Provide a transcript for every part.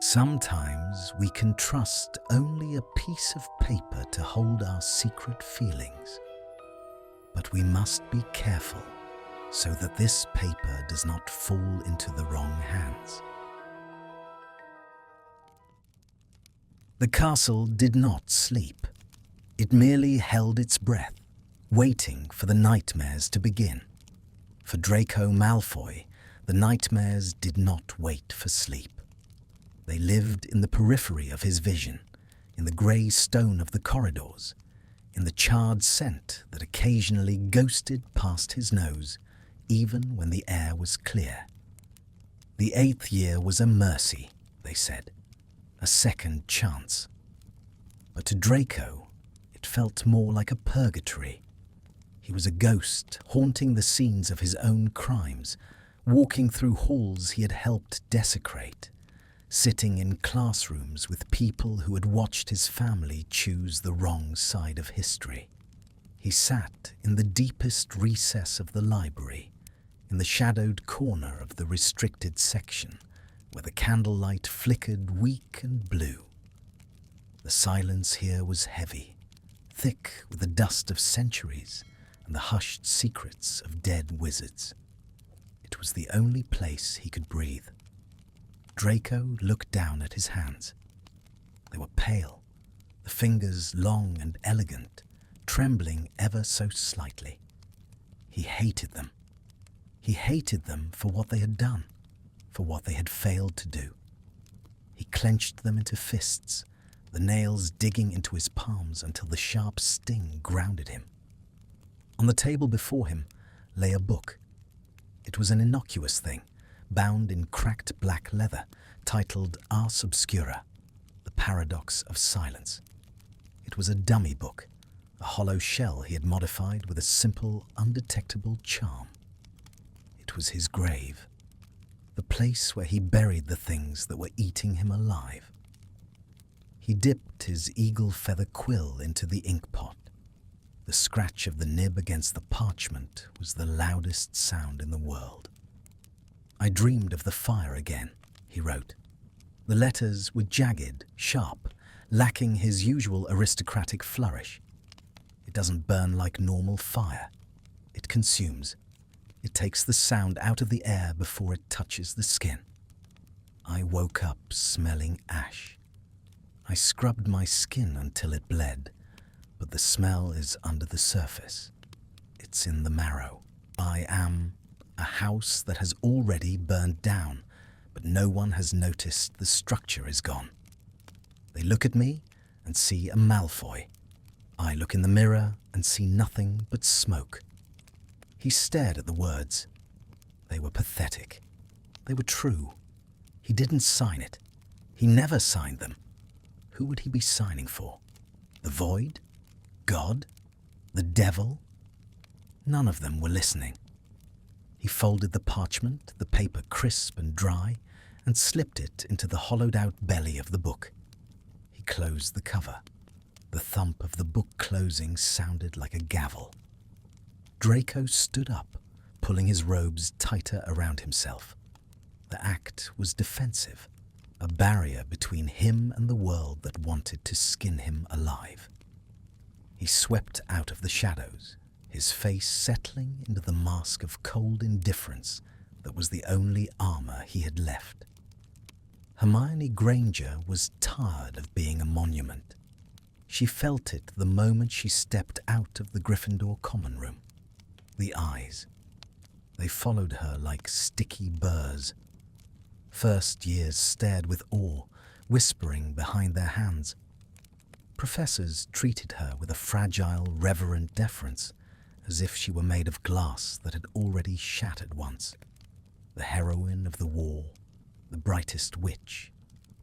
Sometimes we can trust only a piece of paper to hold our secret feelings. But we must be careful so that this paper does not fall into the wrong hands. The castle did not sleep. It merely held its breath, waiting for the nightmares to begin. For Draco Malfoy, the nightmares did not wait for sleep. They lived in the periphery of his vision, in the grey stone of the corridors, in the charred scent that occasionally ghosted past his nose, even when the air was clear. The 8th year was a mercy, they said, a second chance. But to Draco, it felt more like a purgatory. He was a ghost haunting the scenes of his own crimes, walking through halls he had helped desecrate, sitting in classrooms with people who had watched his family choose the wrong side of history. He sat in the deepest recess of the library, in the shadowed corner of the restricted section, where the candlelight flickered weak and blue. The silence here was heavy, thick with the dust of centuries and the hushed secrets of dead wizards. It was the only place he could breathe. Draco looked down at his hands. They were pale, the fingers long and elegant, trembling ever so slightly. He hated them. He hated them for what they had done, for what they had failed to do. He clenched them into fists, the nails digging into his palms until the sharp sting grounded him. On the table before him lay a book. It was an innocuous thing, bound in cracked black leather, titled Ars Obscura, The Paradox of Silence. It was a dummy book, a hollow shell he had modified with a simple, undetectable charm. It was his grave, the place where he buried the things that were eating him alive. He dipped his eagle feather quill into the inkpot. The scratch of the nib against the parchment was the loudest sound in the world. I dreamed of the fire again, he wrote. The letters were jagged, sharp, lacking his usual aristocratic flourish. It doesn't burn like normal fire. It consumes. It takes the sound out of the air before it touches the skin. I woke up smelling ash. I scrubbed my skin until it bled, but the smell is under the surface. It's in the marrow. I am a house that has already burned down, but no one has noticed the structure is gone. They look at me and see a Malfoy. I look in the mirror and see nothing but smoke. He stared at the words. They were pathetic. They were true. He didn't sign it. He never signed them. Who would he be signing for? The void? God? The devil? None of them were listening. He folded the parchment, the paper crisp and dry, and slipped it into the hollowed-out belly of the book. He closed the cover. The thump of the book closing sounded like a gavel. Draco stood up, pulling his robes tighter around himself. The act was defensive, a barrier between him and the world that wanted to skin him alive. He swept out of the shadows, his face settling into the mask of cold indifference that was the only armor he had left. Hermione Granger was tired of being a monument. She felt it the moment she stepped out of the Gryffindor common room. The eyes. They followed her like sticky burrs. First years stared with awe, whispering behind their hands. Professors treated her with a fragile, reverent deference, as if she were made of glass that had already shattered once. The heroine of the war, the brightest witch,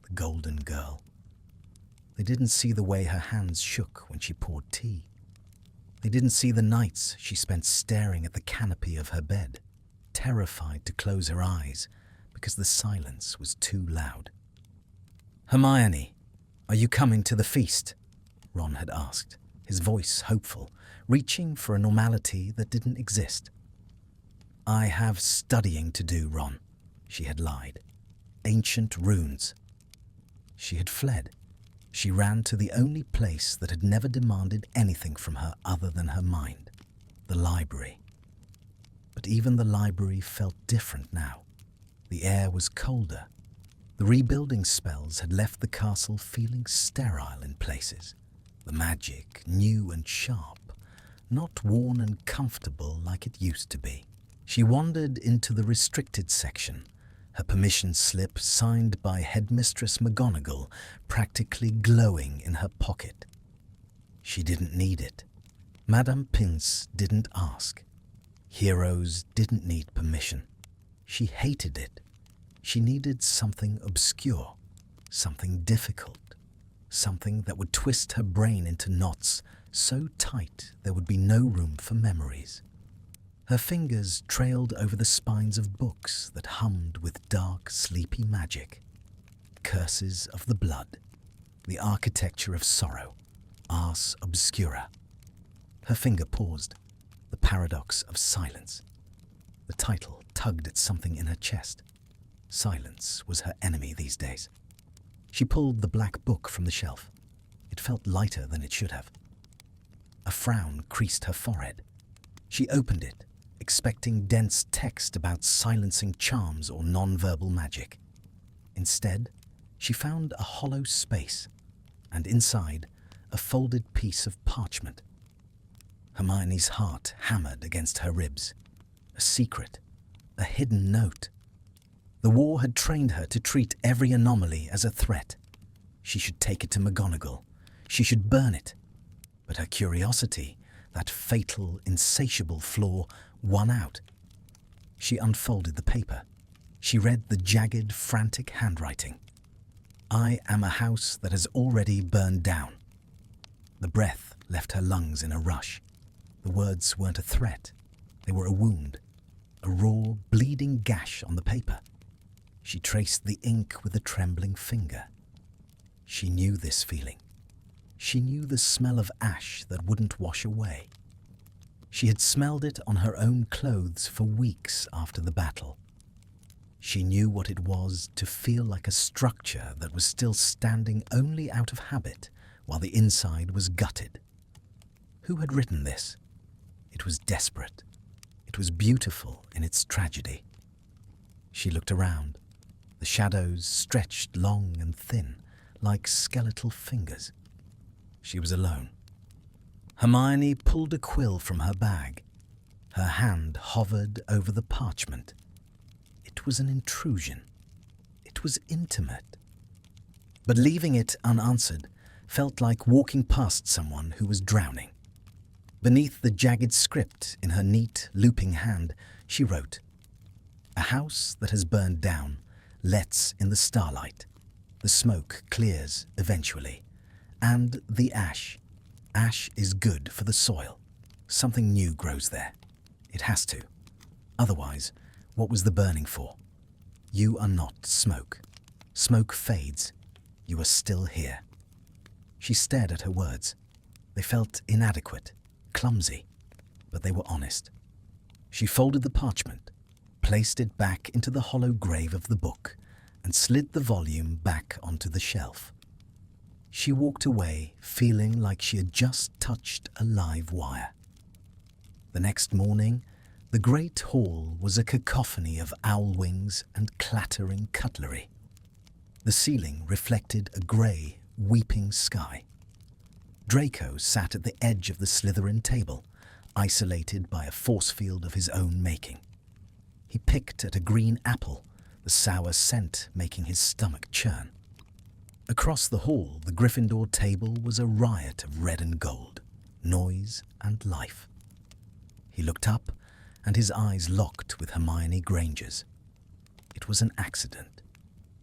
the golden girl. They didn't see the way her hands shook when she poured tea. They didn't see the nights she spent staring at the canopy of her bed, terrified to close her eyes because the silence was too loud. "Hermione, are you coming to the feast?" Ron had asked, his voice hopeful, reaching for a normality that didn't exist. "I have studying to do, Ron," she had lied. "Ancient runes." She had fled. She ran to the only place that had never demanded anything from her other than her mind, the library. But even the library felt different now. The air was colder. The rebuilding spells had left the castle feeling sterile in places. The magic, new and sharp, not worn and comfortable like it used to be. She wandered into the restricted section, her permission slip signed by Headmistress McGonagall practically glowing in her pocket. She didn't need it. Madame Pince didn't ask. Heroes didn't need permission. She hated it. She needed something obscure, something difficult, something that would twist her brain into knots so tight there would be no room for memories. Her fingers trailed over the spines of books that hummed with dark, sleepy magic. Curses of the blood, the architecture of sorrow, ars obscura. Her finger paused, the paradox of silence. The title tugged at something in her chest. Silence was her enemy these days. She pulled the black book from the shelf. It felt lighter than it should have. A frown creased her forehead. She opened it, expecting dense text about silencing charms or non-verbal magic. Instead, she found a hollow space, and inside, a folded piece of parchment. Hermione's heart hammered against her ribs. A secret, a hidden note. The war had trained her to treat every anomaly as a threat. She should take it to McGonagall. She should burn it. But her curiosity, that fatal, insatiable flaw, won out. She unfolded the paper. She read the jagged, frantic handwriting. I am a house that has already burned down. The breath left her lungs in a rush. The words weren't a threat. They were a wound, a raw, bleeding gash on the paper. She traced the ink with a trembling finger. She knew this feeling. She knew the smell of ash that wouldn't wash away. She had smelled it on her own clothes for weeks after the battle. She knew what it was to feel like a structure that was still standing only out of habit while the inside was gutted. Who had written this? It was desperate. It was beautiful in its tragedy. She looked around. The shadows stretched long and thin, like skeletal fingers. She was alone. Hermione pulled a quill from her bag. Her hand hovered over the parchment. It was an intrusion. It was intimate. But leaving it unanswered felt like walking past someone who was drowning. Beneath the jagged script in her neat, looping hand, she wrote, "A house that has burned down lets in the starlight. The smoke clears eventually. And the ash. Ash is good for the soil. Something new grows there. It has to. Otherwise, what was the burning for? You are not smoke. Smoke fades. You are still here." She stared at her words. They felt inadequate, clumsy, but they were honest. She folded the parchment, placed it back into the hollow grave of the book, and slid the volume back onto the shelf. She walked away feeling like she had just touched a live wire. The next morning, the great hall was a cacophony of owl wings and clattering cutlery. The ceiling reflected a grey, weeping sky. Draco sat at the edge of the Slytherin table, isolated by a force field of his own making. He picked at a green apple, the sour scent making his stomach churn. Across the hall, the Gryffindor table was a riot of red and gold, noise and life. He looked up, and his eyes locked with Hermione Granger's. It was an accident.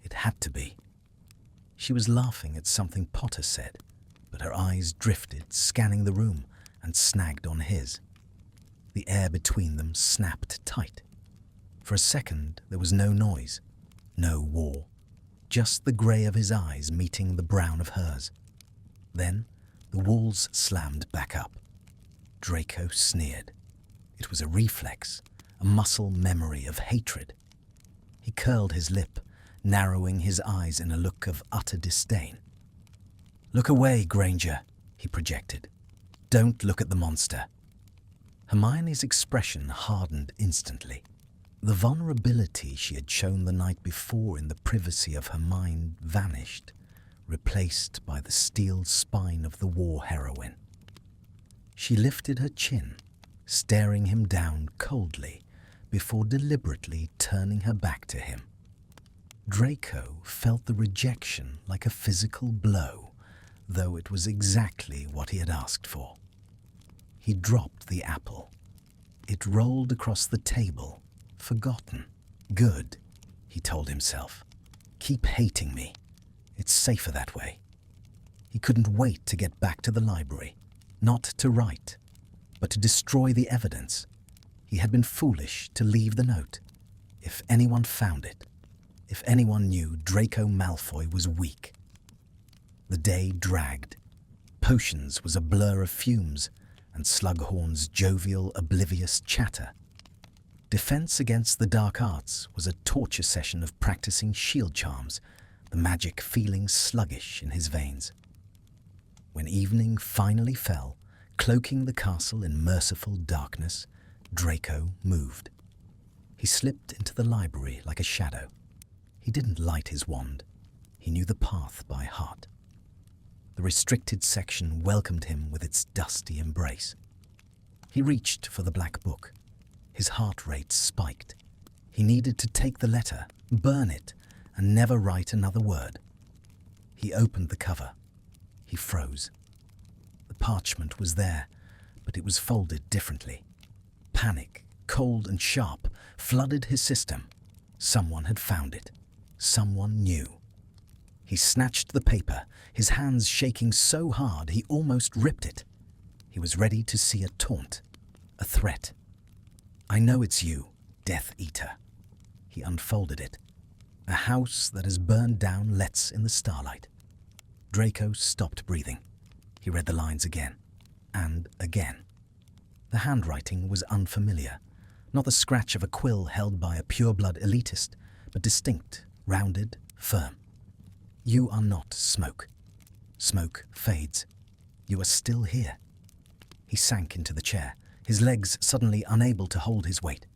It had to be. She was laughing at something Potter said, but her eyes drifted, scanning the room, and snagged on his. The air between them snapped tight. For a second, there was no noise, no war, just the grey of his eyes meeting the brown of hers. Then, the walls slammed back up. Draco sneered. It was a reflex, a muscle memory of hatred. He curled his lip, narrowing his eyes in a look of utter disdain. "Look away, Granger," he projected. "Don't look at the monster." Hermione's expression hardened instantly. The vulnerability she had shown the night before in the privacy of her mind vanished, replaced by the steel spine of the war heroine. She lifted her chin, staring him down coldly before deliberately turning her back to him. Draco felt the rejection like a physical blow, though it was exactly what he had asked for. He dropped the apple. It rolled across the table, forgotten. "Good," he told himself. "Keep hating me. It's safer that way." He couldn't wait to get back to the library, not to write, but to destroy the evidence. He had been foolish to leave the note. If anyone found it, if anyone knew Draco Malfoy was weak. The day dragged. Potions was a blur of fumes, and Slughorn's jovial, oblivious chatter. Defense against the dark arts was a torture session of practicing shield charms, the magic feeling sluggish in his veins. When evening finally fell, cloaking the castle in merciful darkness, Draco moved. He slipped into the library like a shadow. He didn't light his wand. He knew the path by heart. The restricted section welcomed him with its dusty embrace. He reached for the black book. His heart rate spiked. He needed to take the letter, burn it, and never write another word. He opened the cover. He froze. The parchment was there, but it was folded differently. Panic, cold and sharp, flooded his system. Someone had found it. Someone knew. He snatched the paper, his hands shaking so hard he almost ripped it. He was ready to see a taunt, a threat. "I know it's you, Death Eater." He unfolded it. "A house that has burned down lets in the starlight." Draco stopped breathing. He read the lines again, and again. The handwriting was unfamiliar, not the scratch of a quill held by a pureblood elitist, but distinct, rounded, firm. "You are not smoke. Smoke fades. You are still here." He sank into the chair, his legs suddenly unable to hold his weight.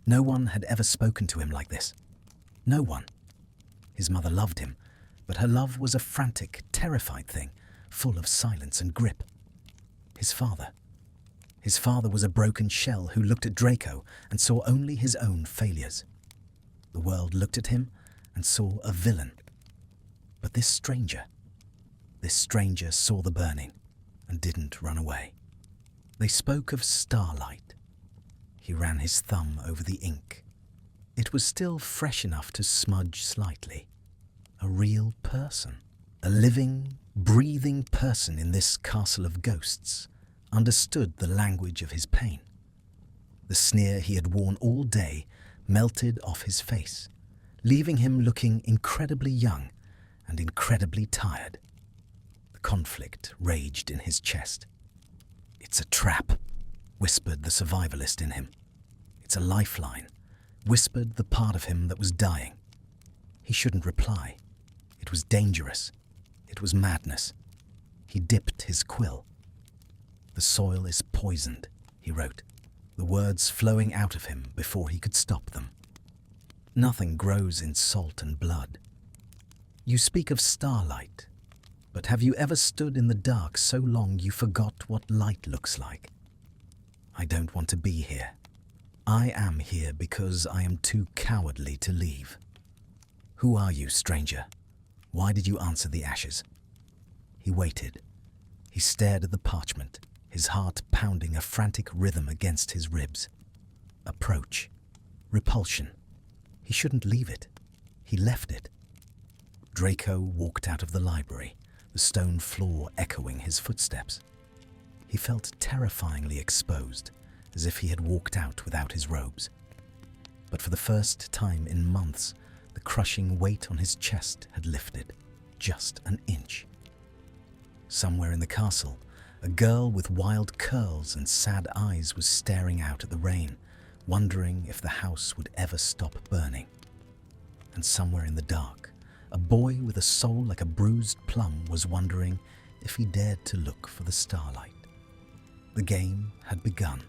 No one had ever spoken to him like this. No one. His mother loved him, but her love was a frantic, terrified thing, full of silence and grip. His father. His father was a broken shell who looked at Draco and saw only his own failures. The world looked at him and saw a villain. But this stranger saw the burning and didn't run away. They spoke of starlight. He ran his thumb over the ink. It was still fresh enough to smudge slightly. A real person, a living, breathing person in this castle of ghosts, understood the language of his pain. The sneer he had worn all day melted off his face, leaving him looking incredibly young and incredibly tired. The conflict raged in his chest. "It's a trap," whispered the survivalist in him. "It's a lifeline," whispered the part of him that was dying. He shouldn't reply. It was dangerous. It was madness. He dipped his quill. "The soil is poisoned," he wrote, the words flowing out of him before he could stop them. "Nothing grows in salt and blood. You speak of starlight, but have you ever stood in the dark so long you forgot what light looks like? I don't want to be here. I am here because I am too cowardly to leave. Who are you, stranger? Why did you answer the ashes?" He waited. He stared at the parchment, his heart pounding a frantic rhythm against his ribs. Approach. Repulsion. He shouldn't leave it. He left it. Draco walked out of the library, the stone floor echoing his footsteps. He felt terrifyingly exposed, as if he had walked out without his robes. But for the first time in months, the crushing weight on his chest had lifted, just an inch. Somewhere in the castle, a girl with wild curls and sad eyes was staring out at the rain, wondering if the house would ever stop burning. And somewhere in the dark, a boy with a soul like a bruised plum was wondering if he dared to look for the starlight. The game had begun,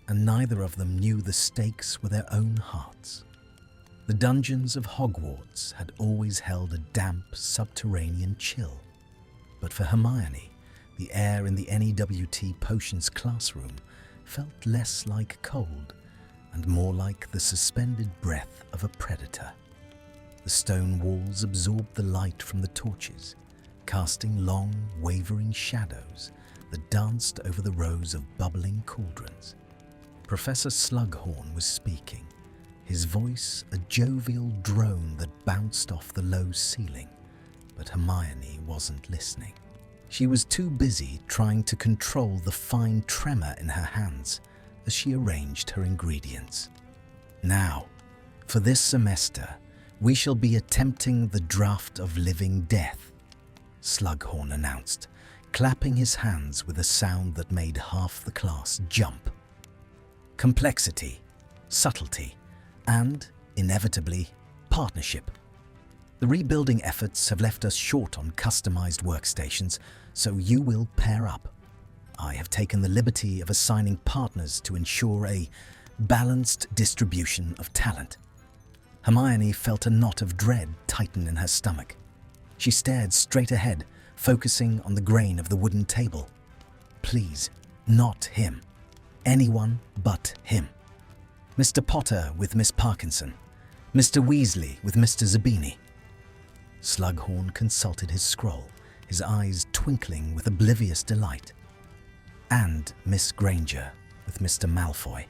and neither of them knew the stakes were their own hearts. The dungeons of Hogwarts had always held a damp, subterranean chill, but for Hermione, the air in the NEWT potions classroom felt less like cold and more like the suspended breath of a predator. The stone walls absorbed the light from the torches, casting long, wavering shadows that danced over the rows of bubbling cauldrons. Professor Slughorn was speaking, his voice a jovial drone that bounced off the low ceiling, but Hermione wasn't listening. She was too busy trying to control the fine tremor in her hands as she arranged her ingredients. Now, for this semester, we shall be attempting the draught of living death, Slughorn announced, clapping his hands with a sound that made half the class jump. Complexity, subtlety, and, inevitably, partnership. The rebuilding efforts have left us short on customized workstations, so you will pair up. I have taken the liberty of assigning partners to ensure a balanced distribution of talent. Hermione felt a knot of dread tighten in her stomach. She stared straight ahead, focusing on the grain of the wooden table. Please, not him. Anyone but him. Mr. Potter with Miss Parkinson. Mr. Weasley with Mr. Zabini. Slughorn consulted his scroll, his eyes twinkling with oblivious delight. And Miss Granger with Mr. Malfoy.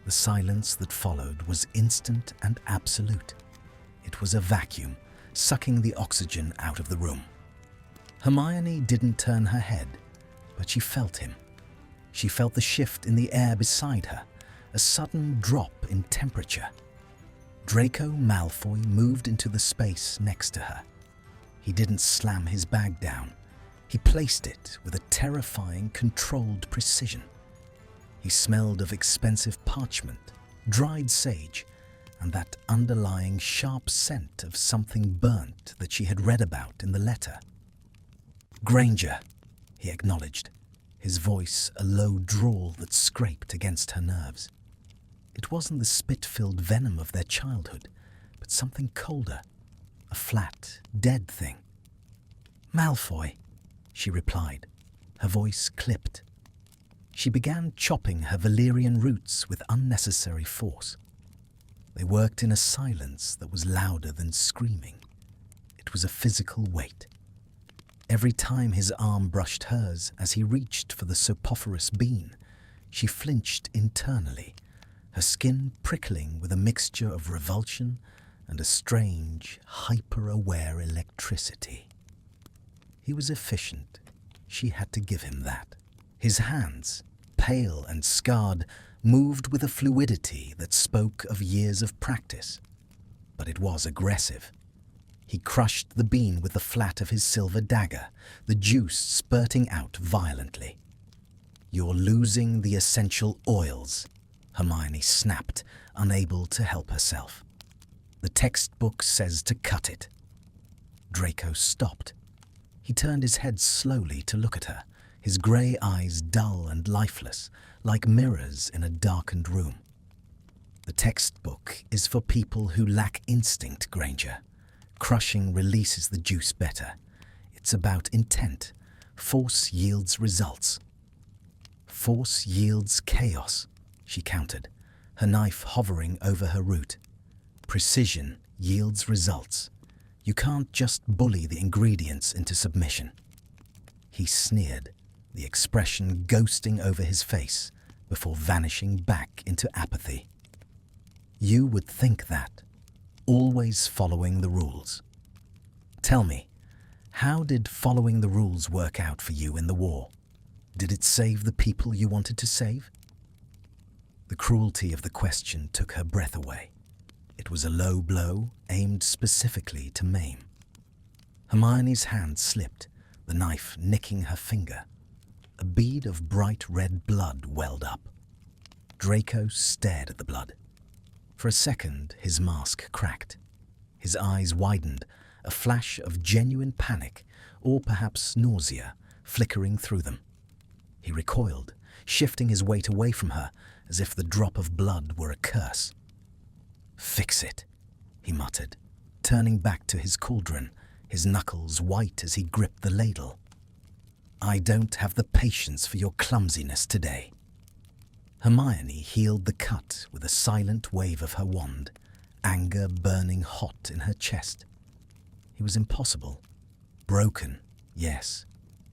The silence that followed was instant and absolute. It was a vacuum, sucking the oxygen out of the room. Hermione didn't turn her head, but she felt him. She felt the shift in the air beside her, a sudden drop in temperature. Draco Malfoy moved into the space next to her. He didn't slam his bag down. He placed it with a terrifying, controlled precision. He smelled of expensive parchment, dried sage, and that underlying sharp scent of something burnt that she had read about in the letter. Granger, he acknowledged, his voice a low drawl that scraped against her nerves. It wasn't the spit-filled venom of their childhood, but something colder, a flat, dead thing. Malfoy, she replied, her voice clipped. She began chopping her Valyrian roots with unnecessary force. They worked in a silence that was louder than screaming. It was a physical weight. Every time his arm brushed hers as he reached for the soporiferous bean, she flinched internally, her skin prickling with a mixture of revulsion and a strange, hyper-aware electricity. He was efficient. She had to give him that. His hands, pale and scarred, moved with a fluidity that spoke of years of practice. But it was aggressive. He crushed the bean with the flat of his silver dagger, the juice spurting out violently. "You're losing the essential oils," Hermione snapped, unable to help herself. "The textbook says to cut it." Draco stopped. He turned his head slowly to look at her, his grey eyes dull and lifeless, like mirrors in a darkened room. "The textbook is for people who lack instinct, Granger. Crushing releases the juice better. It's about intent. Force yields results." "Force yields chaos," she countered, her knife hovering over her root. "Precision yields results. You can't just bully the ingredients into submission." He sneered, the expression ghosting over his face before vanishing back into apathy. "You would think that, always following the rules. Tell me, how did following the rules work out for you in the war? Did it save the people you wanted to save?" The cruelty of the question took her breath away. It was a low blow aimed specifically to maim. Hermione's hand slipped, the knife nicking her finger. A bead of bright red blood welled up. Draco stared at the blood. For a second, his mask cracked. His eyes widened, a flash of genuine panic, or perhaps nausea, flickering through them. He recoiled, shifting his weight away from her, as if the drop of blood were a curse. "Fix it," he muttered, turning back to his cauldron, his knuckles white as he gripped the ladle. "I don't have the patience for your clumsiness today." Hermione healed the cut with a silent wave of her wand, anger burning hot in her chest. He was impossible. Broken, yes.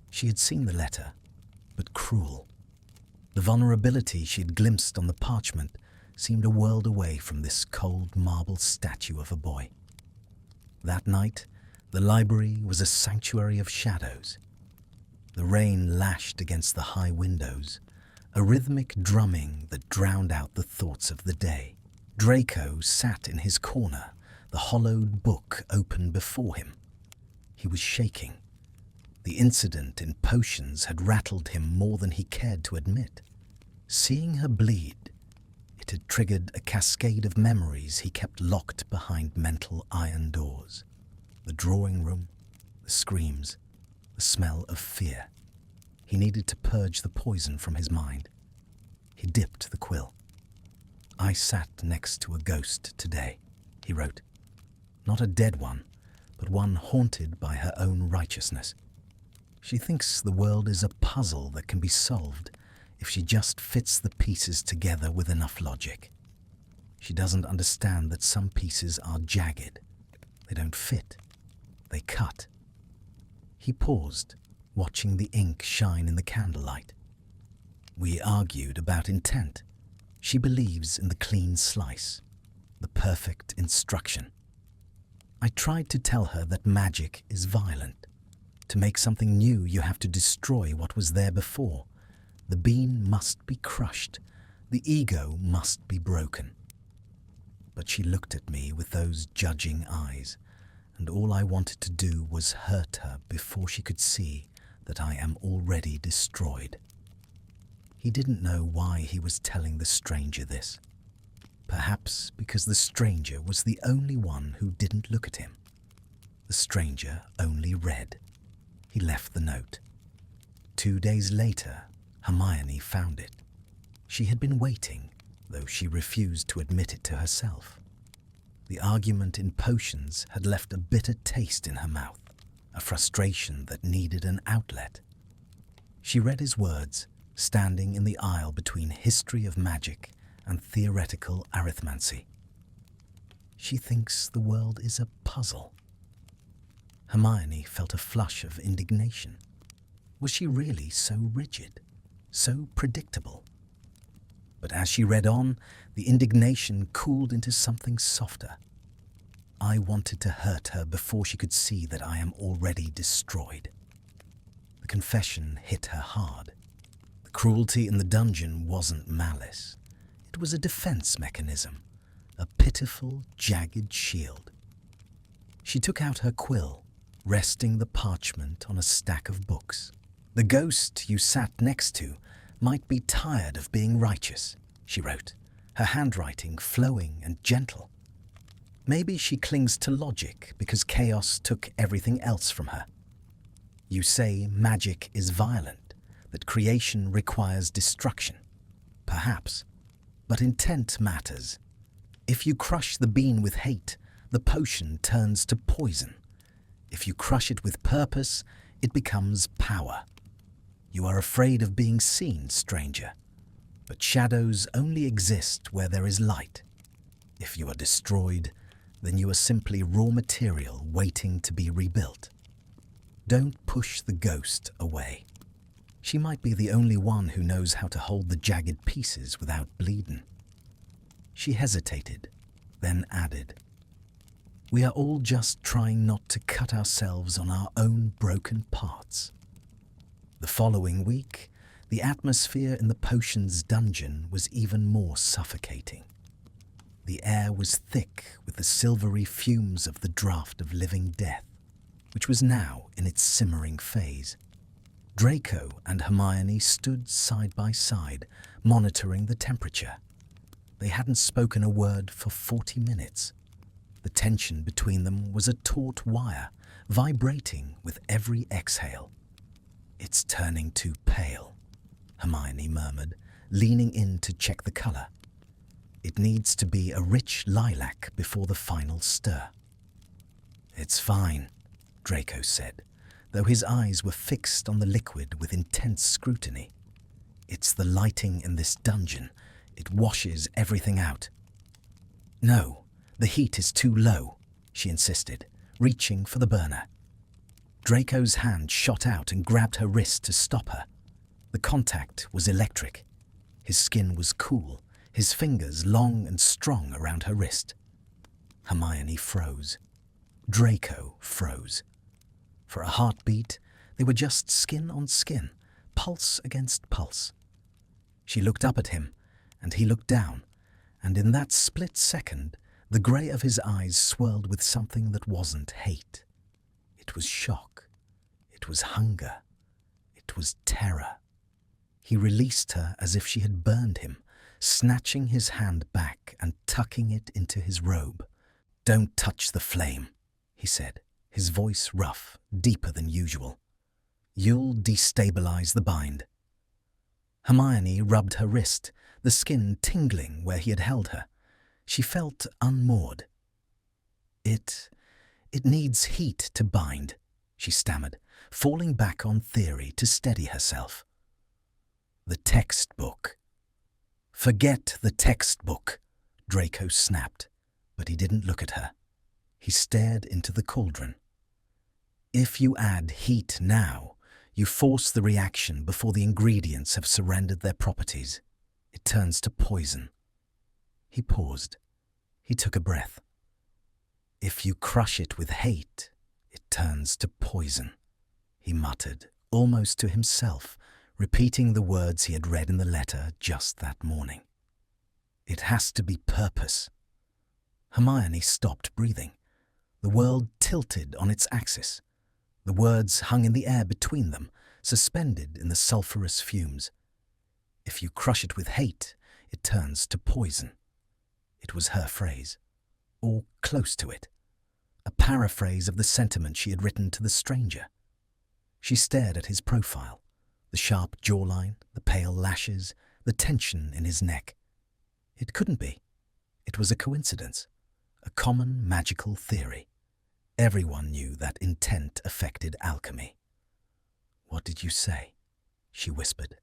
She had seen the letter, but cruel. The vulnerability she had glimpsed on the parchment seemed a world away from this cold marble statue of a boy. That night, the library was a sanctuary of shadows. The rain lashed against the high windows, a rhythmic drumming that drowned out the thoughts of the day. Draco sat in his corner, the hollowed book open before him. He was shaking. The incident in potions had rattled him more than he cared to admit. Seeing her bleed, it had triggered a cascade of memories he kept locked behind mental iron doors. The drawing room, the screams, the smell of fear. He needed to purge the poison from his mind. He dipped the quill. "I sat next to a ghost today," he wrote. "Not a dead one, but one haunted by her own righteousness. She thinks the world is a puzzle that can be solved if she just fits the pieces together with enough logic. She doesn't understand that some pieces are jagged. They don't fit. They cut." He paused, watching the ink shine in the candlelight. "We argued about intent. She believes in the clean slice, the perfect instruction. I tried to tell her that magic is violent. To make something new, you have to destroy what was there before. The bean must be crushed. The ego must be broken." But she looked at me with those judging eyes, and all I wanted to do was hurt her before she could see that I am already destroyed. He didn't know why he was telling the stranger this. Perhaps because the stranger was the only one who didn't look at him. The stranger only read. He left the note. 2 days later, Hermione found it. She had been waiting, though she refused to admit it to herself. The argument in potions had left a bitter taste in her mouth, a frustration that needed an outlet. She read his words, standing in the aisle between history of magic and theoretical arithmancy. She thinks the world is a puzzle. Hermione felt a flush of indignation. Was she really so rigid, so predictable? But as she read on, the indignation cooled into something softer. I wanted to hurt her before she could see that I am already destroyed. The confession hit her hard. The cruelty in the dungeon wasn't malice. It was a defense mechanism, a pitiful, jagged shield. She took out her quill, resting the parchment on a stack of books. "The ghost you sat next to might be tired of being righteous," she wrote, her handwriting flowing and gentle. "Maybe she clings to logic because chaos took everything else from her. You say magic is violent, that creation requires destruction. Perhaps. But intent matters. If you crush the bean with hate, the potion turns to poison. If you crush it with purpose, it becomes power. You are afraid of being seen, stranger. But shadows only exist where there is light. If you are destroyed, then you are simply raw material waiting to be rebuilt. Don't push the ghost away. She might be the only one who knows how to hold the jagged pieces without bleeding." She hesitated, then added, "We are all just trying not to cut ourselves on our own broken parts." The following week, the atmosphere in the potions dungeon was even more suffocating. The air was thick with the silvery fumes of the draught of living death, which was now in its simmering phase. Draco and Hermione stood side by side, monitoring the temperature. They hadn't spoken a word for 40 minutes. The tension between them was a taut wire, vibrating with every exhale. "It's turning too pale," Hermione murmured, leaning in to check the color. "It needs to be a rich lilac before the final stir." "It's fine," Draco said, though his eyes were fixed on the liquid with intense scrutiny. "It's the lighting in this dungeon. It washes everything out." "No, the heat is too low," she insisted, reaching for the burner. Draco's hand shot out and grabbed her wrist to stop her. The contact was electric. His skin was cool, his fingers long and strong around her wrist. Hermione froze. Draco froze. For a heartbeat, they were just skin on skin, pulse against pulse. She looked up at him, and he looked down, and in that split second, the grey of his eyes swirled with something that wasn't hate. It was shock. It was hunger. It was terror. He released her as if she had burned him, snatching his hand back and tucking it into his robe. "Don't touch the flame," he said, his voice rough, deeper than usual. "You'll destabilize the bind." Hermione rubbed her wrist, the skin tingling where he had held her. She felt unmoored. It needs heat to bind," she stammered, falling back on theory to steady herself. "The textbook." "Forget the textbook," Draco snapped, but he didn't look at her. He stared into the cauldron. "If you add heat now, you force the reaction before the ingredients have surrendered their properties. It turns to poison." He paused. He took a breath. "If you crush it with hate, it turns to poison," he muttered, almost to himself, repeating the words he had read in the letter just that morning. "It has to be purpose." Hermione stopped breathing. The world tilted on its axis. The words hung in the air between them, suspended in the sulphurous fumes. "If you crush it with hate, it turns to poison." It was her phrase, or close to it, a paraphrase of the sentiment she had written to the stranger. She stared at his profile, the sharp jawline, the pale lashes, the tension in his neck. It couldn't be. It was a coincidence, a common magical theory. Everyone knew that intent affected alchemy. "What did you say?" she whispered.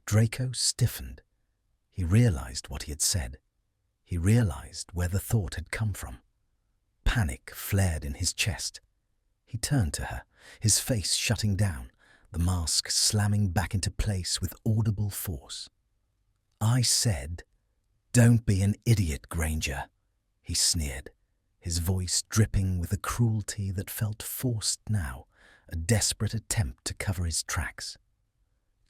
Draco stiffened. He realized what he had said. He realized where the thought had come from. Panic flared in his chest. He turned to her, his face shutting down, the mask slamming back into place with audible force. "I said, don't be an idiot, Granger," he sneered, his voice dripping with a cruelty that felt forced now, a desperate attempt to cover his tracks.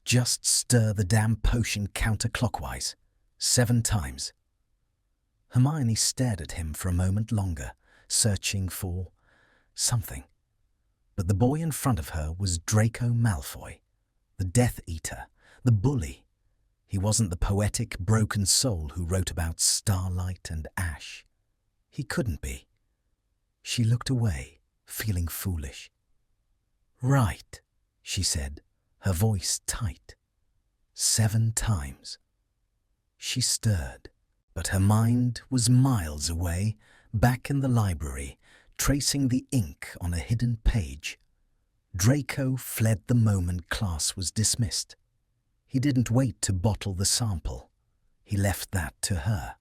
"Just stir the damn potion counterclockwise, 7 times. Hermione stared at him for a moment longer, searching for something. But the boy in front of her was Draco Malfoy, the Death Eater, the bully. He wasn't the poetic, broken soul who wrote about starlight and ash. He couldn't be. She looked away, feeling foolish. "Right," she said, her voice tight. 7 times. She stirred, but her mind was miles away, back in the library, tracing the ink on a hidden page. Draco fled the moment class was dismissed. He didn't wait to bottle the sample. He left that to her.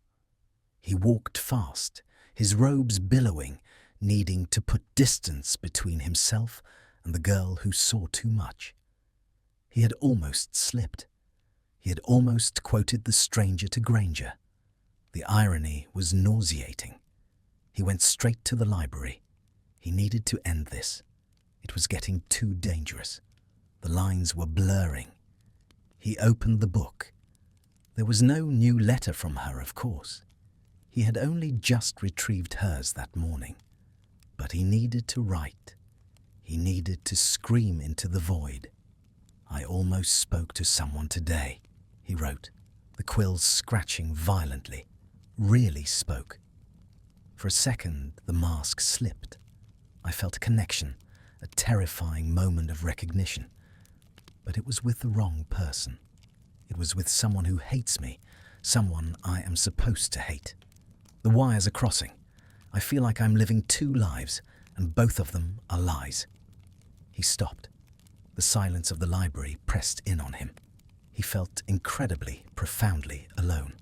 He walked fast, his robes billowing, needing to put distance between himself and the girl who saw too much. He had almost slipped. He had almost quoted the stranger to Granger. The irony was nauseating. He went straight to the library. He needed to end this. It was getting too dangerous. The lines were blurring. He opened the book. There was no new letter from her, of course. He had only just retrieved hers that morning. But he needed to write. He needed to scream into the void. "I almost spoke to someone today," he wrote, the quills scratching violently, really spoke. For a second, the mask slipped. I felt a connection, a terrifying moment of recognition. But it was with the wrong person. It was with someone who hates me, someone I am supposed to hate. The wires are crossing. I feel like I'm living two lives, and both of them are lies. He stopped. The silence of the library pressed in on him. He felt incredibly, profoundly alone.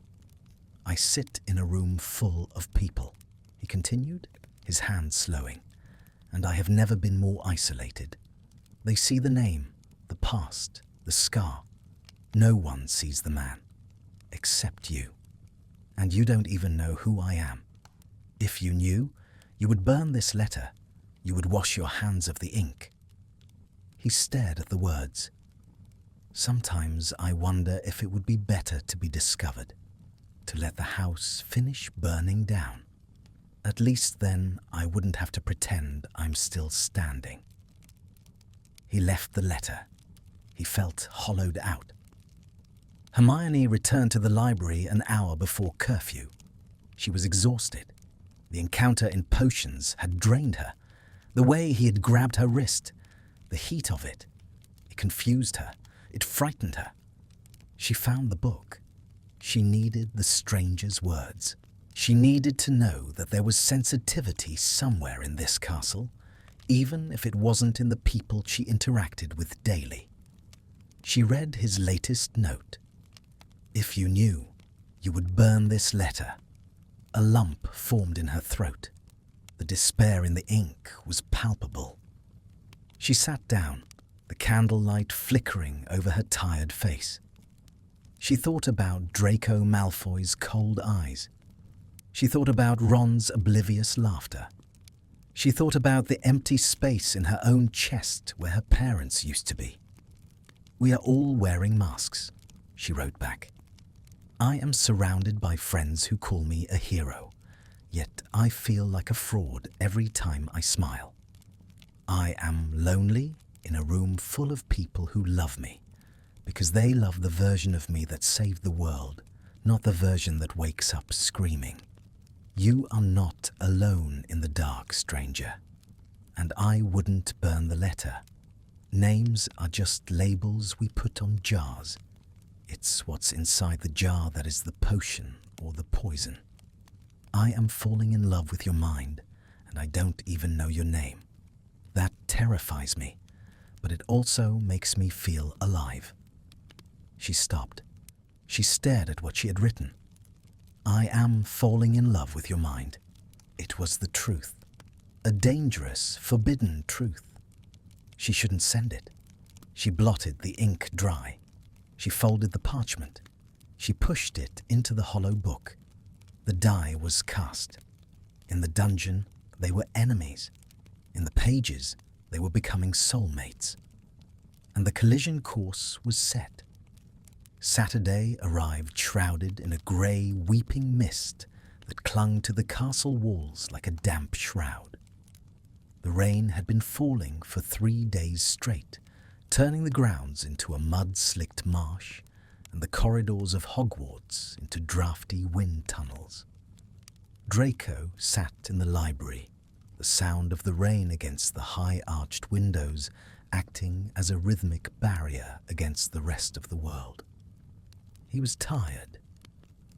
I sit in a room full of people, he continued, his hand slowing, and I have never been more isolated. They see the name, the past, the scar. No one sees the man, except you. And you don't even know who I am. If you knew, you would burn this letter. You would wash your hands of the ink. He stared at the words. Sometimes I wonder if it would be better to be discovered, to let the house finish burning down. At least then I wouldn't have to pretend I'm still standing. He left the letter. He felt hollowed out. Hermione returned to the library an hour before curfew. She was exhausted. The encounter in potions had drained her. The way he had grabbed her wrist, the heat of it confused her. It frightened her. She found the book. She needed the stranger's words. She needed to know that there was sensitivity somewhere in this castle, even if it wasn't in the people she interacted with daily. She read his latest note. If you knew, you would burn this letter. A lump formed in her throat. The despair in the ink was palpable. She sat down, the candlelight flickering over her tired face. She thought about Draco Malfoy's cold eyes. She thought about Ron's oblivious laughter. She thought about the empty space in her own chest where her parents used to be. "We are all wearing masks," she wrote back. "I am surrounded by friends who call me a hero, yet I feel like a fraud every time I smile. I am lonely in a room full of people who love me, because they love the version of me that saved the world, not the version that wakes up screaming. You are not alone in the dark, stranger. And I wouldn't burn the letter. Names are just labels we put on jars. It's what's inside the jar that is the potion or the poison. I am falling in love with your mind, and I don't even know your name. That terrifies me, but it also makes me feel alive." She stopped. She stared at what she had written. "I am falling in love with your mind." It was the truth. A dangerous, forbidden truth. She shouldn't send it. She blotted the ink dry. She folded the parchment. She pushed it into the hollow book. The die was cast. In the dungeon, they were enemies. In the pages, they were becoming soulmates. And the collision course was set. Saturday arrived shrouded in a grey, weeping mist that clung to the castle walls like a damp shroud. The rain had been falling for 3 days straight, turning the grounds into a mud-slicked marsh and the corridors of Hogwarts into drafty wind tunnels. Draco sat in the library, the sound of the rain against the high-arched windows acting as a rhythmic barrier against the rest of the world. He was tired.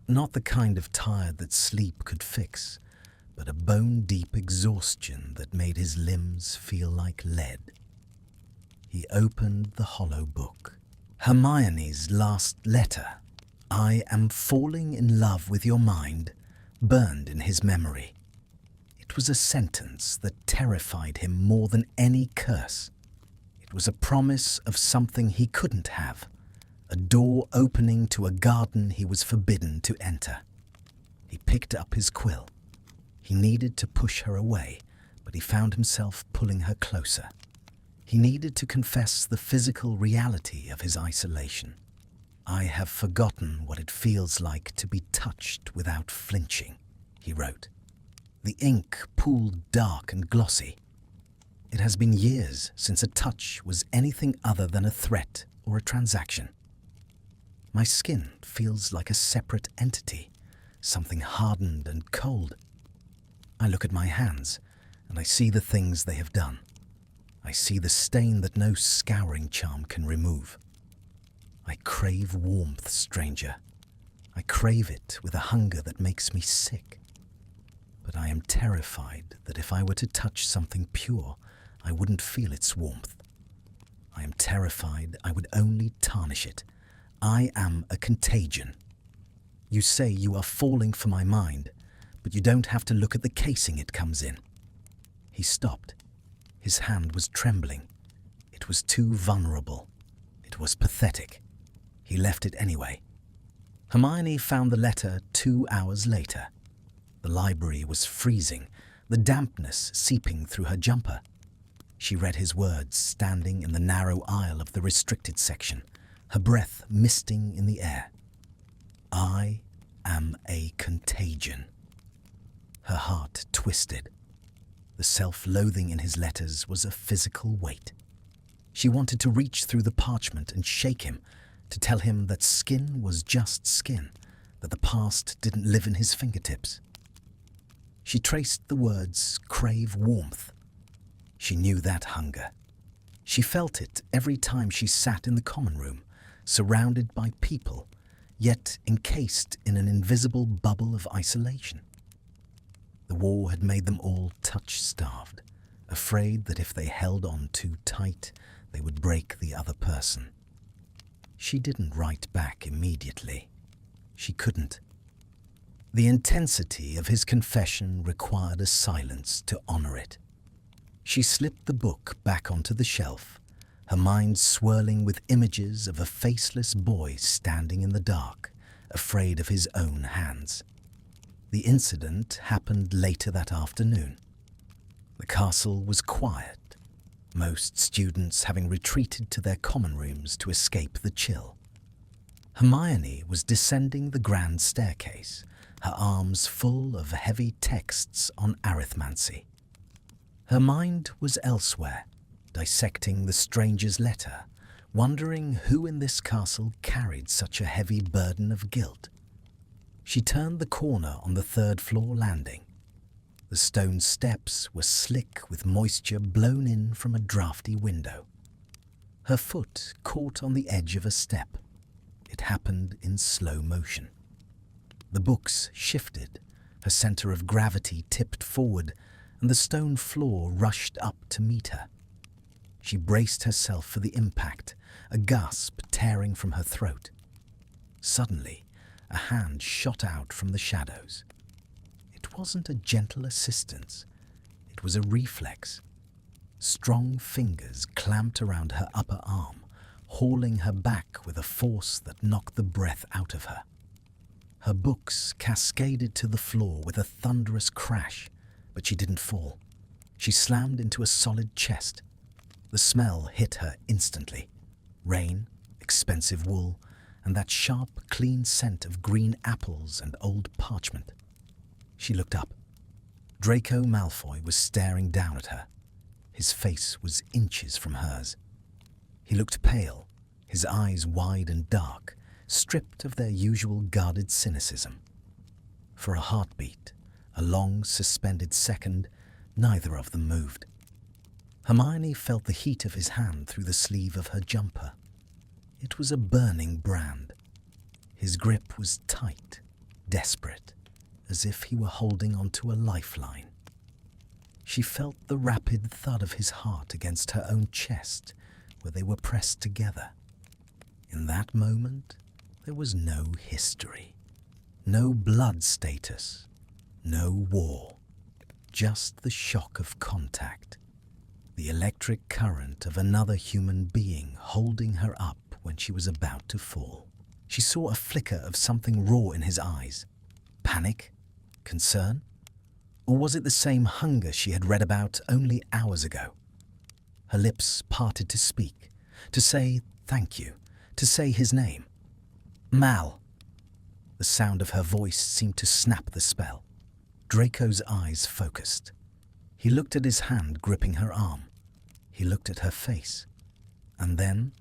Not the kind of tired that sleep could fix, but a bone-deep exhaustion that made his limbs feel like lead. He opened the hollow book. Hermione's last letter, "I am falling in love with your mind," burned in his memory. It was a sentence that terrified him more than any curse. It was a promise of something he couldn't have, a door opening to a garden he was forbidden to enter. He picked up his quill. He needed to push her away, but he found himself pulling her closer. He needed to confess the physical reality of his isolation. "I have forgotten what it feels like to be touched without flinching," he wrote. The ink pooled dark and glossy. It has been years since a touch was anything other than a threat or a transaction. My skin feels like a separate entity, something hardened and cold. I look at my hands, and I see the things they have done. I see the stain that no scouring charm can remove. I crave warmth, stranger. I crave it with a hunger that makes me sick. But I am terrified that if I were to touch something pure, I wouldn't feel its warmth. I am terrified I would only tarnish it. I am a contagion. You say you are falling for my mind, but you don't have to look at the casing it comes in. He stopped. His hand was trembling. It was too vulnerable. It was pathetic. He left it anyway. Hermione found the letter 2 hours later. The library was freezing, the dampness seeping through her jumper. She read his words standing in the narrow aisle of the restricted section, her breath misting in the air. I am a contagion. Her heart twisted. The self-loathing in his letters was a physical weight. She wanted to reach through the parchment and shake him, to tell him that skin was just skin, that the past didn't live in his fingertips. She traced the words, crave warmth. She knew that hunger. She felt it every time she sat in the common room, surrounded by people, yet encased in an invisible bubble of isolation. The war had made them all touch-starved, afraid that if they held on too tight, they would break the other person. She didn't write back immediately. She couldn't. The intensity of his confession required a silence to honor it. She slipped the book back onto the shelf, her mind swirling with images of a faceless boy standing in the dark, afraid of his own hands. The incident happened later that afternoon. The castle was quiet, most students having retreated to their common rooms to escape the chill. Hermione was descending the grand staircase, her arms full of heavy texts on arithmancy. Her mind was elsewhere, dissecting the stranger's letter, wondering who in this castle carried such a heavy burden of guilt. She turned the corner on the third-floor landing. The stone steps were slick with moisture blown in from a drafty window. Her foot caught on the edge of a step. It happened in slow motion. The books shifted, her center of gravity tipped forward, and the stone floor rushed up to meet her. She braced herself for the impact, a gasp tearing from her throat. Suddenly, a hand shot out from the shadows. It wasn't a gentle assistance. It was a reflex. Strong fingers clamped around her upper arm, hauling her back with a force that knocked the breath out of her. Her books cascaded to the floor with a thunderous crash, but she didn't fall. She slammed into a solid chest. The smell hit her instantly. Rain, expensive wool, and that sharp, clean scent of green apples and old parchment. She looked up. Draco Malfoy was staring down at her. His face was inches from hers. He looked pale, his eyes wide and dark, stripped of their usual guarded cynicism. For a heartbeat, a long, suspended second, neither of them moved. Hermione felt the heat of his hand through the sleeve of her jumper. It was a burning brand. His grip was tight, desperate, as if he were holding onto a lifeline. She felt the rapid thud of his heart against her own chest, where they were pressed together. In that moment, there was no history, no blood status, no war, just the shock of contact, the electric current of another human being holding her up when she was about to fall. She saw a flicker of something raw in his eyes. Panic? Concern? Or was it the same hunger she had read about only hours ago? Her lips parted to speak, to say thank you, to say his name. Mal. The sound of her voice seemed to snap the spell. Draco's eyes focused. He looked at his hand gripping her arm. He looked at her face. And then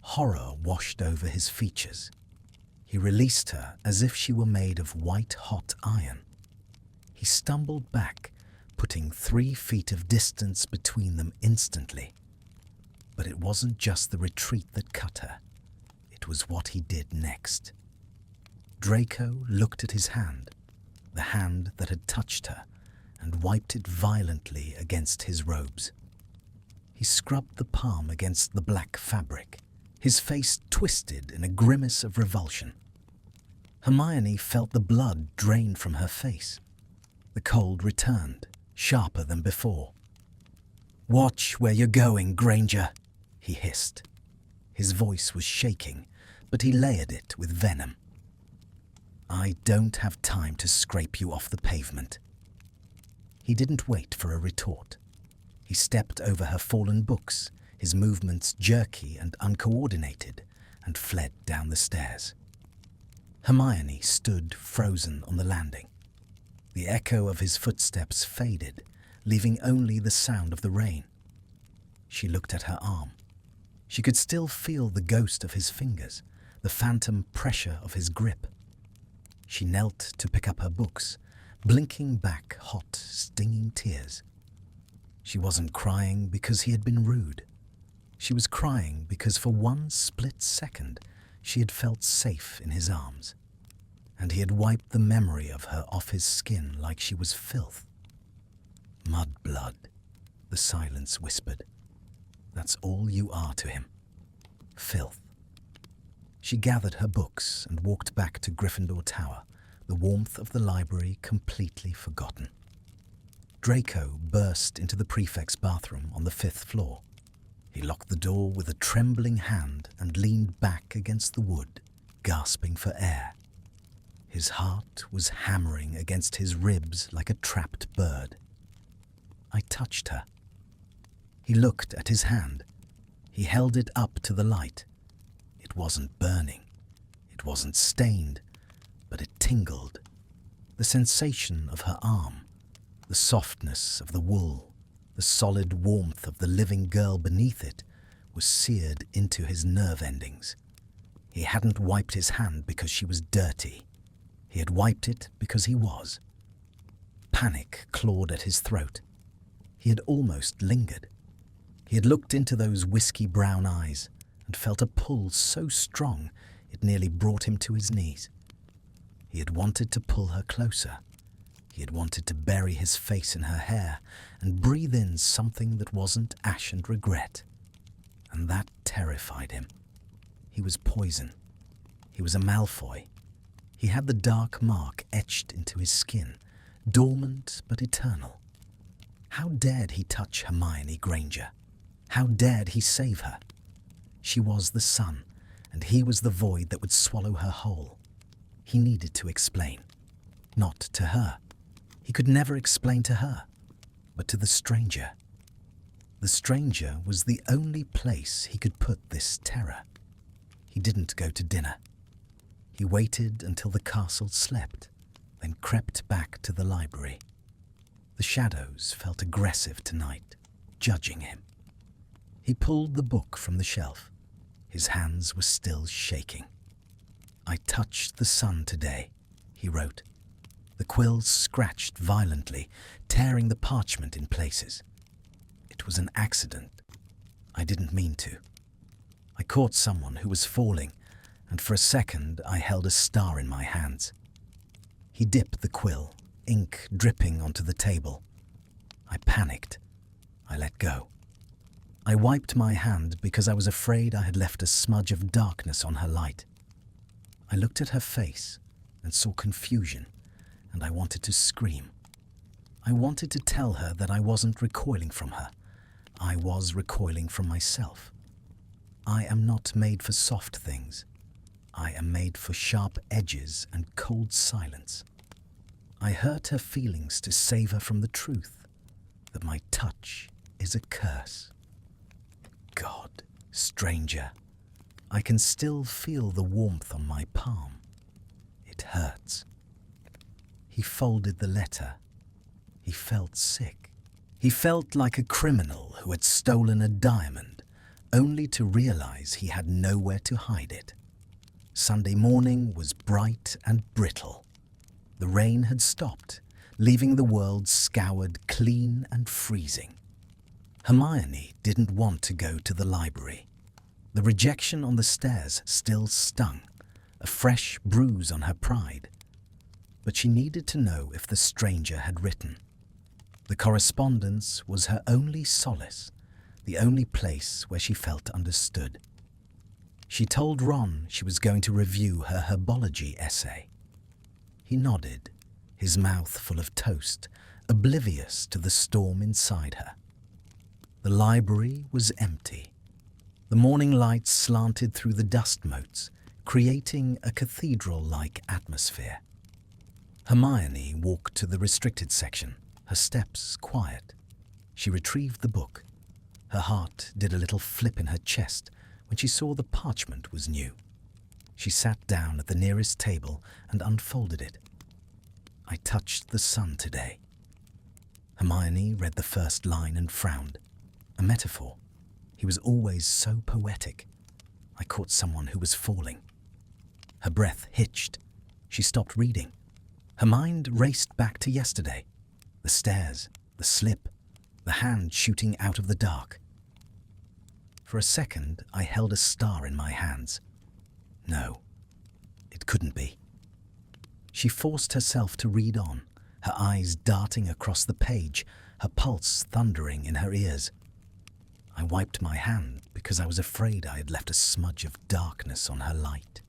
horror washed over his features. He released her as if she were made of white-hot iron. He stumbled back, putting 3 feet of distance between them instantly. But it wasn't just the retreat that cut her. It was what he did next. Draco looked at his hand, the hand that had touched her, and wiped it violently against his robes. He scrubbed the palm against the black fabric, his face twisted in a grimace of revulsion. Hermione felt the blood drain from her face. The cold returned, sharper than before. "Watch where you're going, Granger," he hissed. His voice was shaking, but he layered it with venom. "I don't have time to scrape you off the pavement." He didn't wait for a retort. He stepped over her fallen books, his movements jerky and uncoordinated, and fled down the stairs. Hermione stood frozen on the landing. The echo of his footsteps faded, leaving only the sound of the rain. She looked at her arm. She could still feel the ghost of his fingers, the phantom pressure of his grip. She knelt to pick up her books, blinking back hot, stinging tears. She wasn't crying because he had been rude. She was crying because for one split second she had felt safe in his arms, and he had wiped the memory of her off his skin like she was filth. "Mudblood," the silence whispered. "That's all you are to him. Filth." She gathered her books and walked back to Gryffindor Tower, the warmth of the library completely forgotten. Draco burst into the prefect's bathroom on the 5th floor. He locked the door with a trembling hand and leaned back against the wood, gasping for air. His heart was hammering against his ribs like a trapped bird. I touched her. He looked at his hand. He held it up to the light. It wasn't burning. It wasn't stained, but it tingled. The sensation of her arm, the softness of the wool, the solid warmth of the living girl beneath it was seared into his nerve endings. He hadn't wiped his hand because she was dirty. He had wiped it because he was. Panic clawed at his throat. He had almost lingered. He had looked into those whiskey-brown eyes and felt a pull so strong it nearly brought him to his knees. He had wanted to pull her closer. He had wanted to bury his face in her hair and breathe in something that wasn't ash and regret. And that terrified him. He was poison. He was a Malfoy. He had the dark mark etched into his skin, dormant but eternal. How dared he touch Hermione Granger? How dared he save her? She was the sun, and he was the void that would swallow her whole. He needed to explain. Not to her. He could never explain to her, but to the stranger. The stranger was the only place he could put this terror. He didn't go to dinner. He waited until the castle slept, then crept back to the library. The shadows felt aggressive tonight, judging him. He pulled the book from the shelf. His hands were still shaking. "I touched the sun today," he wrote. The quill scratched violently, tearing the parchment in places. It was an accident. I didn't mean to. I caught someone who was falling, and for a second I held a star in my hands. He dipped the quill, ink dripping onto the table. I panicked. I let go. I wiped my hand because I was afraid I had left a smudge of darkness on her light. I looked at her face and saw confusion, and I wanted to scream. I wanted to tell her that I wasn't recoiling from her. I was recoiling from myself. I am not made for soft things. I am made for sharp edges and cold silence. I hurt her feelings to save her from the truth, that my touch is a curse. God, stranger, I can still feel the warmth on my palm. It hurts. He folded the letter. He felt sick. He felt like a criminal who had stolen a diamond, only to realize he had nowhere to hide it. Sunday morning was bright and brittle. The rain had stopped, leaving the world scoured clean and freezing. Hermione didn't want to go to the library. The rejection on the stairs still stung, a fresh bruise on her pride. But she needed to know if the stranger had written. The correspondence was her only solace, the only place where she felt understood. She told Ron she was going to review her herbology essay. He nodded, his mouth full of toast, oblivious to the storm inside her. The library was empty. The morning light slanted through the dust motes, creating a cathedral-like atmosphere. Hermione walked to the restricted section, her steps quiet. She retrieved the book. Her heart did a little flip in her chest when she saw the parchment was new. She sat down at the nearest table and unfolded it. "I touched the sun today." Hermione read the first line and frowned. A metaphor. He was always so poetic. I caught someone who was falling. Her breath hitched. She stopped reading. Her mind raced back to yesterday. The stairs, the slip, the hand shooting out of the dark. For a second, I held a star in my hands. No, it couldn't be. She forced herself to read on, her eyes darting across the page, her pulse thundering in her ears. I wiped my hand because I was afraid I had left a smudge of darkness on her light.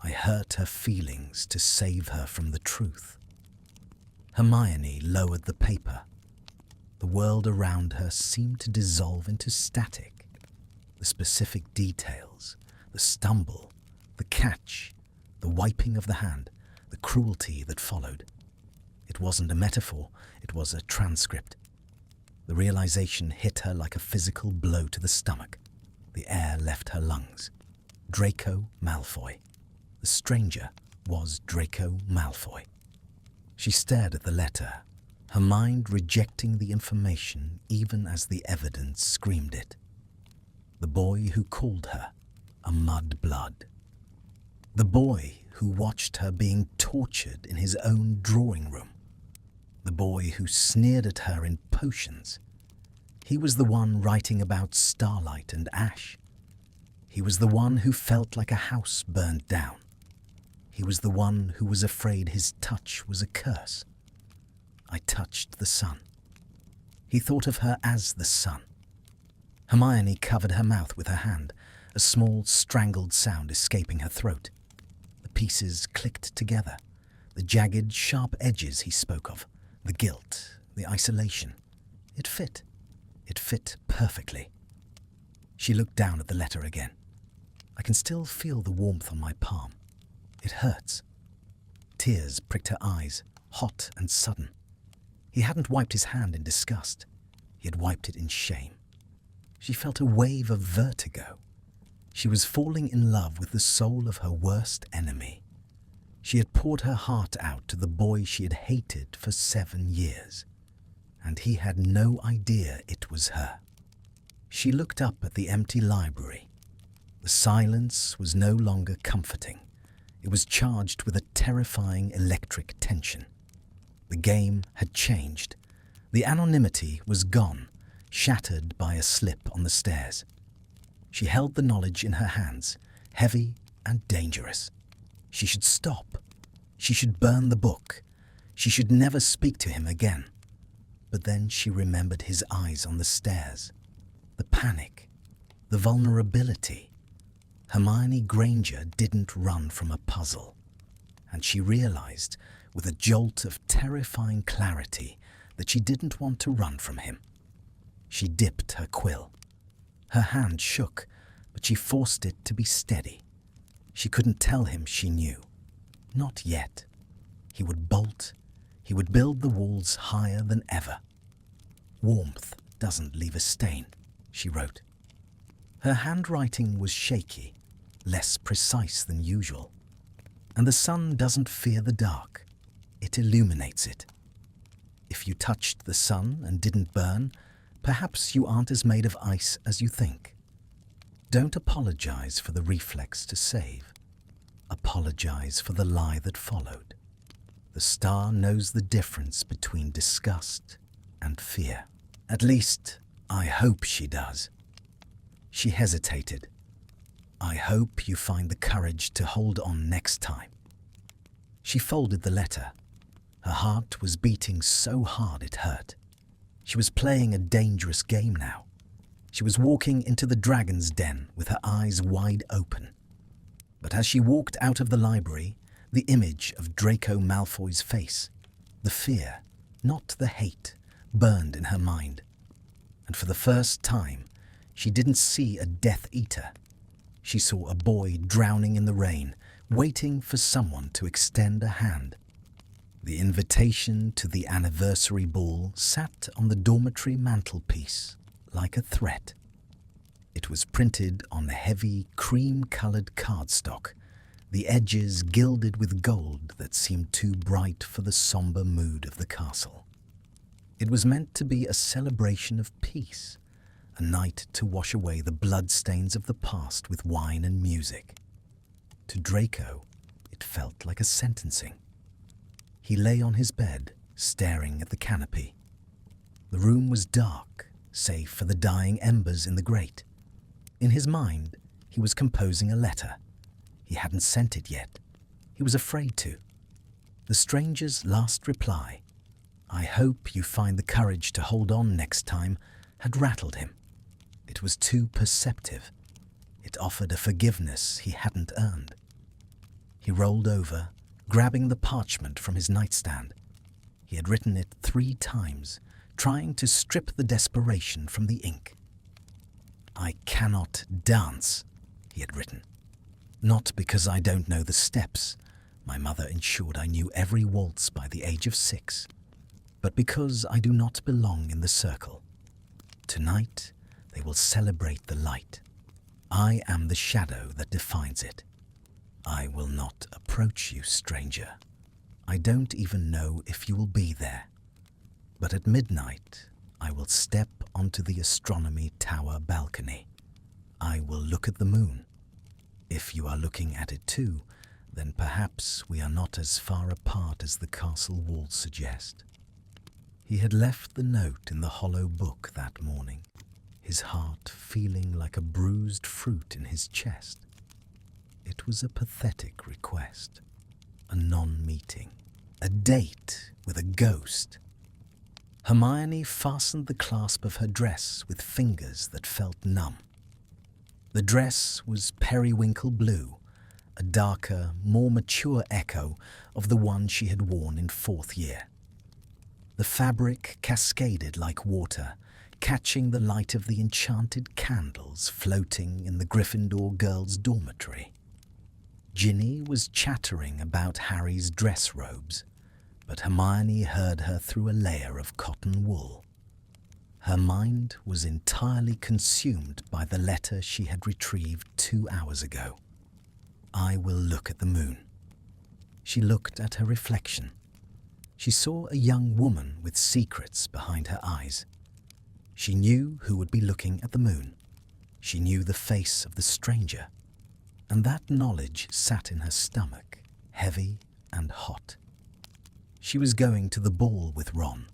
I hurt her feelings to save her from the truth. Hermione lowered the paper. The world around her seemed to dissolve into static. The specific details, the stumble, the catch, the wiping of the hand, the cruelty that followed. It wasn't a metaphor, it was a transcript. The realization hit her like a physical blow to the stomach. The air left her lungs. Draco Malfoy. The stranger was Draco Malfoy. She stared at the letter, her mind rejecting the information even as the evidence screamed it. The boy who called her a mudblood. The boy who watched her being tortured in his own drawing room. The boy who sneered at her in potions. He was the one writing about starlight and ash. He was the one who felt like a house burned down. He was the one who was afraid his touch was a curse. I touched the sun. He thought of her as the sun. Hermione covered her mouth with her hand, a small strangled sound escaping her throat. The pieces clicked together, the jagged, sharp edges he spoke of, the guilt, the isolation. It fit. It fit perfectly. She looked down at the letter again. I can still feel the warmth on my palm. It hurts. Tears pricked her eyes, hot and sudden. He hadn't wiped his hand in disgust. He had wiped it in shame. She felt a wave of vertigo. She was falling in love with the soul of her worst enemy. She had poured her heart out to the boy she had hated for 7 years, and he had no idea it was her. She looked up at the empty library. The silence was no longer comforting. It was charged with a terrifying electric tension. The game had changed. The anonymity was gone, shattered by a slip on the stairs. She held the knowledge in her hands, heavy and dangerous. She should stop. She should burn the book. She should never speak to him again. But then she remembered his eyes on the stairs. The panic. The vulnerability. Hermione Granger didn't run from a puzzle. And she realized, with a jolt of terrifying clarity, that she didn't want to run from him. She dipped her quill. Her hand shook, but she forced it to be steady. She couldn't tell him she knew. Not yet. He would bolt. He would build the walls higher than ever. "Warmth doesn't leave a stain," she wrote. Her handwriting was shaky, less precise than usual. And the sun doesn't fear the dark. It illuminates it. If you touched the sun and didn't burn, perhaps you aren't as made of ice as you think. Don't apologize for the reflex to save. apologize for the lie that followed. The star knows the difference between disgust and fear. At least, I hope she does. She hesitated. I hope you find the courage to hold on next time. She folded the letter. Her heart was beating so hard it hurt. She was playing a dangerous game now. She was walking into the dragon's den with her eyes wide open. But as she walked out of the library, the image of Draco Malfoy's face, the fear, not the hate, burned in her mind. And for the first time, she didn't see a Death Eater. She saw a boy drowning in the rain, waiting for someone to extend a hand. The invitation to the anniversary ball sat on the dormitory mantelpiece like a threat. It was printed on heavy, cream-colored cardstock, the edges gilded with gold that seemed too bright for the somber mood of the castle. It was meant to be a celebration of peace, a night to wash away the bloodstains of the past with wine and music. To Draco, it felt like a sentencing. He lay on his bed, staring at the canopy. The room was dark, save for the dying embers in the grate. In his mind, he was composing a letter. He hadn't sent it yet. He was afraid to. The stranger's last reply, "I hope you find the courage to hold on next time," had rattled him. It was too perceptive. It offered a forgiveness he hadn't earned. He rolled over, grabbing the parchment from his nightstand. He had written it 3 times, trying to strip the desperation from the ink. "I cannot dance," he had written. "Not because I don't know the steps. My mother ensured I knew every waltz by the age of 6. But because I do not belong in the circle. Tonight, they will celebrate the light. I am the shadow that defines it. I will not approach you, stranger. I don't even know if you will be there. But at midnight, I will step onto the astronomy tower balcony. I will look at the moon. If you are looking at it too, then perhaps we are not as far apart as the castle walls suggest." He had left the note in the hollow book that morning, his heart feeling like a bruised fruit in his chest. It was a pathetic request, a non-meeting, a date with a ghost. Hermione fastened the clasp of her dress with fingers that felt numb. The dress was periwinkle blue, a darker, more mature echo of the one she had worn in 4th year. The fabric cascaded like water, catching the light of the enchanted candles floating in the Gryffindor girls' dormitory. Ginny was chattering about Harry's dress robes, but Hermione heard her through a layer of cotton wool. Her mind was entirely consumed by the letter she had retrieved 2 hours ago. "I will look at the moon." She looked at her reflection. She saw a young woman with secrets behind her eyes. She knew who would be looking at the moon. She knew the face of the stranger. And that knowledge sat in her stomach, heavy and hot. She was going to the ball with Ron.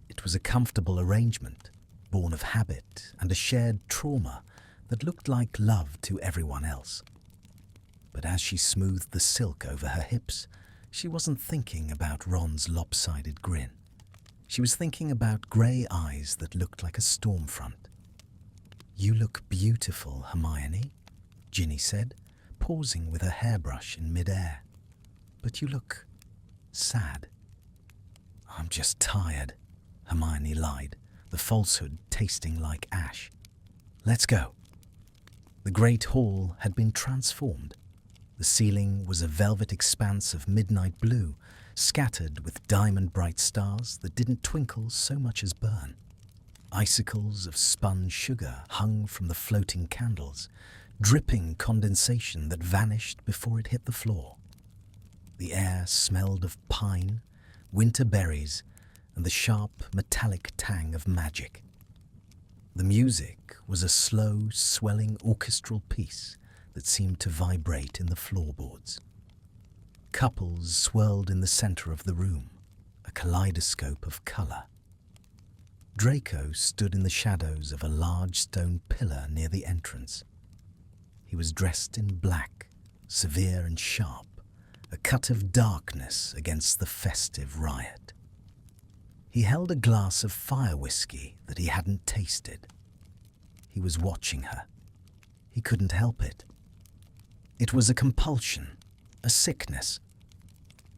It was a comfortable arrangement, born of habit and a shared trauma that looked like love to everyone else. But as she smoothed the silk over her hips, she wasn't thinking about Ron's lopsided grin. She was thinking about grey eyes that looked like a storm front. "You look beautiful, Hermione," Ginny said, pausing with her hairbrush in mid-air. "But you look sad." "I'm just tired," Hermione lied, the falsehood tasting like ash. "Let's go." The great hall had been transformed. The ceiling was a velvet expanse of midnight blue, scattered with diamond-bright stars that didn't twinkle so much as burn. Icicles of spun sugar hung from the floating candles, dripping condensation that vanished before it hit the floor. The air smelled of pine, winter berries, and the sharp, metallic tang of magic. The music was a slow, swelling orchestral piece that seemed to vibrate in the floorboards. Couples swirled in the center of the room, a kaleidoscope of color. Draco stood in the shadows of a large stone pillar near the entrance. He was dressed in black, severe and sharp, a cut of darkness against the festive riot. He held a glass of fire whiskey that he hadn't tasted. He was watching her. He couldn't help it. It was a compulsion, a sickness.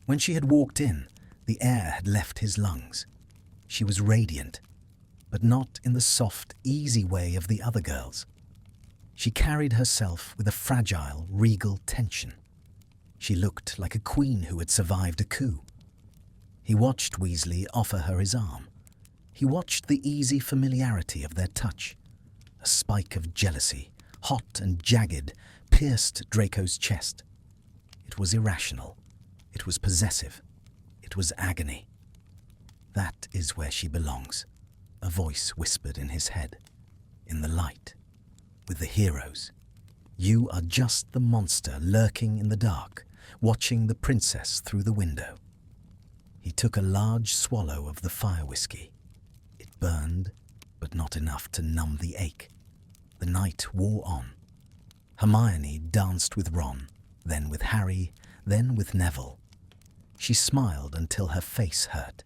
When she had walked in, the air had left his lungs. She was radiant, but not in the soft, easy way of the other girls. She carried herself with a fragile, regal tension. She looked like a queen who had survived a coup. He watched Weasley offer her his arm. He watched the easy familiarity of their touch. A spike of jealousy, hot and jagged, pierced Draco's chest. It was irrational. It was possessive. It was agony. "That is where she belongs," a voice whispered in his head. "In the light. With the heroes. You are just the monster lurking in the dark, watching the princess through the window." He took a large swallow of the fire whiskey. It burned, but not enough to numb the ache. The night wore on. Hermione danced with Ron, then with Harry, then with Neville. She smiled until her face hurt.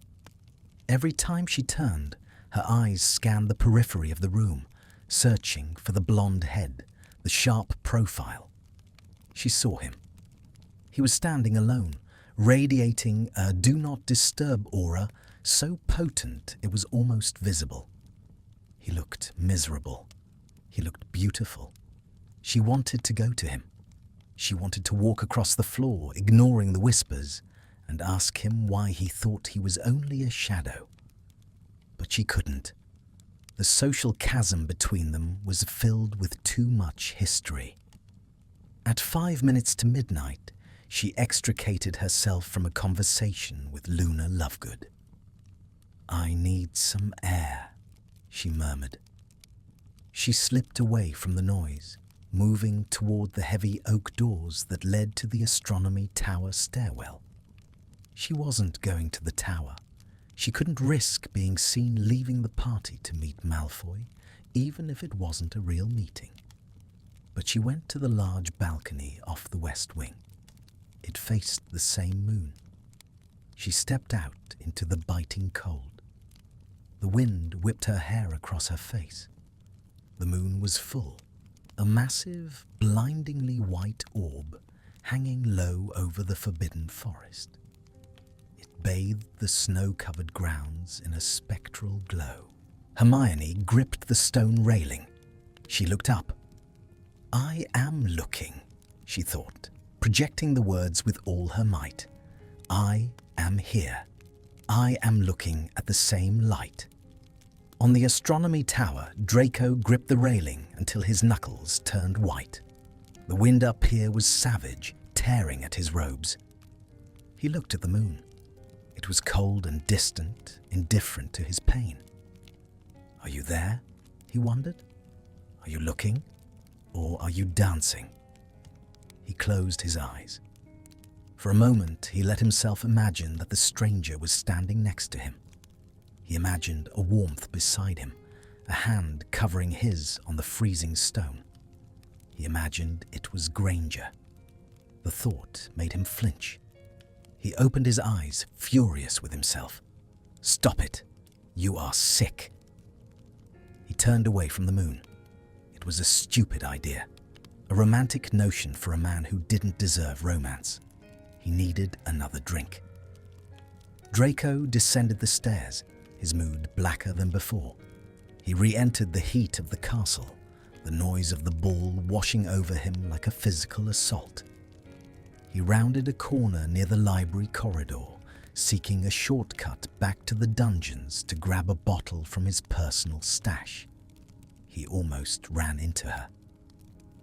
Every time she turned, her eyes scanned the periphery of the room, searching for the blonde head, the sharp profile. She saw him. He was standing alone, radiating a do not disturb aura so potent it was almost visible. He looked miserable. He looked beautiful. She wanted to go to him. She wanted to walk across the floor, ignoring the whispers, and ask him why he thought he was only a shadow. But she couldn't. The social chasm between them was filled with too much history. At 5 minutes to midnight, she extricated herself from a conversation with Luna Lovegood. "I need some air," she murmured. She slipped away from the noise, moving toward the heavy oak doors that led to the astronomy tower stairwell. She wasn't going to the tower. She couldn't risk being seen leaving the party to meet Malfoy, even if it wasn't a real meeting. But she went to the large balcony off the west wing. It faced the same moon. She stepped out into the biting cold. The wind whipped her hair across her face. The moon was full, a massive, blindingly white orb hanging low over the forbidden forest. It bathed the snow-covered grounds in a spectral glow. Hermione gripped the stone railing. She looked up. "I am looking," she thought, projecting the words with all her might. "I am here. I am looking at the same light." On the astronomy tower, Draco gripped the railing until his knuckles turned white. The wind up here was savage, tearing at his robes. He looked at the moon. It was cold and distant, indifferent to his pain. "Are you there?" he wondered. "Are you looking? Or are you dancing?" He closed his eyes. For a moment, he let himself imagine that the stranger was standing next to him. He imagined a warmth beside him, a hand covering his on the freezing stone. He imagined it was Granger. The thought made him flinch. He opened his eyes, furious with himself. "Stop it! You are sick!" He turned away from the moon. It was a stupid idea, a romantic notion for a man who didn't deserve romance. He needed another drink. Draco descended the stairs, his mood blacker than before. He re-entered the heat of the castle, the noise of the ball washing over him like a physical assault. He rounded a corner near the library corridor, seeking a shortcut back to the dungeons to grab a bottle from his personal stash. He almost ran into her.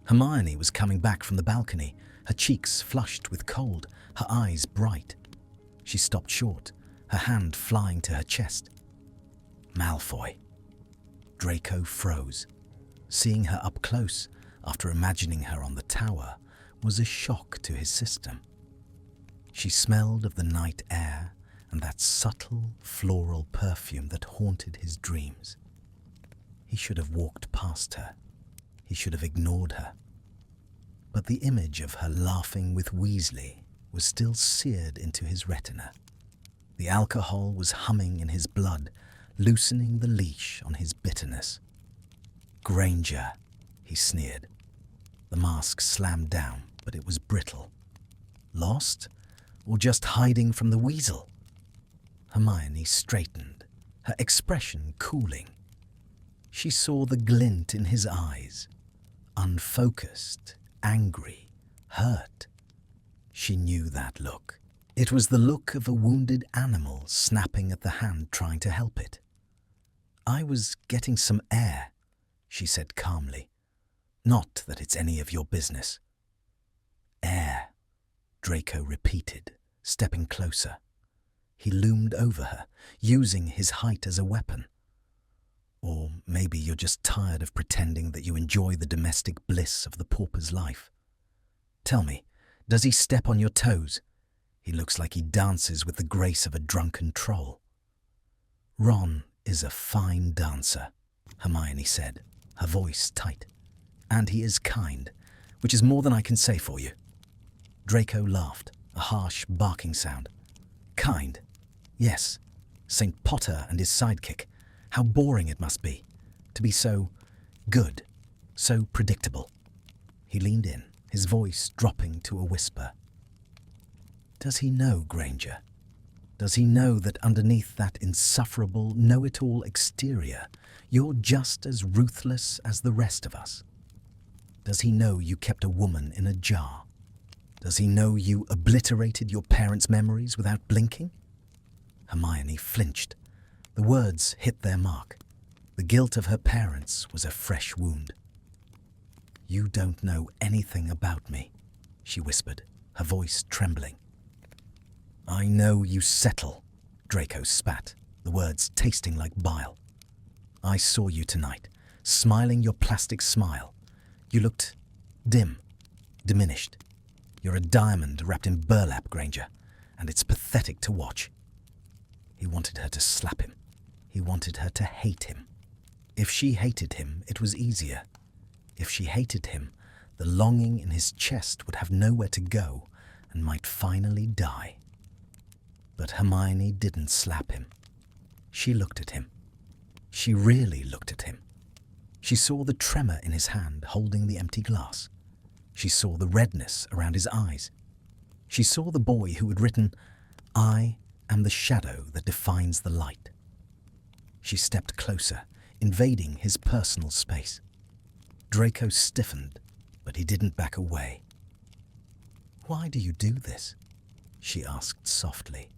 Hermione was coming back from the balcony, her cheeks flushed with cold, her eyes bright. She stopped short, her hand flying to her chest. "Malfoy." Draco froze. Seeing her up close, after imagining her on the tower, was a shock to his system. She smelled of the night air and that subtle floral perfume that haunted his dreams. He should have walked past her. He should have ignored her. But the image of her laughing with Weasley was still seared into his retina. The alcohol was humming in his blood, loosening the leash on his bitterness. "Granger," he sneered. The mask slammed down, but it was brittle. Lost? Or just hiding from the weasel? Hermione straightened, her expression cooling. She saw the glint in his eyes, unfocused, angry, hurt. She knew that look. It was the look of a wounded animal snapping at the hand trying to help it. "I was getting some air," she said calmly. "Not that it's any of your business." "Air," Draco repeated, stepping closer. He loomed over her, using his height as a weapon. "Or maybe you're just tired of pretending that you enjoy the domestic bliss of the pauper's life. Tell me, does he step on your toes? He looks like he dances with the grace of a drunken troll." "Ron is a fine dancer," Hermione said, her voice tight. "And he is kind, which is more than I can say for you." Draco laughed, a harsh barking sound. "Kind? Yes. St. Potter and his sidekick. How boring it must be to be so good, so predictable." He leaned in, his voice dropping to a whisper. "Does he know, Granger? Does he know that underneath that insufferable, know-it-all exterior, you're just as ruthless as the rest of us? Does he know you kept a woman in a jar? Does he know you obliterated your parents' memories without blinking?" Hermione flinched. The words hit their mark. The guilt of her parents was a fresh wound. "You don't know anything about me," she whispered, her voice trembling. "I know you settle," Draco spat, the words tasting like bile. "I saw you tonight, smiling your plastic smile. You looked dim, diminished. You're a diamond wrapped in burlap, Granger, and it's pathetic to watch." He wanted her to slap him. He wanted her to hate him. If she hated him, it was easier. If she hated him, the longing in his chest would have nowhere to go and might finally die. But Hermione didn't slap him. She looked at him. She really looked at him. She saw the tremor in his hand holding the empty glass. She saw the redness around his eyes. She saw the boy who had written, "I am the shadow that defines the light." She stepped closer, invading his personal space. Draco stiffened, but he didn't back away. "Why do you do this?" she asked softly.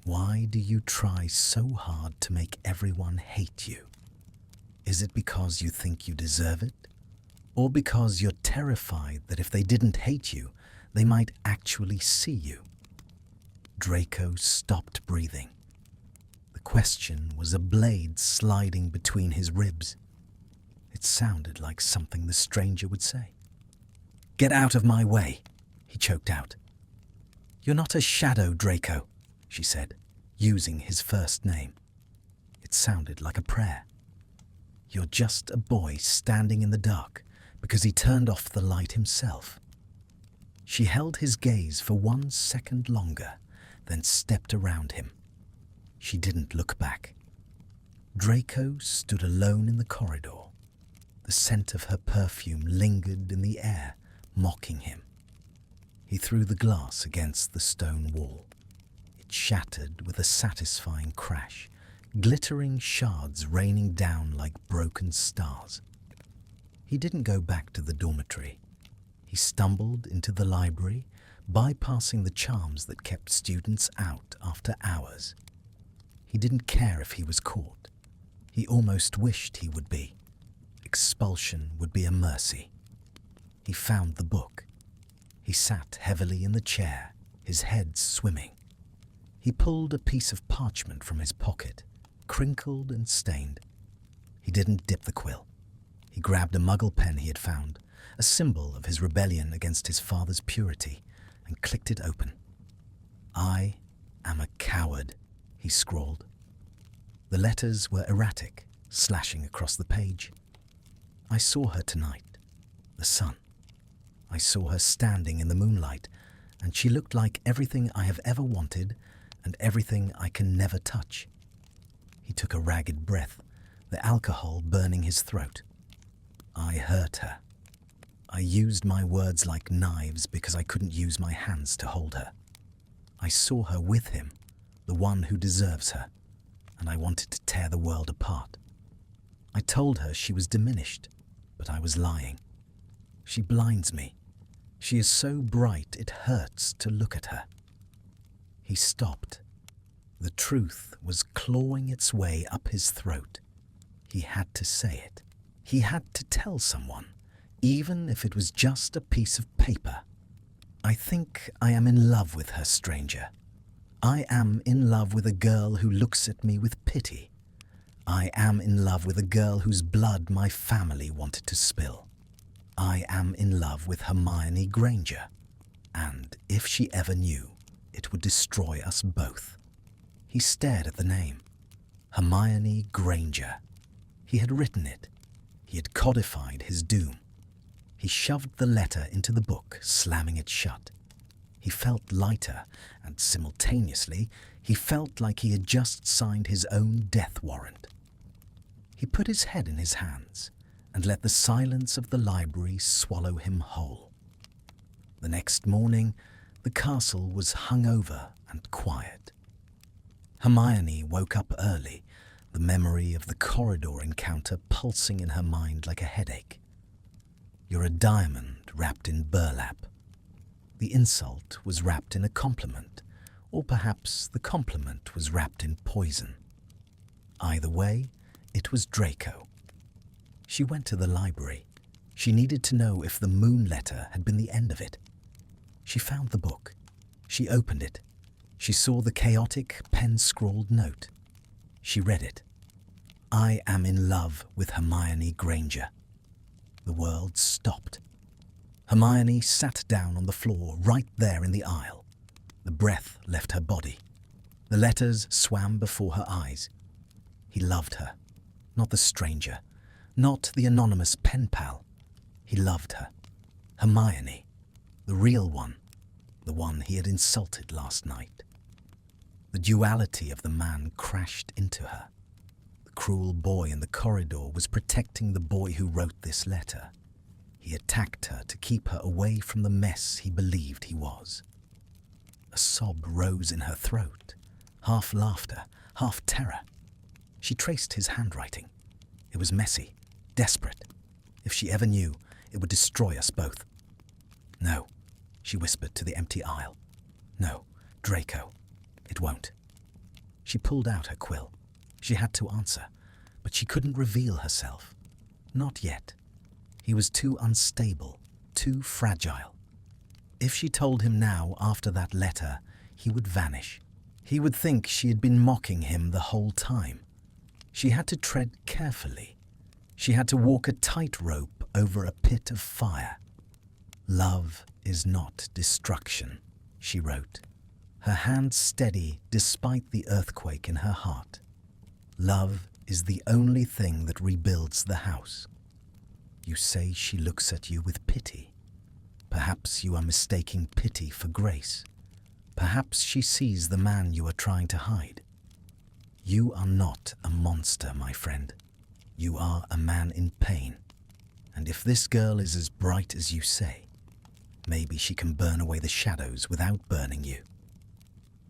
"Why do you try so hard to make everyone hate you? Is it because you think you deserve it? Or because you're terrified that if they didn't hate you, they might actually see you?" Draco stopped breathing. The question was a blade sliding between his ribs. It sounded like something the stranger would say. "Get out of my way," he choked out. "You're not a shadow, Draco," she said, using his first name. It sounded like a prayer. "You're just a boy standing in the dark because he turned off the light himself." She held his gaze for 1 second longer, then stepped around him. She didn't look back. Draco stood alone in the corridor. The scent of her perfume lingered in the air, mocking him. He threw the glass against the stone wall. It shattered with a satisfying crash, glittering shards raining down like broken stars. He didn't go back to the dormitory. He stumbled into the library, bypassing the charms that kept students out after hours. He didn't care if he was caught. He almost wished he would be. Expulsion would be a mercy. He found the book. He sat heavily in the chair, his head swimming. He pulled a piece of parchment from his pocket, crinkled and stained. He didn't dip the quill. He grabbed a muggle pen he had found, a symbol of his rebellion against his father's purity, and clicked it open. "I am a coward," he scrawled. The letters were erratic, slashing across the page. "I saw her tonight, the sun. I saw her standing in the moonlight, and she looked like everything I have ever wanted and everything I can never touch." He took a ragged breath, the alcohol burning his throat. "I hurt her. I used my words like knives because I couldn't use my hands to hold her. I saw her with him, the one who deserves her, and I wanted to tear the world apart. I told her she was diminished, but I was lying. She blinds me. She is so bright it hurts to look at her." He stopped. The truth was clawing its way up his throat. He had to say it. He had to tell someone, even if it was just a piece of paper. "I think I am in love with her, stranger. I am in love with a girl who looks at me with pity. I am in love with a girl whose blood my family wanted to spill. I am in love with Hermione Granger, and if she ever knew, it would destroy us both." He stared at the name. Hermione Granger. He had written it. He had codified his doom. He shoved the letter into the book, slamming it shut. He felt lighter, and simultaneously, he felt like he had just signed his own death warrant. He put his head in his hands and let the silence of the library swallow him whole. The next morning, the castle was hungover and quiet. Hermione woke up early, the memory of the corridor encounter pulsing in her mind like a headache. "You're a diamond wrapped in burlap." The insult was wrapped in a compliment, or perhaps the compliment was wrapped in poison. Either way, it was Draco. She went to the library. She needed to know if the moon letter had been the end of it. She found the book. She opened it. She saw the chaotic, pen-scrawled note. She read it. "I am in love with Hermione Granger." The world stopped. Hermione sat down on the floor right there in the aisle. The breath left her body. The letters swam before her eyes. He loved her. Not the stranger. Not the anonymous pen pal. He loved her. Hermione. The real one. The one he had insulted last night. The duality of the man crashed into her. The cruel boy in the corridor was protecting the boy who wrote this letter. He attacked her to keep her away from the mess he believed he was. A sob rose in her throat, half laughter, half terror. She traced his handwriting. It was messy, desperate. If she ever knew, it would destroy us both. "No," she whispered to the empty aisle. "No, Draco, it won't." She pulled out her quill. She had to answer, but she couldn't reveal herself. Not yet. He was too unstable, too fragile. If she told him now after that letter, he would vanish. He would think she had been mocking him the whole time. She had to tread carefully. She had to walk a tightrope over a pit of fire. "Love is not destruction," she wrote, her hand steady despite the earthquake in her heart. "Love is the only thing that rebuilds the house. You say she looks at you with pity. Perhaps you are mistaking pity for grace. Perhaps she sees the man you are trying to hide. You are not a monster, my friend. You are a man in pain. And if this girl is as bright as you say, maybe she can burn away the shadows without burning you."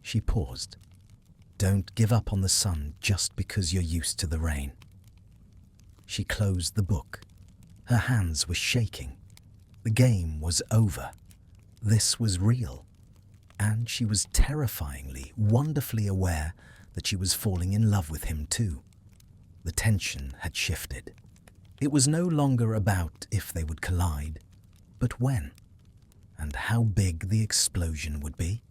She paused. "Don't give up on the sun just because you're used to the rain." She closed the book. Her hands were shaking. The game was over. This was real. And she was terrifyingly, wonderfully aware that she was falling in love with him too. The tension had shifted. It was no longer about if they would collide, but when, and how big the explosion would be.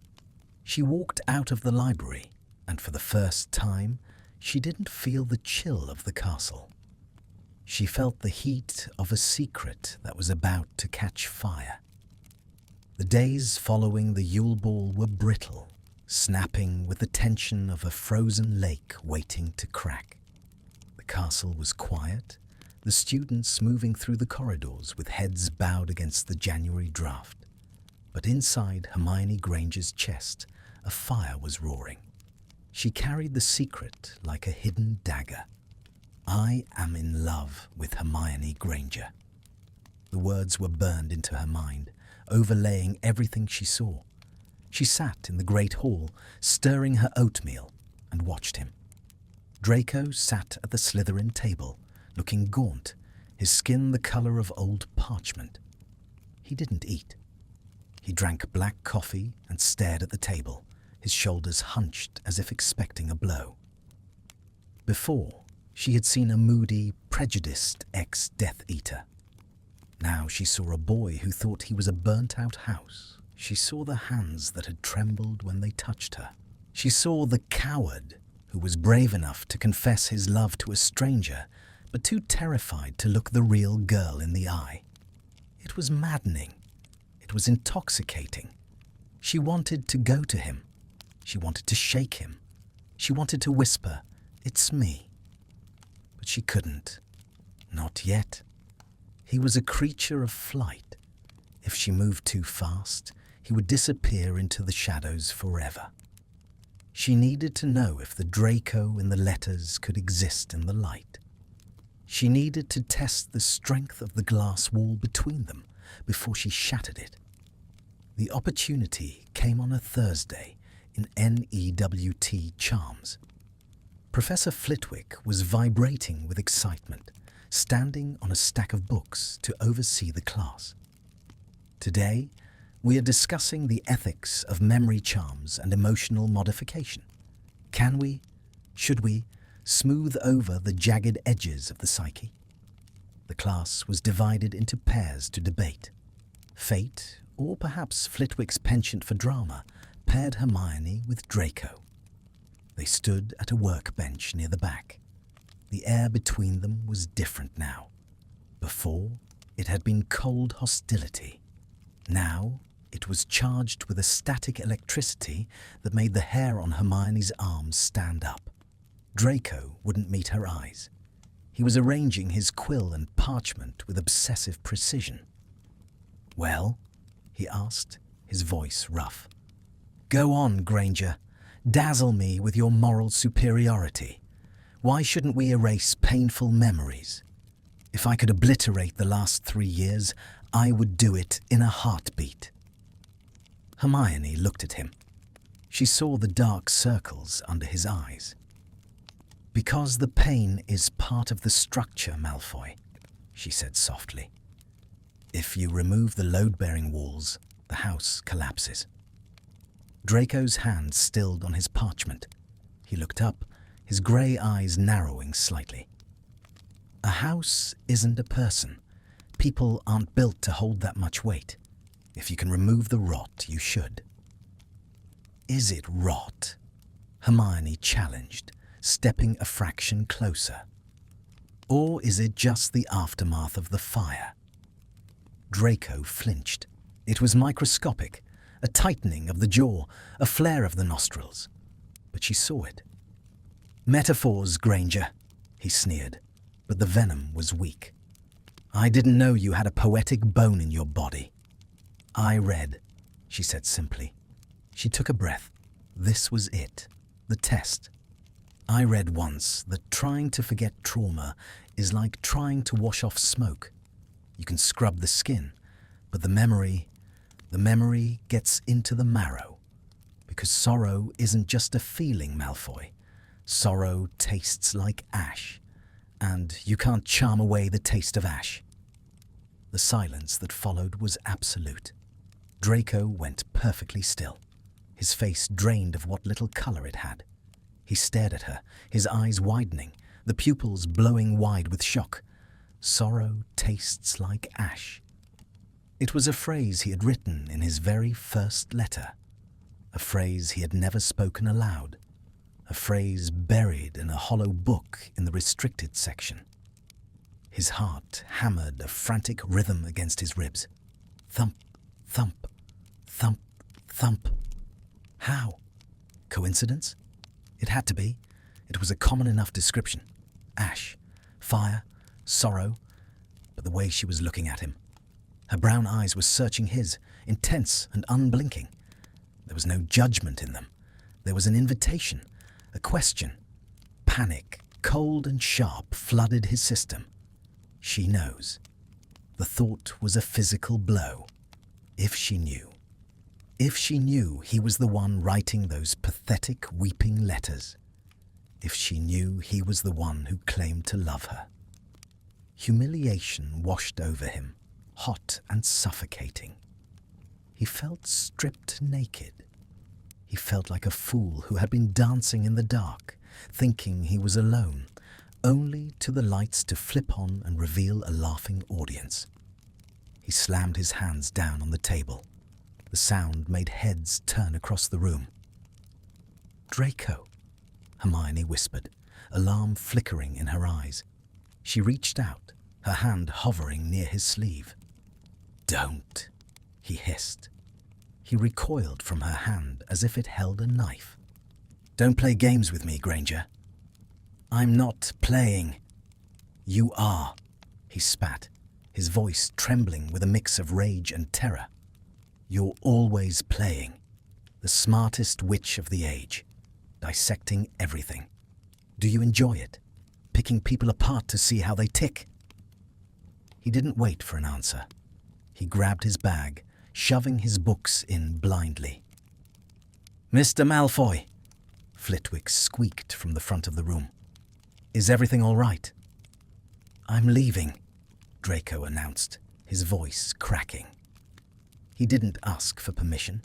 She walked out of the library, and for the first time, she didn't feel the chill of the castle. She felt the heat of a secret that was about to catch fire. The days following the Yule Ball were brittle, snapping with the tension of a frozen lake waiting to crack. The castle was quiet, the students moving through the corridors with heads bowed against the January draft. But inside Hermione Granger's chest, a fire was roaring. She carried the secret like a hidden dagger. I am in love with Hermione Granger. The words were burned into her mind, overlaying everything she saw. She sat in the great hall, stirring her oatmeal, and watched him. Draco sat at the Slytherin table, looking gaunt, his skin the colour of old parchment. He didn't eat. He drank black coffee and stared at the table, his shoulders hunched as if expecting a blow. Before, she had seen a moody, prejudiced ex-Death Eater. Now she saw a boy who thought he was a burnt-out house. She saw the hands that had trembled when they touched her. She saw the coward who was brave enough to confess his love to a stranger, but too terrified to look the real girl in the eye. It was maddening. It was intoxicating. She wanted to go to him. She wanted to shake him. She wanted to whisper, "It's me." But she couldn't. Not yet. He was a creature of flight. If she moved too fast, he would disappear into the shadows forever. She needed to know if the Draco in the letters could exist in the light. She needed to test the strength of the glass wall between them before she shattered it. The opportunity came on a Thursday in NEWT Charms. Professor Flitwick was vibrating with excitement, standing on a stack of books to oversee the class. Today, we are discussing the ethics of memory charms and emotional modification. Can we, should we, smooth over the jagged edges of the psyche? The class was divided into pairs to debate. Fate, or perhaps Flitwick's penchant for drama, paired Hermione with Draco. They stood at a workbench near the back. The air between them was different now. Before, it had been cold hostility. Now, it was charged with a static electricity that made the hair on Hermione's arms stand up. Draco wouldn't meet her eyes. He was arranging his quill and parchment with obsessive precision. "Well?" he asked, his voice rough. "Go on, Granger. Dazzle me with your moral superiority. Why shouldn't we erase painful memories? If I could obliterate the last 3 years, I would do it in a heartbeat." Hermione looked at him. She saw the dark circles under his eyes. "Because the pain is part of the structure, Malfoy," she said softly. "If you remove the load-bearing walls, the house collapses." Draco's hand stilled on his parchment. He looked up, his grey eyes narrowing slightly. "A house isn't a person. People aren't built to hold that much weight. If you can remove the rot, you should." "Is it rot?" Hermione challenged, stepping a fraction closer. "Or is it just the aftermath of the fire?" Draco flinched. It was microscopic, a tightening of the jaw, a flare of the nostrils. But she saw it. "Metaphors, Granger," he sneered, but the venom was weak. "I didn't know you had a poetic bone in your body." "I read," she said simply. She took a breath. This was it, the test. "I read once that trying to forget trauma is like trying to wash off smoke. You can scrub the skin, but the memory gets into the marrow. Because sorrow isn't just a feeling, Malfoy. Sorrow tastes like ash, and you can't charm away the taste of ash." The silence that followed was absolute. Draco went perfectly still, his face drained of what little colour it had. He stared at her, his eyes widening, the pupils blowing wide with shock. Sorrow tastes like ash. It was a phrase he had written in his very first letter, a phrase he had never spoken aloud, a phrase buried in a hollow book in the restricted section. His heart hammered a frantic rhythm against his ribs. Thump, thump, thump, thump. How? Coincidence? It had to be. It was a common enough description. Ash, fire, sorrow, but the way she was looking at him. Her brown eyes were searching his, intense and unblinking. There was no judgment in them. There was an invitation, a question. Panic, cold and sharp, flooded his system. She knows. The thought was a physical blow. If she knew. If she knew he was the one writing those pathetic, weeping letters. If she knew he was the one who claimed to love her. Humiliation washed over him, hot and suffocating. He felt stripped naked. He felt like a fool who had been dancing in the dark, thinking he was alone, only to the lights to flip on and reveal a laughing audience. He slammed his hands down on the table. The sound made heads turn across the room. "Draco," Hermione whispered, alarm flickering in her eyes. She reached out, her hand hovering near his sleeve. "Don't," he hissed. He recoiled from her hand as if it held a knife. "Don't play games with me, Granger." "I'm not playing." "You are," he spat, his voice trembling with a mix of rage and terror. "You're always playing. The smartest witch of the age, dissecting everything. Do you enjoy it? Picking people apart to see how they tick?" He didn't wait for an answer. He grabbed his bag, shoving his books in blindly. "Mr. Malfoy," Flitwick squeaked from the front of the room. "Is everything all right?" "I'm leaving," Draco announced, his voice cracking. He didn't ask for permission.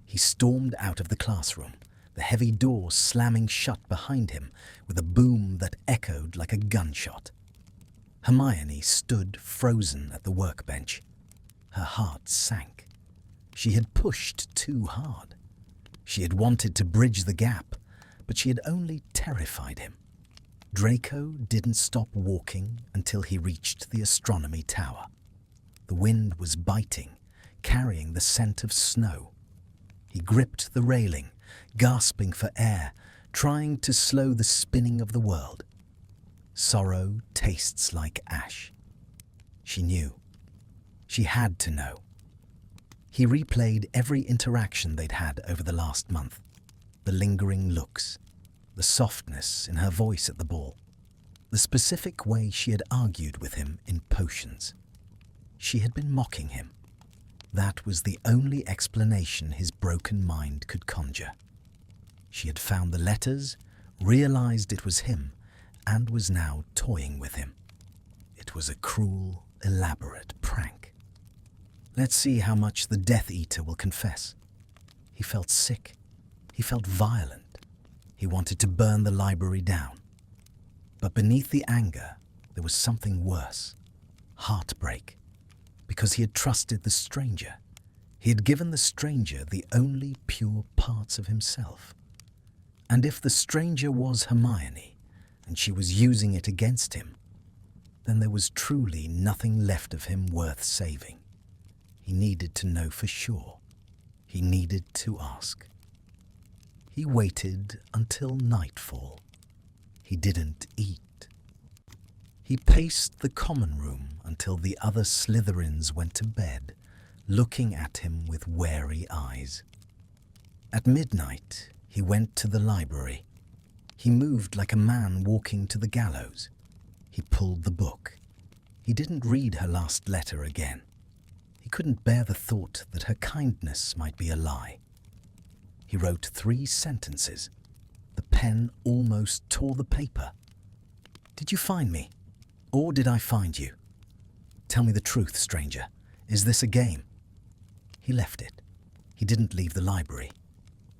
He stormed out of the classroom, the heavy door slamming shut behind him with a boom that echoed like a gunshot. Hermione stood frozen at the workbench. Her heart sank. She had pushed too hard. She had wanted to bridge the gap, but she had only terrified him. Draco didn't stop walking until he reached the astronomy tower. The wind was biting, carrying the scent of snow. He gripped the railing, gasping for air, trying to slow the spinning of the world. Sorrow tastes like ash. She knew. She had to know. He replayed every interaction they'd had over the last month. The lingering looks, the softness in her voice at the ball, the specific way she had argued with him in potions. She had been mocking him. That was the only explanation his broken mind could conjure. She had found the letters, realized it was him, and was now toying with him. It was a cruel, elaborate prank. Let's see how much the Death Eater will confess. He felt sick. He felt violent. He wanted to burn the library down. But beneath the anger, there was something worse. Heartbreak. Because he had trusted the stranger. He had given the stranger the only pure parts of himself. And if the stranger was Hermione, and she was using it against him, then there was truly nothing left of him worth saving. He needed to know for sure. He needed to ask. He waited until nightfall. He didn't eat. He paced the common room until the other Slytherins went to bed, looking at him with wary eyes. At midnight, he went to the library. He moved like a man walking to the gallows. He pulled the book. He didn't read her last letter again. He couldn't bear the thought that her kindness might be a lie. He wrote 3 sentences. The pen almost tore the paper. "Did you find me? Or did I find you? Tell me the truth, stranger. Is this a game?" He left it. He didn't leave the library.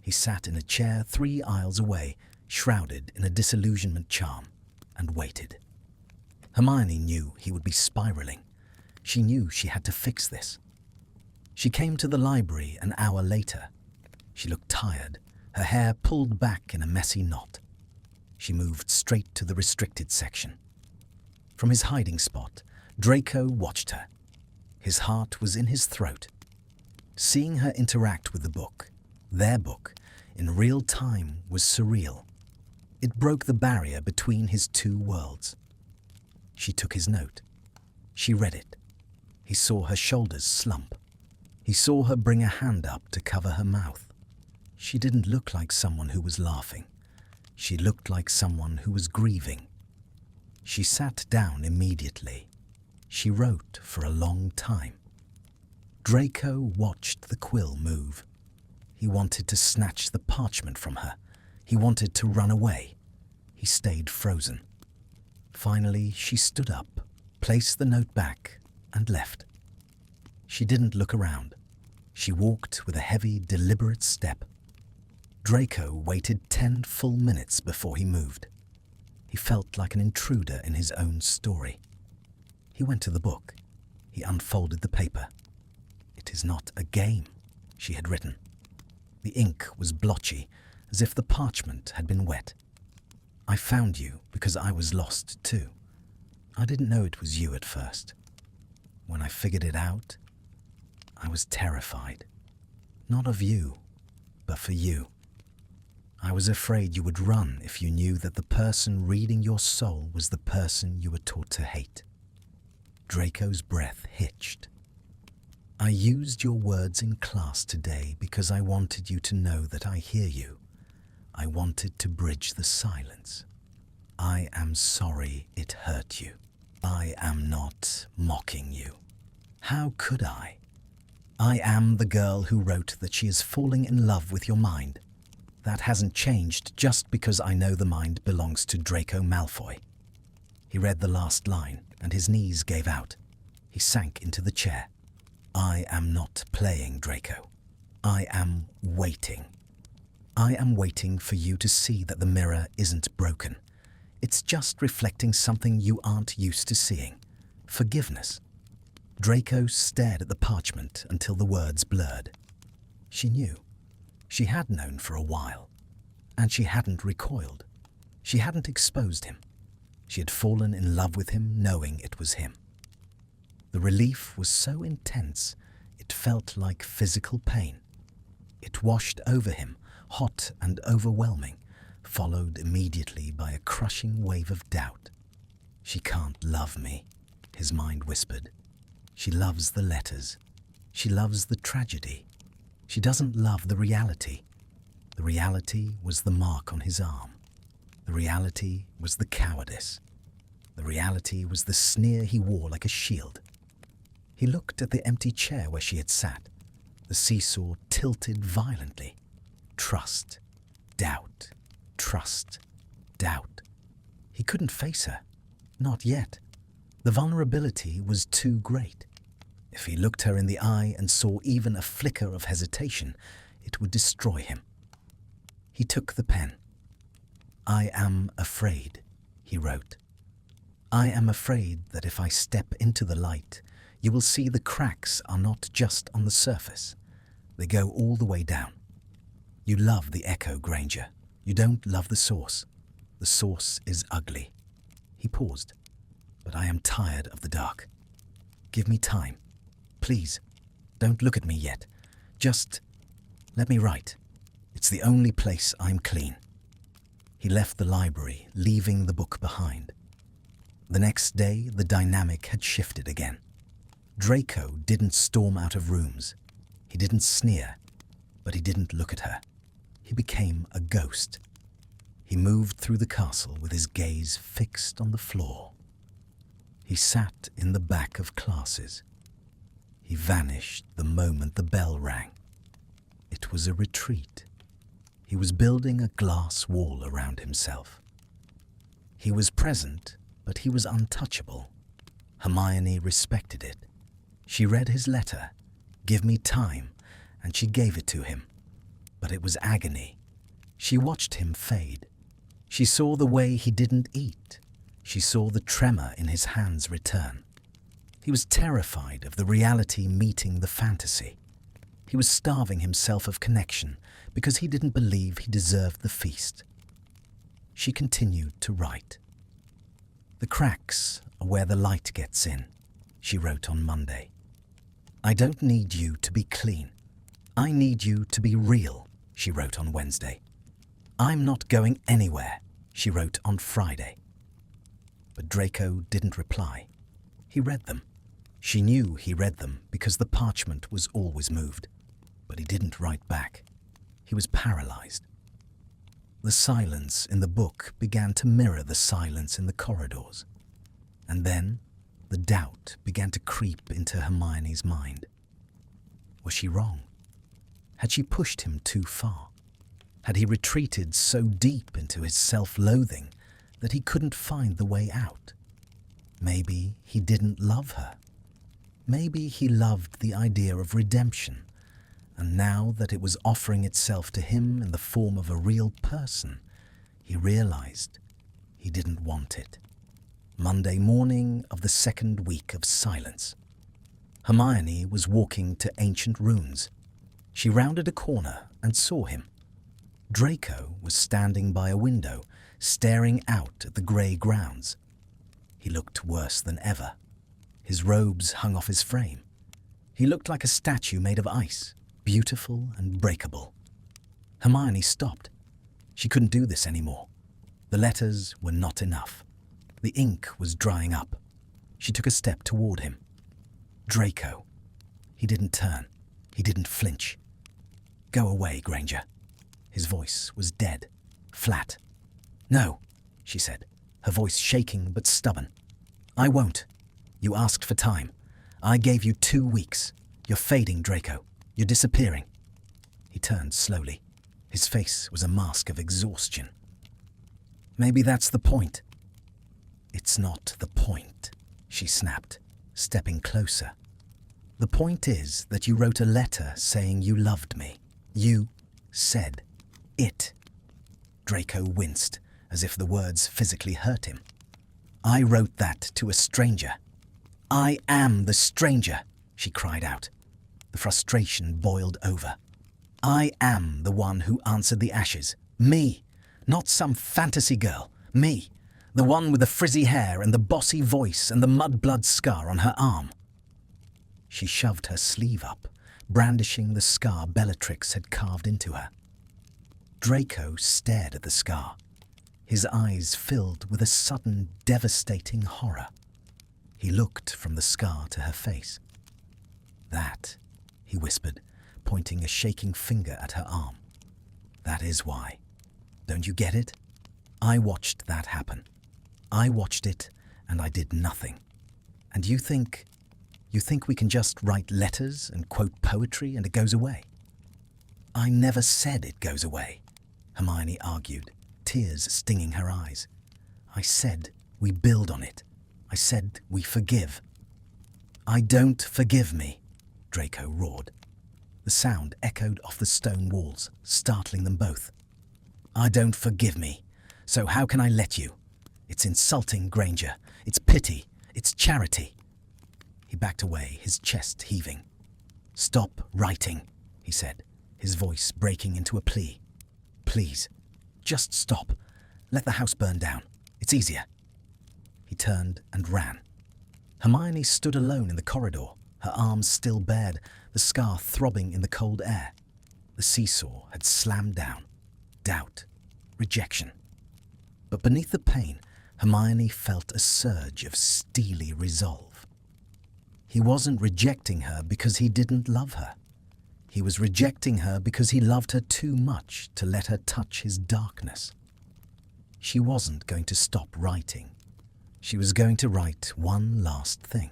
He sat in a chair 3 aisles away, shrouded in a disillusionment charm, and waited. Hermione knew he would be spiraling. She knew she had to fix this. She came to the library an hour later. She looked tired, her hair pulled back in a messy knot. She moved straight to the restricted section. From his hiding spot, Draco watched her. His heart was in his throat. Seeing her interact with the book, their book, in real time was surreal. It broke the barrier between his two worlds. She took his note. She read it. He saw her shoulders slump. He saw her bring a hand up to cover her mouth. She didn't look like someone who was laughing. She looked like someone who was grieving. She sat down immediately. She wrote for a long time. Draco watched the quill move. He wanted to snatch the parchment from her. He wanted to run away. He stayed frozen. Finally, she stood up, placed the note back, and left. She didn't look around. She walked with a heavy, deliberate step. Draco waited 10 full minutes before he moved. He felt like an intruder in his own story. He went to the book. He unfolded the paper. "It is not a game," she had written. The ink was blotchy, as if the parchment had been wet. "I found you because I was lost too. I didn't know it was you at first. When I figured it out, I was terrified. Not of you, but for you. I was afraid you would run if you knew that the person reading your soul was the person you were taught to hate." Draco's breath hitched. "I used your words in class today because I wanted you to know that I hear you. I wanted to bridge the silence. I am sorry it hurt you. I am not mocking you. How could I? I am the girl who wrote that she is falling in love with your mind. That hasn't changed just because I know the mind belongs to Draco Malfoy." He read the last line and his knees gave out. He sank into the chair. "I am not playing, Draco. I am waiting. I am waiting for you to see that the mirror isn't broken. It's just reflecting something you aren't used to seeing. Forgiveness." Draco stared at the parchment until the words blurred. She knew. She had known for a while. And she hadn't recoiled. She hadn't exposed him. She had fallen in love with him knowing it was him. The relief was so intense, it felt like physical pain. It washed over him, hot and overwhelming, followed immediately by a crushing wave of doubt. "She can't love me," his mind whispered. "She loves the letters. She loves the tragedy. She doesn't love the reality." The reality was the mark on his arm. The reality was the cowardice. The reality was the sneer he wore like a shield. He looked at the empty chair where she had sat. The seesaw tilted violently. Trust, doubt, trust, doubt. He couldn't face her. Not yet. The vulnerability was too great. If he looked her in the eye and saw even a flicker of hesitation, it would destroy him. He took the pen. "I am afraid," he wrote. "I am afraid that if I step into the light, you will see the cracks are not just on the surface. They go all the way down. You love the echo, Granger. You don't love the source. The source is ugly." He paused. "But I am tired of the dark. Give me time. Please, don't look at me yet. Just let me write. It's the only place I'm clean." He left the library, leaving the book behind. The next day, the dynamic had shifted again. Draco didn't storm out of rooms. He didn't sneer, but he didn't look at her. He became a ghost. He moved through the castle with his gaze fixed on the floor. He sat in the back of classes. He vanished the moment the bell rang. It was a retreat. He was building a glass wall around himself. He was present, but he was untouchable. Hermione respected it. She read his letter, "Give me time," and she gave it to him. But it was agony. She watched him fade. She saw the way he didn't eat. She saw the tremor in his hands return. He was terrified of the reality meeting the fantasy. He was starving himself of connection because he didn't believe he deserved the feast. She continued to write. The cracks are where the light gets in, she wrote on Monday. I don't need you to be clean. I need you to be real, she wrote on Wednesday. I'm not going anywhere, she wrote on Friday. But Draco didn't reply. He read them. She knew he read them because the parchment was always moved. But he didn't write back. He was paralyzed. The silence in the book began to mirror the silence in the corridors. And then the doubt began to creep into Hermione's mind. Was she wrong? Had she pushed him too far? Had he retreated so deep into his self-loathing that he couldn't find the way out? Maybe he didn't love her. Maybe he loved the idea of redemption, and now that it was offering itself to him in the form of a real person, he realized he didn't want it. Monday morning of the second week of silence. Hermione was walking to ancient ruins. She rounded a corner and saw him. Draco was standing by a window, staring out at the grey grounds. He looked worse than ever. His robes hung off his frame. He looked like a statue made of ice, beautiful and breakable. Hermione stopped. She couldn't do this anymore. The letters were not enough. The ink was drying up. She took a step toward him. Draco. He didn't turn. He didn't flinch. Go away, Granger. His voice was dead, flat. No, she said, her voice shaking but stubborn. I won't. You asked for time. I gave you 2 weeks. You're fading, Draco. You're disappearing. He turned slowly. His face was a mask of exhaustion. Maybe that's the point. It's not the point, she snapped, stepping closer. The point is that you wrote a letter saying you loved me. You said it. Draco winced, as if the words physically hurt him. I wrote that to a stranger. I am the stranger, she cried out. The frustration boiled over. I am the one who answered the ashes. Me, not some fantasy girl. Me, the one with the frizzy hair and the bossy voice and the mud-blood scar on her arm. She shoved her sleeve up, brandishing the scar Bellatrix had carved into her. Draco stared at the scar, his eyes filled with a sudden, devastating horror. He looked from the scar to her face. That, he whispered, pointing a shaking finger at her arm. That is why. Don't you get it? I watched that happen. I watched it, and I did nothing. And you think we can just write letters and quote poetry and it goes away? I never said it goes away, Hermione argued, tears stinging her eyes. I said we build on it. I said we forgive. I don't forgive me, Draco roared. The sound echoed off the stone walls, startling them both. I don't forgive me, so how can I let you? It's insulting, Granger. It's pity. It's charity. He backed away, his chest heaving. Stop writing, he said, his voice breaking into a plea. Please, just stop. Let the house burn down. It's easier. He turned and ran. Hermione stood alone in the corridor, her arms still bared, the scar throbbing in the cold air. The seesaw had slammed down. Doubt. Rejection. But beneath the pain, Hermione felt a surge of steely resolve. He wasn't rejecting her because he didn't love her. He was rejecting her because he loved her too much to let her touch his darkness. She wasn't going to stop writing. She was going to write one last thing,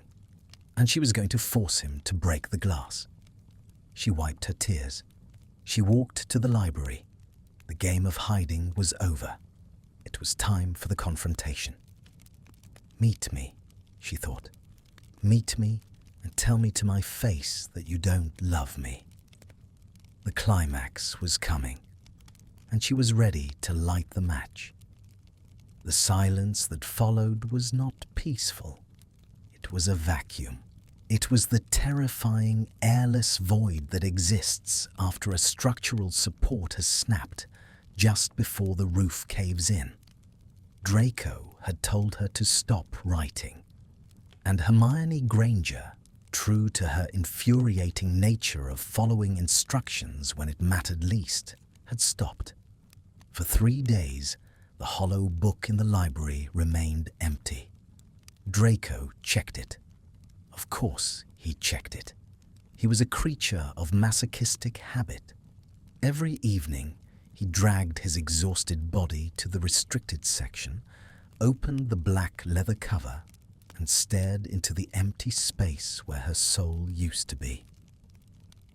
and she was going to force him to break the glass. She wiped her tears. She walked to the library. The game of hiding was over. It was time for the confrontation. Meet me, she thought. Meet me and tell me to my face that you don't love me. The climax was coming, and she was ready to light the match. The silence that followed was not peaceful. It was a vacuum. It was the terrifying, airless void that exists after a structural support has snapped just before the roof caves in. Draco had told her to stop writing, and Hermione Granger, true to her infuriating nature of following instructions when it mattered least, had stopped. For 3 days, the hollow book in the library remained empty. Draco checked it. Of course he checked it. He was a creature of masochistic habit. Every evening, he dragged his exhausted body to the restricted section, opened the black leather cover, and stared into the empty space where her soul used to be.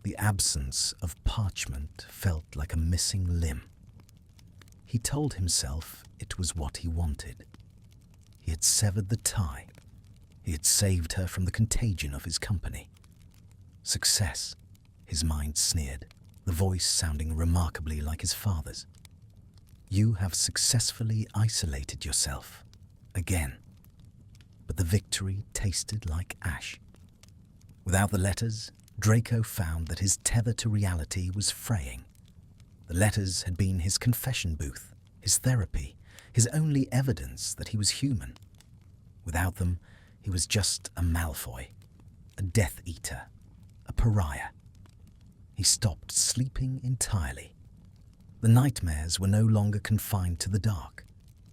The absence of parchment felt like a missing limb. He told himself it was what he wanted. He had severed the tie. He had saved her from the contagion of his company. Success, his mind sneered, the voice sounding remarkably like his father's. You have successfully isolated yourself. Again. But the victory tasted like ash. Without the letters, Draco found that his tether to reality was fraying. The letters had been his confession booth, his therapy, his only evidence that he was human. Without them, he was just a Malfoy, a Death Eater, a pariah. He stopped sleeping entirely. The nightmares were no longer confined to the dark.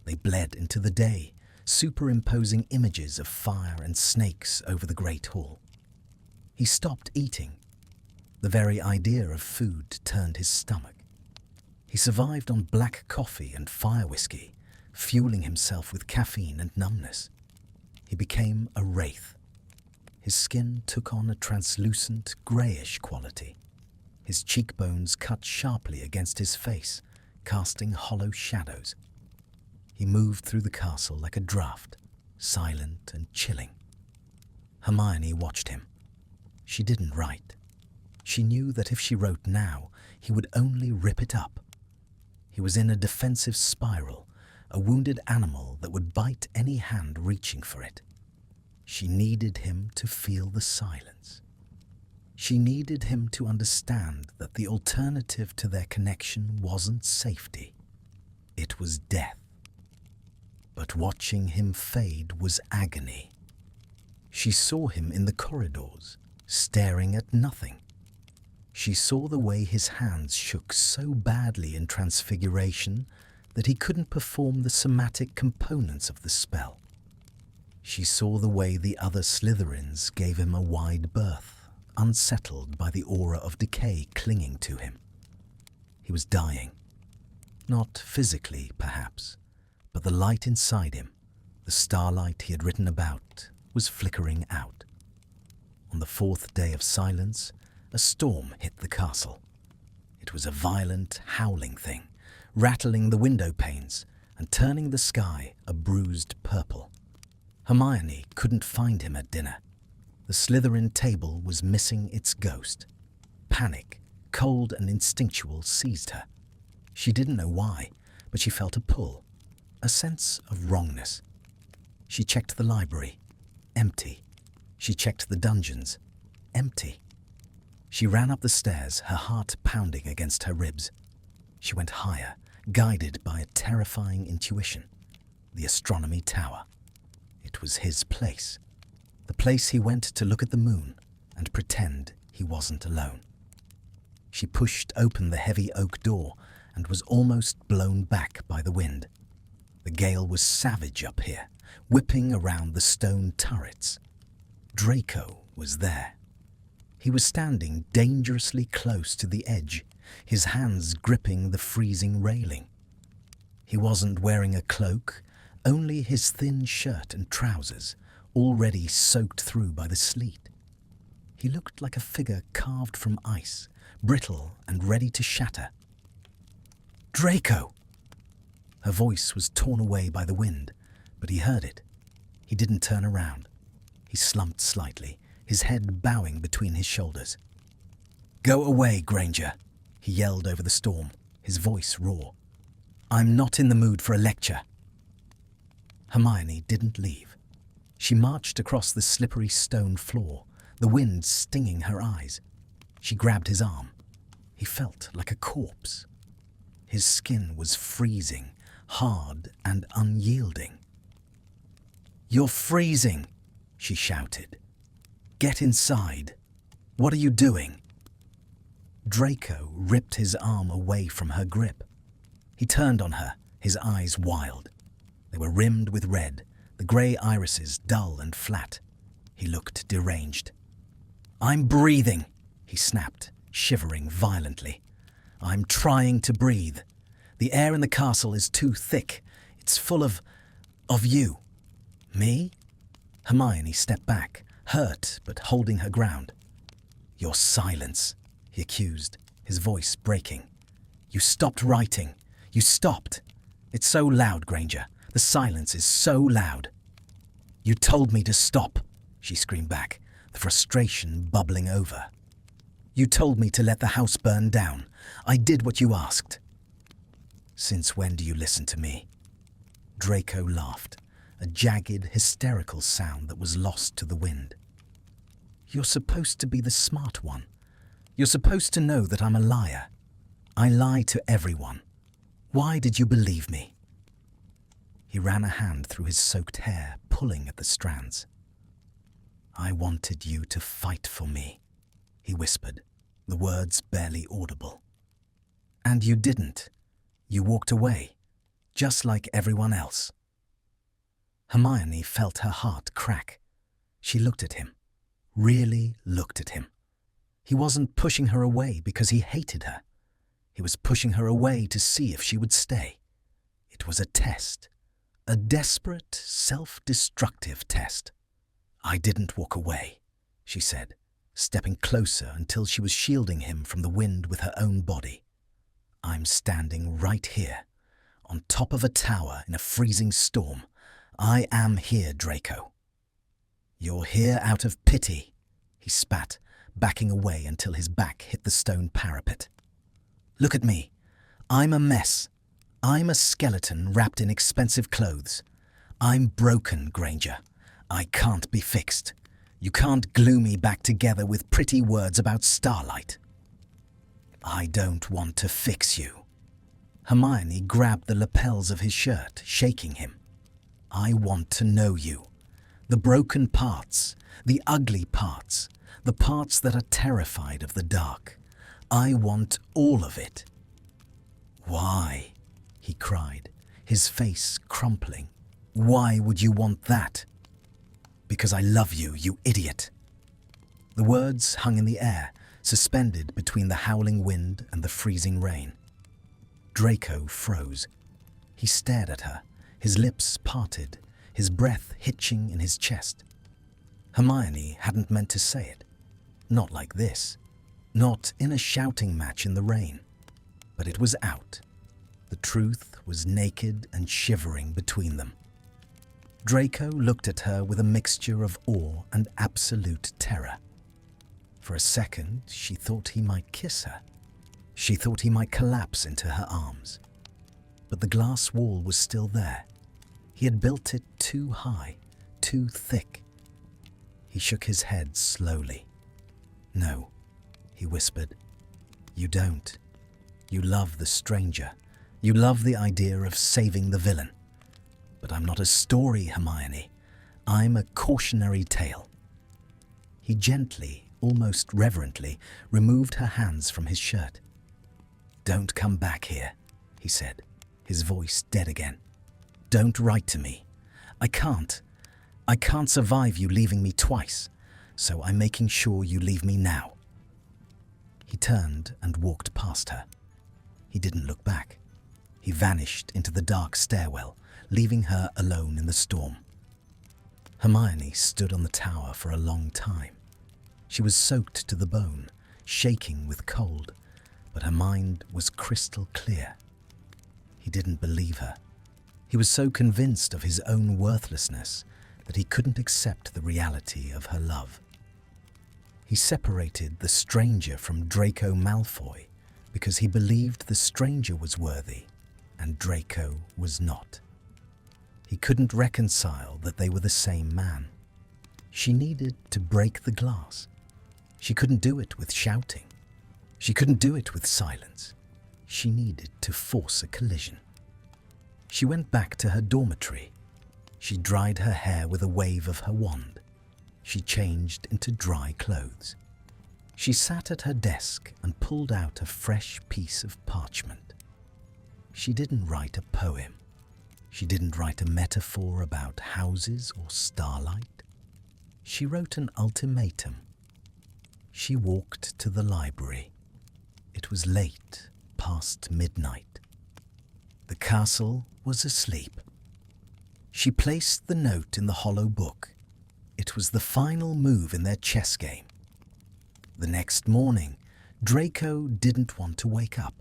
They bled into the day, superimposing images of fire and snakes over the great hall. He stopped eating. The very idea of food turned his stomach. He survived on black coffee and fire whiskey, fueling himself with caffeine and numbness. He became a wraith. His skin took on a translucent, greyish quality. His cheekbones cut sharply against his face, casting hollow shadows. He moved through the castle like a draught, silent and chilling. Hermione watched him. She didn't write. She knew that if she wrote now, he would only rip it up. He was in a defensive spiral, a wounded animal that would bite any hand reaching for it. She needed him to feel the silence. She needed him to understand that the alternative to their connection wasn't safety. It was death. But watching him fade was agony. She saw him in the corridors, staring at nothing. She saw the way his hands shook so badly in transfiguration that he couldn't perform the somatic components of the spell. She saw the way the other Slytherins gave him a wide berth, unsettled by the aura of decay clinging to him. He was dying. Not physically, perhaps, but the light inside him, the starlight he had written about, was flickering out. On the 4th day of silence, a storm hit the castle. It was a violent, howling thing, rattling the window panes and turning the sky a bruised purple. Hermione couldn't find him at dinner. The Slytherin table was missing its ghost. Panic, cold and instinctual, seized her. She didn't know why, but she felt a pull, a sense of wrongness. She checked the library. Empty. She checked the dungeons. Empty. She ran up the stairs, her heart pounding against her ribs. She went higher, guided by a terrifying intuition. The astronomy tower. It was his place. The place he went to look at the moon and pretend he wasn't alone. She pushed open the heavy oak door and was almost blown back by the wind. The gale was savage up here, whipping around the stone turrets. Draco was there. He was standing dangerously close to the edge, his hands gripping the freezing railing. He wasn't wearing a cloak, only his thin shirt and trousers, already soaked through by the sleet. He looked like a figure carved from ice, brittle and ready to shatter. "Draco!" Her voice was torn away by the wind, but he heard it. He didn't turn around. He slumped slightly, his head bowing between his shoulders. "Go away, Granger," he yelled over the storm, his voice raw. "I'm not in the mood for a lecture." Hermione didn't leave. She marched across the slippery stone floor, the wind stinging her eyes. She grabbed his arm. He felt like a corpse. His skin was freezing, hard and unyielding. "You're freezing," she shouted. "Get inside. What are you doing?" Draco ripped his arm away from her grip. He turned on her, his eyes wild. They were rimmed with red, the grey irises dull and flat. He looked deranged. "I'm breathing," he snapped, shivering violently. "I'm trying to breathe. The air in the castle is too thick. It's full of you." "Me?" Hermione stepped back, hurt but holding her ground. "Your silence," he accused, his voice breaking. "You stopped writing. You stopped. It's so loud, Granger. The silence is so loud." "You told me to stop," she screamed back, the frustration bubbling over. "You told me to let the house burn down. I did what you asked." "Since when do you listen to me?" Draco laughed, a jagged, hysterical sound that was lost to the wind. "You're supposed to be the smart one. You're supposed to know that I'm a liar. I lie to everyone. Why did you believe me?" He ran a hand through his soaked hair, pulling at the strands. "I wanted you to fight for me," he whispered, the words barely audible. "And you didn't. You walked away, just like everyone else." Hermione felt her heart crack. She looked at him, really looked at him. He wasn't pushing her away because he hated her. He was pushing her away to see if she would stay. It was a test, a desperate, self-destructive test. "I didn't walk away," she said, stepping closer until she was shielding him from the wind with her own body. "I'm standing right here, on top of a tower in a freezing storm. I am here, Draco." "You're here out of pity," he spat, backing away until his back hit the stone parapet. "Look at me. I'm a mess. I'm a skeleton wrapped in expensive clothes. I'm broken, Granger. I can't be fixed. You can't glue me back together with pretty words about starlight." "I don't want to fix you." Hermione grabbed the lapels of his shirt, shaking him. "I want to know you. The broken parts, the ugly parts, the parts that are terrified of the dark. I want all of it." "Why?" he cried, his face crumpling. "Why would you want that?" "Because I love you, you idiot." The words hung in the air, suspended between the howling wind and the freezing rain. Draco froze. He stared at her, his lips parted, his breath hitching in his chest. Hermione hadn't meant to say it. Not like this. Not in a shouting match in the rain. But it was out. The truth was naked and shivering between them. Draco looked at her with a mixture of awe and absolute terror. For a second, she thought he might kiss her. She thought he might collapse into her arms. But the glass wall was still there. He had built it too high, too thick. He shook his head slowly. "No," he whispered. "You don't. You love the stranger. You love the idea of saving the villain. But I'm not a story, Hermione. I'm a cautionary tale." He gently, almost reverently, removed her hands from his shirt. "Don't come back here," he said, his voice dead again. "Don't write to me. I can't survive you leaving me twice, so I'm making sure you leave me now." He turned and walked past her. He didn't look back. He vanished into the dark stairwell, leaving her alone in the storm. Hermione stood on the tower for a long time. She was soaked to the bone, shaking with cold, but her mind was crystal clear. He didn't believe her. He was so convinced of his own worthlessness that he couldn't accept the reality of her love. He separated the stranger from Draco Malfoy because he believed the stranger was worthy and Draco was not. He couldn't reconcile that they were the same man. She needed to break the glass. She couldn't do it with shouting. She couldn't do it with silence. She needed to force a collision. She went back to her dormitory. She dried her hair with a wave of her wand. She changed into dry clothes. She sat at her desk and pulled out a fresh piece of parchment. She didn't write a poem. She didn't write a metaphor about houses or starlight. She wrote an ultimatum. She walked to the library. It was late, past midnight. The castle was asleep. She placed the note in the hollow book. It was the final move in their chess game. The next morning, Draco didn't want to wake up.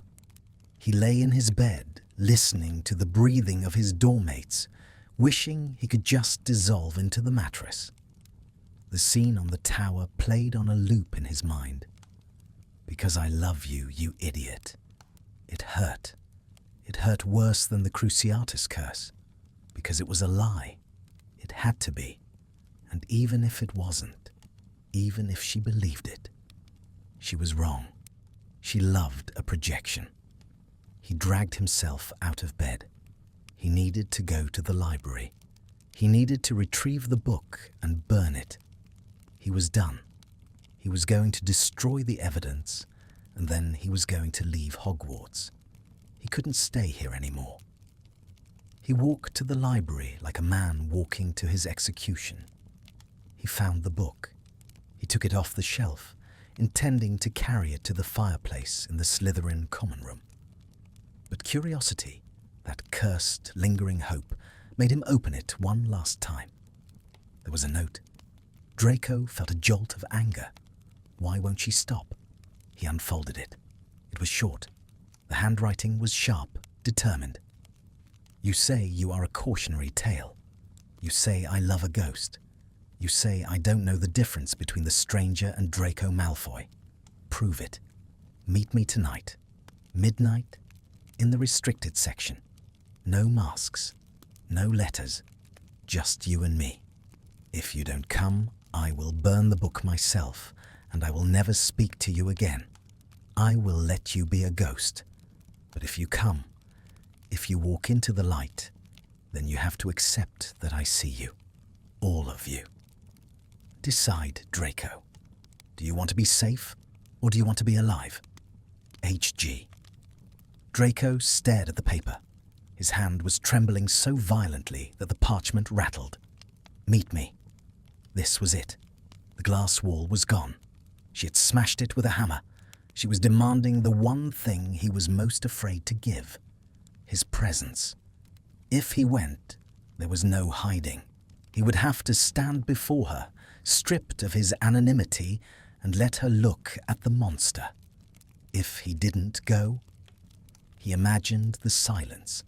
He lay in his bed, listening to the breathing of his dormmates, wishing he could just dissolve into the mattress. The scene on the tower played on a loop in his mind. "Because I love you, you idiot." It hurt. It hurt worse than the Cruciatus curse, because it was a lie. It had to be. And even if it wasn't, even if she believed it, she was wrong. She loved a projection. He dragged himself out of bed. He needed to go to the library. He needed to retrieve the book and burn it. He was done. He was going to destroy the evidence, and then he was going to leave Hogwarts. He couldn't stay here anymore. He walked to the library like a man walking to his execution. He found the book. He took it off the shelf, intending to carry it to the fireplace in the Slytherin common room. But curiosity, that cursed, lingering hope, made him open it one last time. There was a note. Draco felt a jolt of anger. Why won't she stop? He unfolded it. It was short. The handwriting was sharp, determined. "You say you are a cautionary tale. You say I love a ghost. You say I don't know the difference between the stranger and Draco Malfoy. Prove it. Meet me tonight. Midnight, in the restricted section. No masks. No letters. Just you and me. If you don't come, I will burn the book myself, and I will never speak to you again. I will let you be a ghost. But if you come, if you walk into the light, then you have to accept that I see you. All of you. Decide, Draco. Do you want to be safe, or do you want to be alive? H.G." Draco stared at the paper. His hand was trembling so violently that the parchment rattled. "Meet me." This was it. The glass wall was gone. She had smashed it with a hammer. She was demanding the one thing he was most afraid to give: his presence. If he went, there was no hiding. He would have to stand before her, stripped of his anonymity, and let her look at the monster. If he didn't go, he imagined the silence,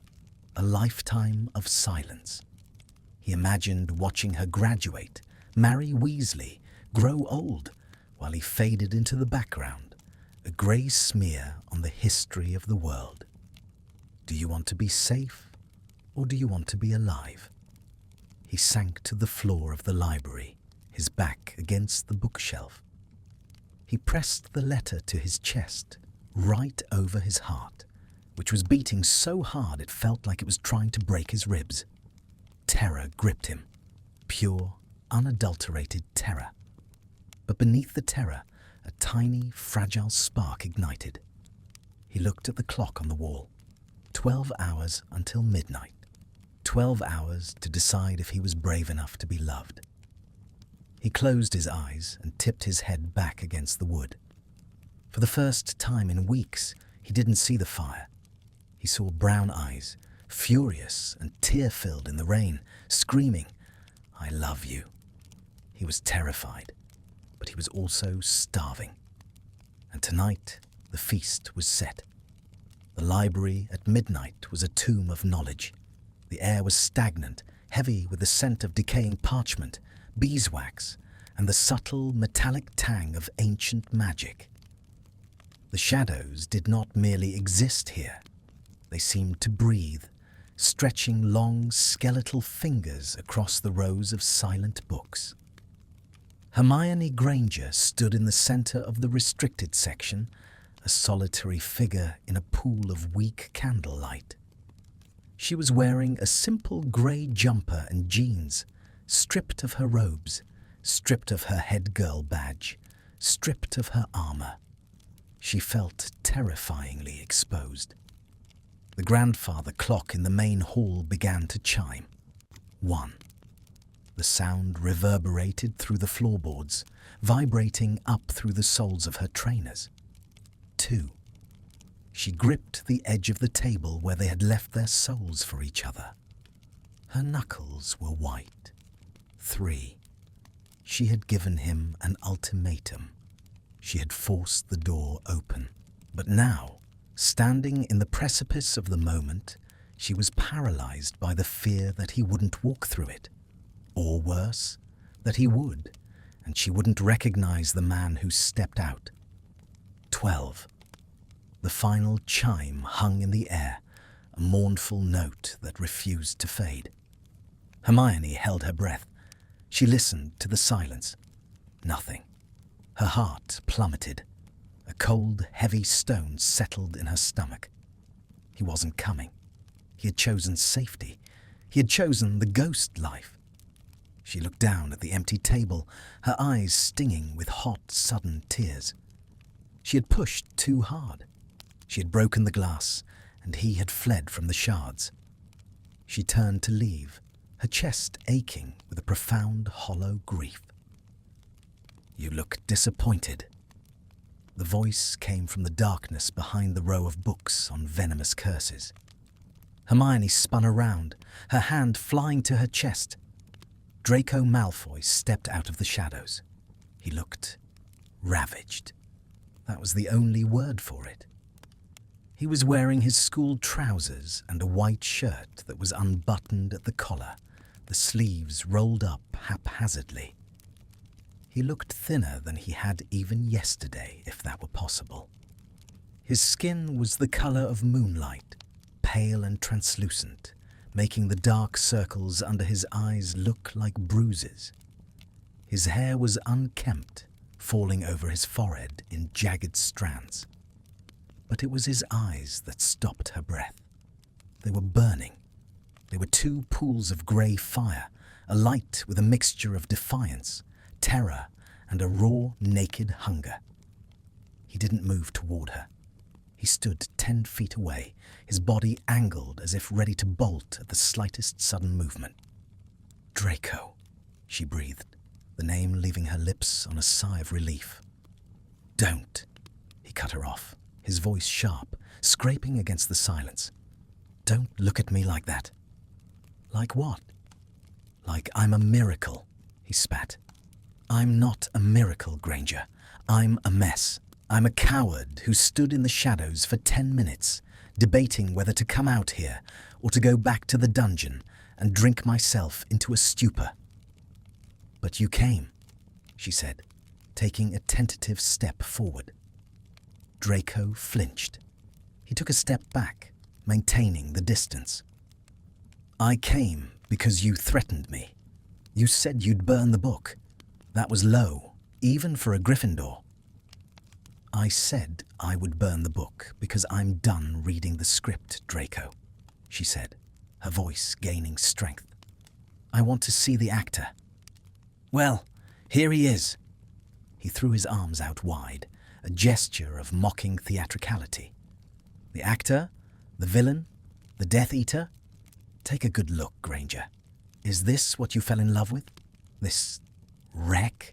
a lifetime of silence. He imagined watching her graduate, marry Weasley, grow old, while he faded into the background, a grey smear on the history of the world. Do you want to be safe, or do you want to be alive? He sank to the floor of the library, his back against the bookshelf. He pressed the letter to his chest, right over his heart, which was beating so hard it felt like it was trying to break his ribs. Terror gripped him, pure, unadulterated terror. But beneath the terror, a tiny, fragile spark ignited. He looked at the clock on the wall. 12 hours until midnight. 12 hours to decide if he was brave enough to be loved. He closed his eyes and tipped his head back against the wood. For the first time in weeks, he didn't see the fire. He saw brown eyes, furious and tear-filled in the rain, screaming, "I love you." He was terrified, but he was also starving. And tonight, the feast was set. The library at midnight was a tomb of knowledge. The air was stagnant, heavy with the scent of decaying parchment, beeswax, and the subtle metallic tang of ancient magic. The shadows did not merely exist here. They seemed to breathe, stretching long skeletal fingers across the rows of silent books. Hermione Granger stood in the center of the restricted section, a solitary figure in a pool of weak candlelight. She was wearing a simple grey jumper and jeans, stripped of her robes, stripped of her head girl badge, stripped of her armour. She felt terrifyingly exposed. The grandfather clock in the main hall began to chime. 1. The sound reverberated through the floorboards, vibrating up through the soles of her trainers. 2. She gripped the edge of the table where they had left their souls for each other. Her knuckles were white. 3. She had given him an ultimatum. She had forced the door open. But now, standing in the precipice of the moment, she was paralyzed by the fear that he wouldn't walk through it. Or worse, that he would, and she wouldn't recognize the man who stepped out. 12. The final chime hung in the air, a mournful note that refused to fade. Hermione held her breath. She listened to the silence. Nothing. Her heart plummeted. A cold, heavy stone settled in her stomach. He wasn't coming. He had chosen safety. He had chosen the ghost life. She looked down at the empty table, her eyes stinging with hot, sudden tears. She had pushed too hard. She had broken the glass, and he had fled from the shards. She turned to leave, her chest aching with a profound, hollow grief. "You look disappointed." The voice came from the darkness behind the row of books on venomous curses. Hermione spun around, her hand flying to her chest. Draco Malfoy stepped out of the shadows. He looked ravaged. That was the only word for it. He was wearing his school trousers and a white shirt that was unbuttoned at the collar, the sleeves rolled up haphazardly. He looked thinner than he had even yesterday, if that were possible. His skin was the colour of moonlight, pale and translucent, making the dark circles under his eyes look like bruises. His hair was unkempt, falling over his forehead in jagged strands. But it was his eyes that stopped her breath. They were burning. They were two pools of grey fire, alight with a mixture of defiance, terror, and a raw, naked hunger. He didn't move toward her. He stood 10 feet away, his body angled as if ready to bolt at the slightest sudden movement. "Draco," she breathed, the name leaving her lips on a sigh of relief. "Don't," he cut her off, his voice sharp, scraping against the silence. "Don't look at me like that." "Like what?" "Like I'm a miracle," he spat. "I'm not a miracle, Granger. I'm a mess. I'm a coward who stood in the shadows for 10 minutes, debating whether to come out here or to go back to the dungeon and drink myself into a stupor. But you came," she said, taking a tentative step forward. Draco flinched. He took a step back, maintaining the distance. "I came because you threatened me. You said you'd burn the book. That was low, even for a Gryffindor." "I said I would burn the book because I'm done reading the script, Draco," she said, her voice gaining strength. "I want to see the actor." "Well, here he is." He threw his arms out wide, a gesture of mocking theatricality. "The actor? The villain? The Death Eater? Take a good look, Granger. Is this what you fell in love with? This wreck?"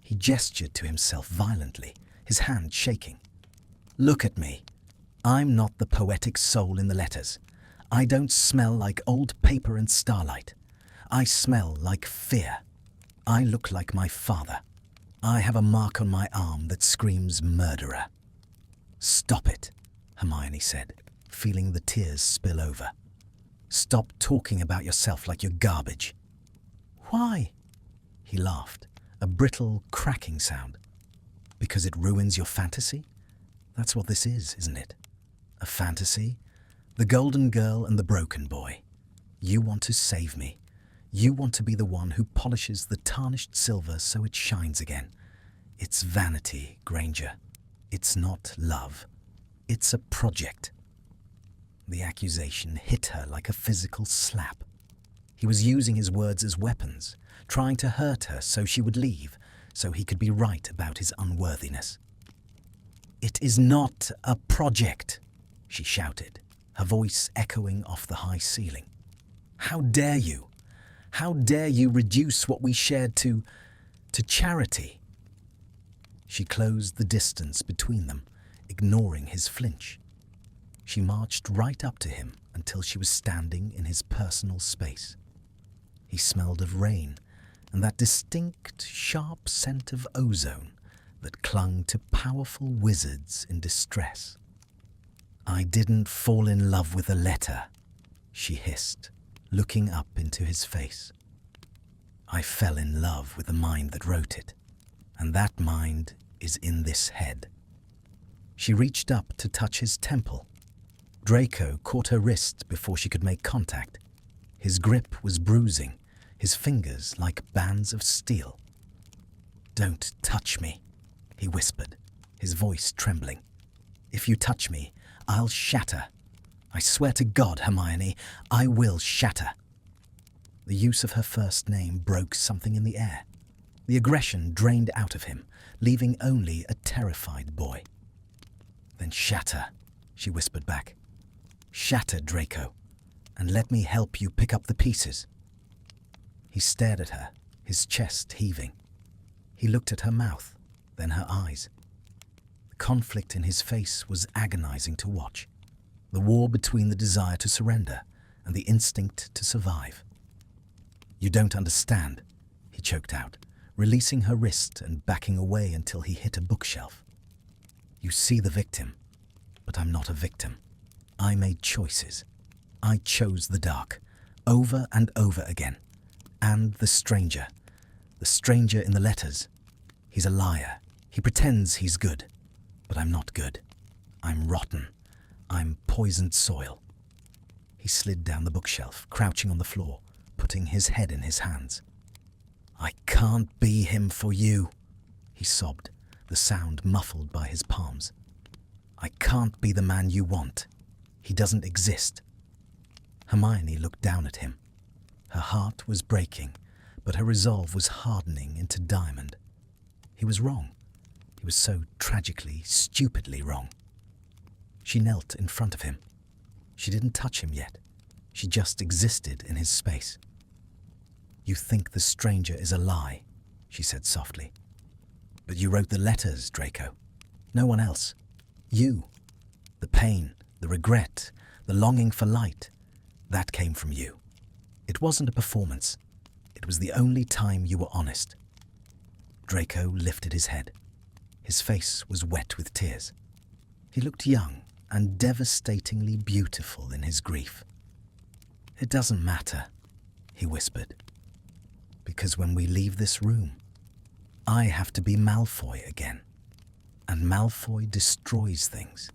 He gestured to himself violently, his hand shaking. "Look at me. I'm not the poetic soul in the letters. I don't smell like old paper and starlight. I smell like fear. I look like my father. I have a mark on my arm that screams murderer." "Stop it," Hermione said, feeling the tears spill over. "Stop talking about yourself like you're garbage." "Why?" He laughed, a brittle, cracking sound. "Because it ruins your fantasy? That's what this is, isn't it? A fantasy? The golden girl and the broken boy. You want to save me. You want to be the one who polishes the tarnished silver so it shines again. It's vanity, Granger. It's not love. It's a project." The accusation hit her like a physical slap. He was using his words as weapons, trying to hurt her so she would leave, so he could be right about his unworthiness. "It is not a project," she shouted, her voice echoing off the high ceiling. "How dare you? How dare you reduce what we shared to charity?" She closed the distance between them, ignoring his flinch. She marched right up to him until she was standing in his personal space. He smelled of rain and that distinct, sharp scent of ozone that clung to powerful wizards in distress. "I didn't fall in love with a letter," she hissed, looking up into his face. "I fell in love with the mind that wrote it, and that mind is in this head." She reached up to touch his temple. Draco caught her wrist before she could make contact. His grip was bruising, his fingers like bands of steel. "Don't touch me," he whispered, his voice trembling. "If you touch me, I'll shatter. I swear to God, Hermione, I will shatter." The use of her first name broke something in the air. The aggression drained out of him, leaving only a terrified boy. "Then shatter," she whispered back. "Shatter, Draco, and let me help you pick up the pieces." He stared at her, his chest heaving. He looked at her mouth, then her eyes. The conflict in his face was agonizing to watch. The war between the desire to surrender and the instinct to survive. "You don't understand," he choked out, releasing her wrist and backing away until he hit a bookshelf. "You see the victim, but I'm not a victim. I made choices. I chose the dark, over and over again. And the stranger in the letters. He's a liar. He pretends he's good. But I'm not good. I'm rotten. I'm poisoned soil." He slid down the bookshelf, crouching on the floor, putting his head in his hands. "I can't be him for you," he sobbed, the sound muffled by his palms. "I can't be the man you want. He doesn't exist." Hermione looked down at him. Her heart was breaking, but her resolve was hardening into diamond. He was wrong. He was so tragically, stupidly wrong. She knelt in front of him. She didn't touch him yet. She just existed in his space. "You think the stranger is a lie," she said softly. "But you wrote the letters, Draco. No one else. You. The pain, the regret, the longing for light, that came from you. It wasn't a performance. It was the only time you were honest." Draco lifted his head. His face was wet with tears. He looked young and devastatingly beautiful in his grief. "It doesn't matter," he whispered, "because when we leave this room, I have to be Malfoy again. And Malfoy destroys things.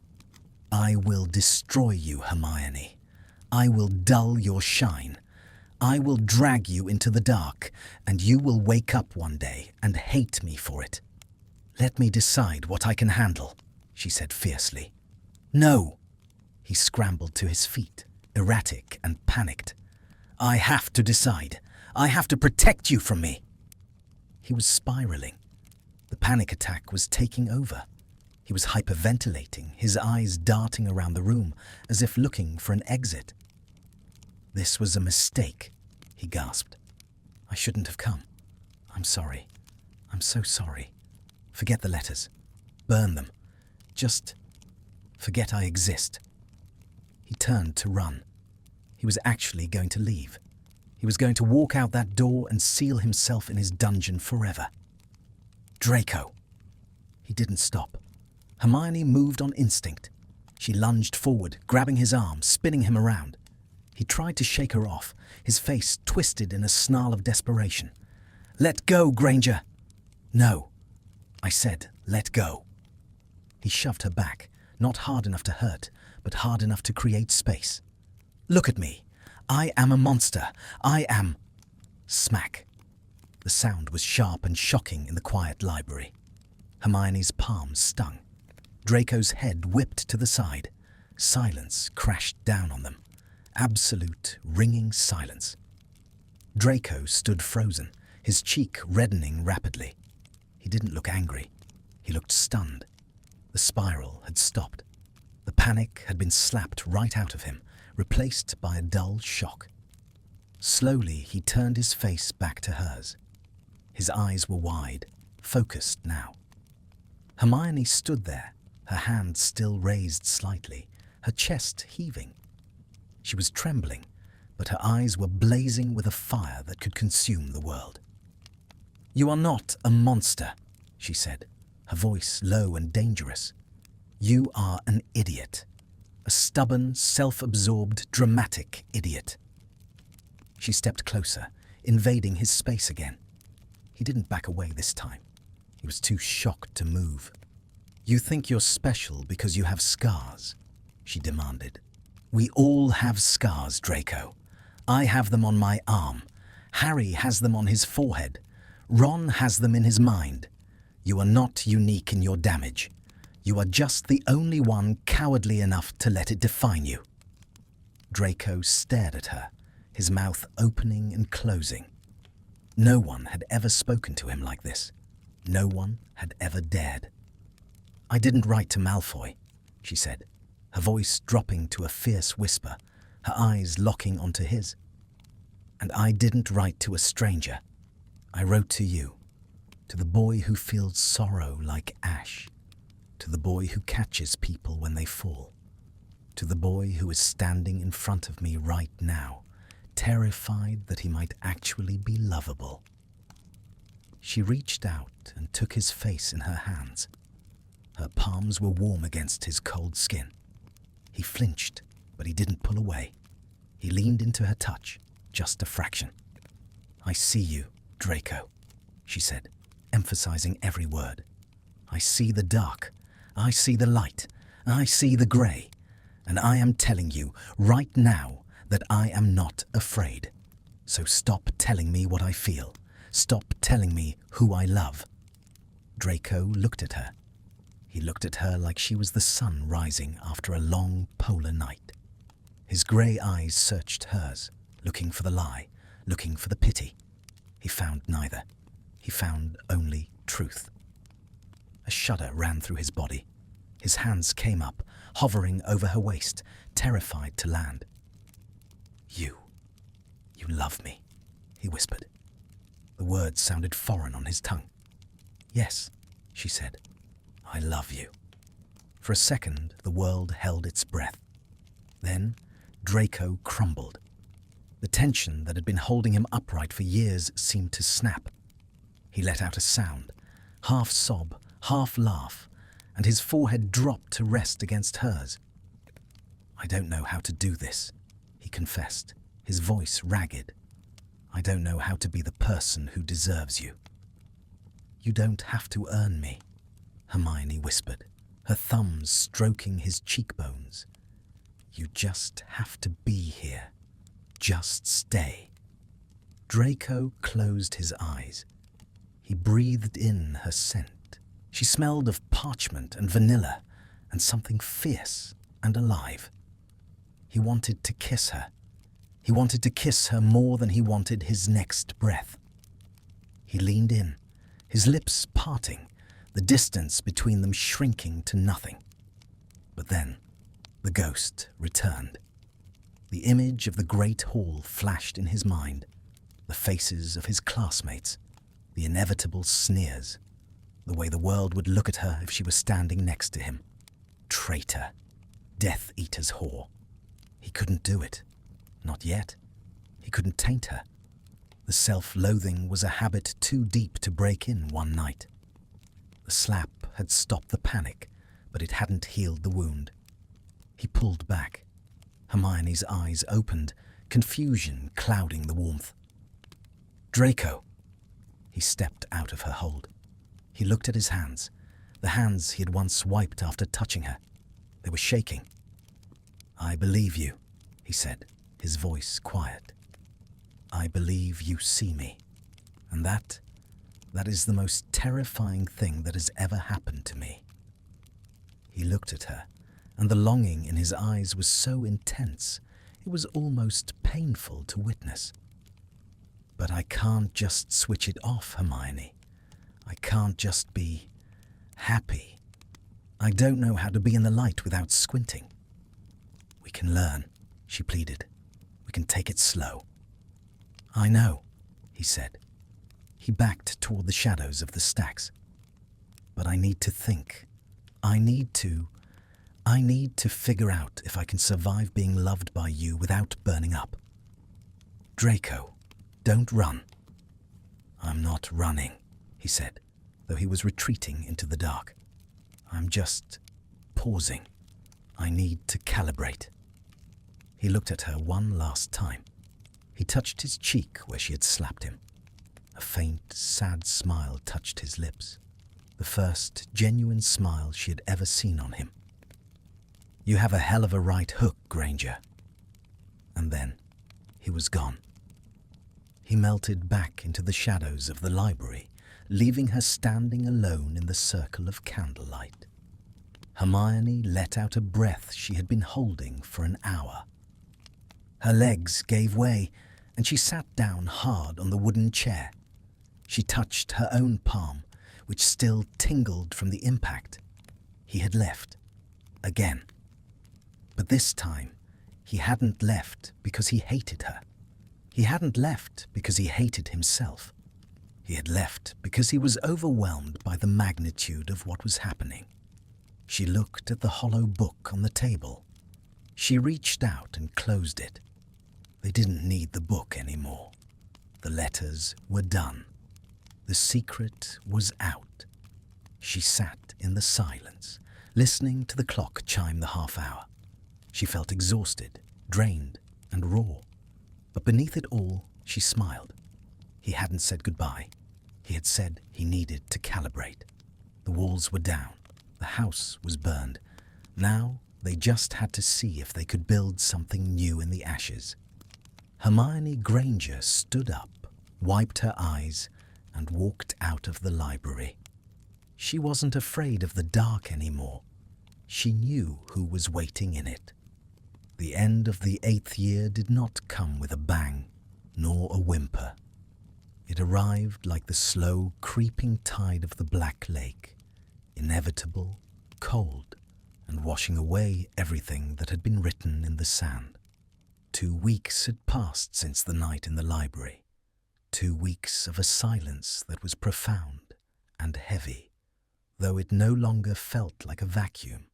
I will destroy you, Hermione. I will dull your shine. I will drag you into the dark, and you will wake up one day and hate me for it. Let me decide what I can handle," she said fiercely. "No!" He scrambled to his feet, erratic and panicked. "I have to decide. I have to protect you from me." He was spiraling. The panic attack was taking over. He was hyperventilating, his eyes darting around the room as if looking for an exit. "This was a mistake," he gasped. "I shouldn't have come. I'm sorry. I'm so sorry. Forget the letters. Burn them. Just forget I exist." He turned to run. He was actually going to leave. He was going to walk out that door and seal himself in his dungeon forever. "Draco!" He didn't stop. Hermione moved on instinct. She lunged forward, grabbing his arm, spinning him around. He tried to shake her off, his face twisted in a snarl of desperation. "Let go, Granger!" "No." I said, "Let go." He shoved her back, not hard enough to hurt, but hard enough to create space. "Look at me. I am a monster. I am—" Smack. The sound was sharp and shocking in the quiet library. Hermione's palms stung. Draco's head whipped to the side. Silence crashed down on them. Absolute, ringing silence. Draco stood frozen, his cheek reddening rapidly. He didn't look angry. He looked stunned. The spiral had stopped. The panic had been slapped right out of him, replaced by a dull shock. Slowly, he turned his face back to hers. His eyes were wide, focused now. Hermione stood there, her hand still raised slightly, her chest heaving. She was trembling, but her eyes were blazing with a fire that could consume the world. "You are not a monster," she said, her voice low and dangerous. "You are an idiot. A stubborn, self-absorbed, dramatic idiot." She stepped closer, invading his space again. He didn't back away this time. He was too shocked to move. "You think you're special because you have scars," she demanded. "We all have scars, Draco. I have them on my arm. Harry has them on his forehead. Ron has them in his mind. You are not unique in your damage. You are just the only one cowardly enough to let it define you." Draco stared at her, his mouth opening and closing. No one had ever spoken to him like this. No one had ever dared. "I didn't write to Malfoy," she said, her voice dropping to a fierce whisper, her eyes locking onto his. "And I didn't write to a stranger. I wrote to you, to the boy who feels sorrow like ash, to the boy who catches people when they fall, to the boy who is standing in front of me right now, terrified that he might actually be lovable." She reached out and took his face in her hands. Her palms were warm against his cold skin. He flinched, but he didn't pull away. He leaned into her touch, just a fraction. "I see you, Draco," she said, emphasizing every word. "I see the dark. I see the light. I see the grey. And I am telling you right now that I am not afraid. So stop telling me what I feel. Stop telling me who I love." Draco looked at her. He looked at her like she was the sun rising after a long polar night. His grey eyes searched hers, looking for the lie, looking for the pity. He found neither. He found only truth. A shudder ran through his body. His hands came up, hovering over her waist, terrified to land. You love me," he whispered. The words sounded foreign on his tongue. "Yes," she said, "I love you." For a second, the world held its breath. Then, Draco crumbled. The tension that had been holding him upright for years seemed to snap. He let out a sound, half sob, half laugh, and his forehead dropped to rest against hers. "I don't know how to do this," he confessed, his voice ragged. "I don't know how to be the person who deserves you." "You don't have to earn me," Hermione whispered, her thumbs stroking his cheekbones. "You just have to be here. Just stay." Draco closed his eyes. He breathed in her scent. She smelled of parchment and vanilla and something fierce and alive. He wanted to kiss her. He wanted to kiss her more than he wanted his next breath. He leaned in, his lips parting, the distance between them shrinking to nothing. But then, the ghost returned. The image of the great hall flashed in his mind, the faces of his classmates, the inevitable sneers, the way the world would look at her if she was standing next to him. Traitor, Death Eater's whore. He couldn't do it. Not yet. He couldn't taint her. The self-loathing was a habit too deep to break in one night. The slap had stopped the panic, but it hadn't healed the wound. He pulled back. Hermione's eyes opened, confusion clouding the warmth. "Draco!" He stepped out of her hold. He looked at his hands, the hands he had once wiped after touching her. They were shaking. "I believe you," he said, his voice quiet. "I believe you see me. And that is the most terrifying thing that has ever happened to me." He looked at her, and the longing in his eyes was so intense it was almost painful to witness. "But I can't just switch it off, Hermione. I can't just be happy. I don't know how to be in the light without squinting." "We can learn," she pleaded. "We can take it slow." "I know," he said. He backed toward the shadows of the stacks. "But I need to think. I need to figure out if I can survive being loved by you without burning up. Draco, don't run." "I'm not running," he said, though he was retreating into the dark. "I'm just pausing. I need to calibrate." He looked at her one last time. He touched his cheek where she had slapped him. A faint, sad smile touched his lips, the first genuine smile she had ever seen on him. "You have a hell of a right hook, Granger." And then he was gone. He melted back into the shadows of the library, leaving her standing alone in the circle of candlelight. Hermione let out a breath she had been holding for an hour. Her legs gave way, and she sat down hard on the wooden chair. She touched her own palm, which still tingled from the impact. He had left. Again. But this time, he hadn't left because he hated her. He hadn't left because he hated himself. He had left because he was overwhelmed by the magnitude of what was happening. She looked at the hollow book on the table. She reached out and closed it. They didn't need the book anymore. The letters were done. The secret was out. She sat in the silence, listening to the clock chime the half-hour. She felt exhausted, drained, and raw. But beneath it all, she smiled. He hadn't said goodbye. He had said he needed to calibrate. The walls were down. The house was burned. Now they just had to see if they could build something new in the ashes. Hermione Granger stood up, wiped her eyes, and walked out of the library. She wasn't afraid of the dark anymore. She knew who was waiting in it. The end of the 8th year did not come with a bang, nor a whimper. It arrived like the slow, creeping tide of the Black Lake, inevitable, cold, and washing away everything that had been written in the sand. 2 weeks had passed since the night in the library. 2 weeks of a silence that was profound and heavy, though it no longer felt like a vacuum.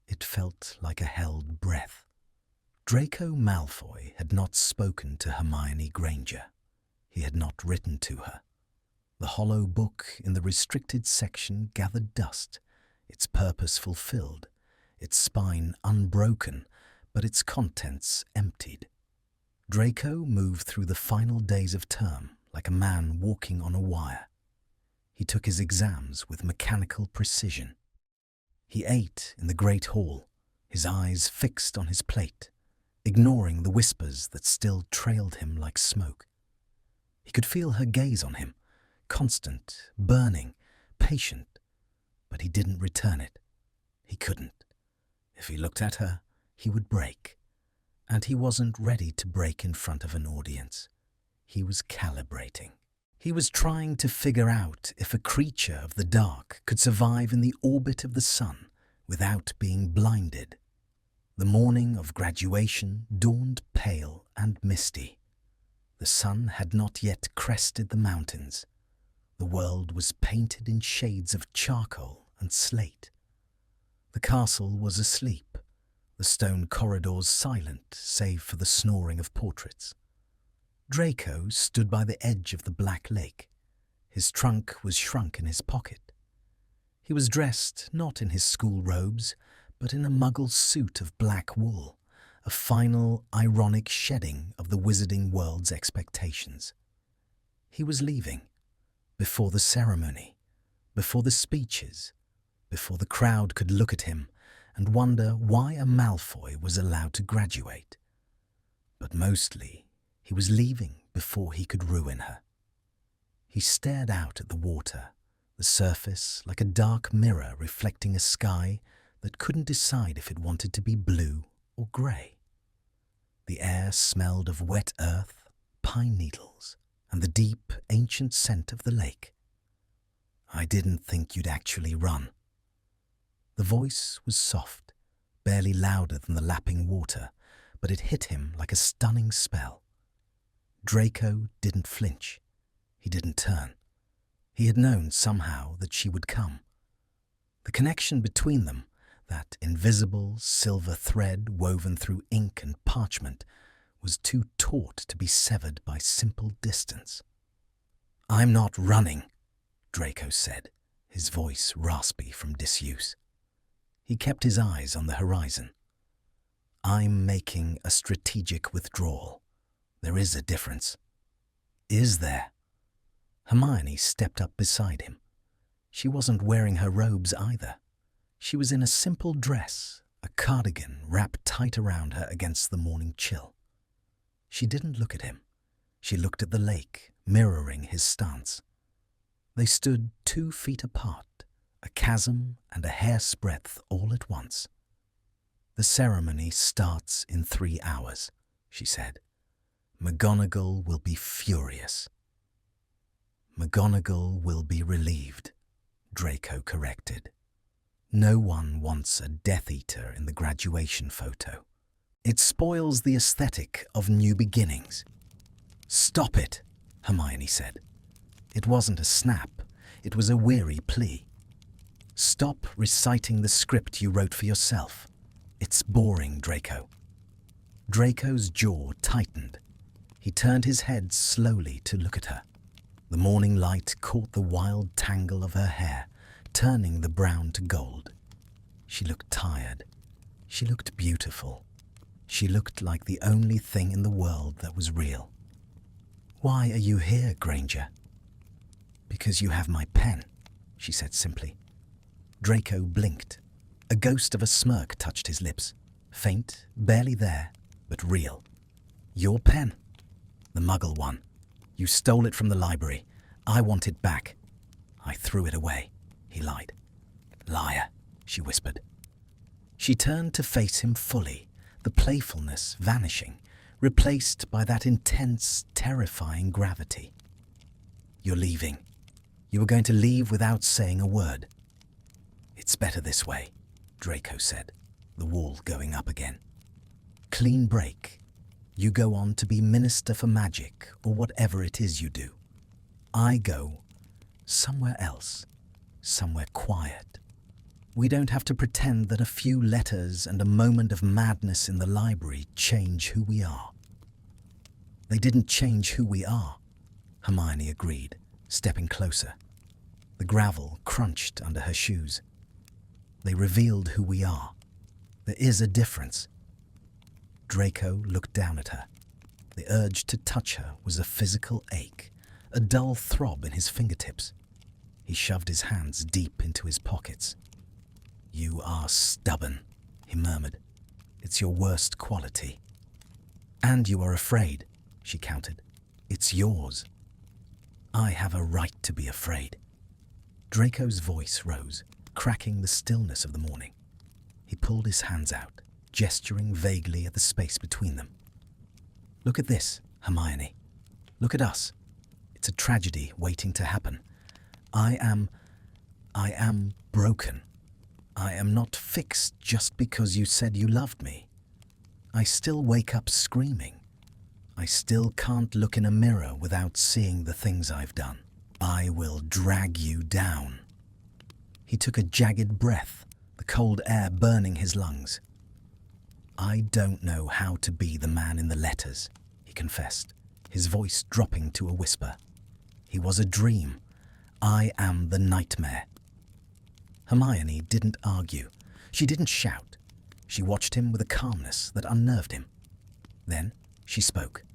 It felt like a held breath. Draco Malfoy had not spoken to Hermione Granger. He had not written to her. The hollow book in the restricted section gathered dust, its purpose fulfilled, its spine unbroken, but its contents emptied. Draco moved through the final days of term like a man walking on a wire. He took his exams with mechanical precision. He ate in the great hall, his eyes fixed on his plate, ignoring the whispers that still trailed him like smoke. He could feel her gaze on him, constant, burning, patient, but he didn't return it. He couldn't. If he looked at her, he would break. And he wasn't ready to break in front of an audience. He was calibrating. He was trying to figure out if a creature of the dark could survive in the orbit of the sun without being blinded. The morning of graduation dawned pale and misty. The sun had not yet crested the mountains. The world was painted in shades of charcoal and slate. The castle was asleep, the stone corridors silent save for the snoring of portraits. Draco stood by the edge of the Black Lake. His trunk was shrunk in his pocket. He was dressed not in his school robes, but in a muggle suit of black wool, a final, ironic shedding of the wizarding world's expectations. He was leaving, before the ceremony, before the speeches, before the crowd could look at him and wonder why a Malfoy was allowed to graduate. But mostly, he was leaving before he could ruin her. He stared out at the water, the surface like a dark mirror reflecting a sky that couldn't decide if it wanted to be blue or grey. The air smelled of wet earth, pine needles, and the deep, ancient scent of the lake. "I didn't think you'd actually run." The voice was soft, barely louder than the lapping water, but it hit him like a stunning spell. Draco didn't flinch. He didn't turn. He had known somehow that she would come. The connection between them, that invisible silver thread woven through ink and parchment, was too taut to be severed by simple distance. "I'm not running," Draco said, his voice raspy from disuse. He kept his eyes on the horizon. "I'm making a strategic withdrawal. There is a difference." "Is there?" Hermione stepped up beside him. She wasn't wearing her robes either. She was in a simple dress, a cardigan wrapped tight around her against the morning chill. She didn't look at him. She looked at the lake, mirroring his stance. They stood 2 feet apart, a chasm and a hair's breadth all at once. "The ceremony starts in 3 hours," she said. "McGonagall will be furious." "McGonagall will be relieved," Draco corrected. "No one wants a Death Eater in the graduation photo. It spoils the aesthetic of new beginnings." "Stop it," Hermione said. It wasn't a snap, it was a weary plea. "Stop reciting the script you wrote for yourself. It's boring, Draco." Draco's jaw tightened. He turned his head slowly to look at her. The morning light caught the wild tangle of her hair, turning the brown to gold. She looked tired. She looked beautiful. She looked like the only thing in the world that was real. "Why are you here, Granger?" "Because you have my pen," she said simply. Draco blinked. A ghost of a smirk touched his lips. Faint, barely there, but real. "Your pen?" "The Muggle one. You stole it from the library. I want it back." "I threw it away," he lied. "Liar," she whispered. She turned to face him fully, the playfulness vanishing, replaced by that intense, terrifying gravity. "You're leaving. You were going to leave without saying a word." "It's better this way," Draco said, the wall going up again. "Clean break. You go on to be Minister for Magic or whatever it is you do. I go somewhere else, somewhere quiet. We don't have to pretend that a few letters and a moment of madness in the library change who we are." "They didn't change who we are," Hermione agreed, stepping closer. The gravel crunched under her shoes. "They revealed who we are. There is a difference." Draco looked down at her. The urge to touch her was a physical ache, a dull throb in his fingertips. He shoved his hands deep into his pockets. "You are stubborn," he murmured. "It's your worst quality." "And you are afraid," she countered. "It's yours." "I have a right to be afraid." Draco's voice rose, cracking the stillness of the morning. He pulled his hands out, gesturing vaguely at the space between them. "Look at this, Hermione. Look at us. It's a tragedy waiting to happen. I am broken. I am not fixed just because you said you loved me. I still wake up screaming. I still can't look in a mirror without seeing the things I've done. I will drag you down." He took a jagged breath, the cold air burning his lungs. "I don't know how to be the man in the letters," he confessed, his voice dropping to a whisper. "He was a dream. I am the nightmare." Hermione didn't argue. She didn't shout. She watched him with a calmness that unnerved him. Then she spoke.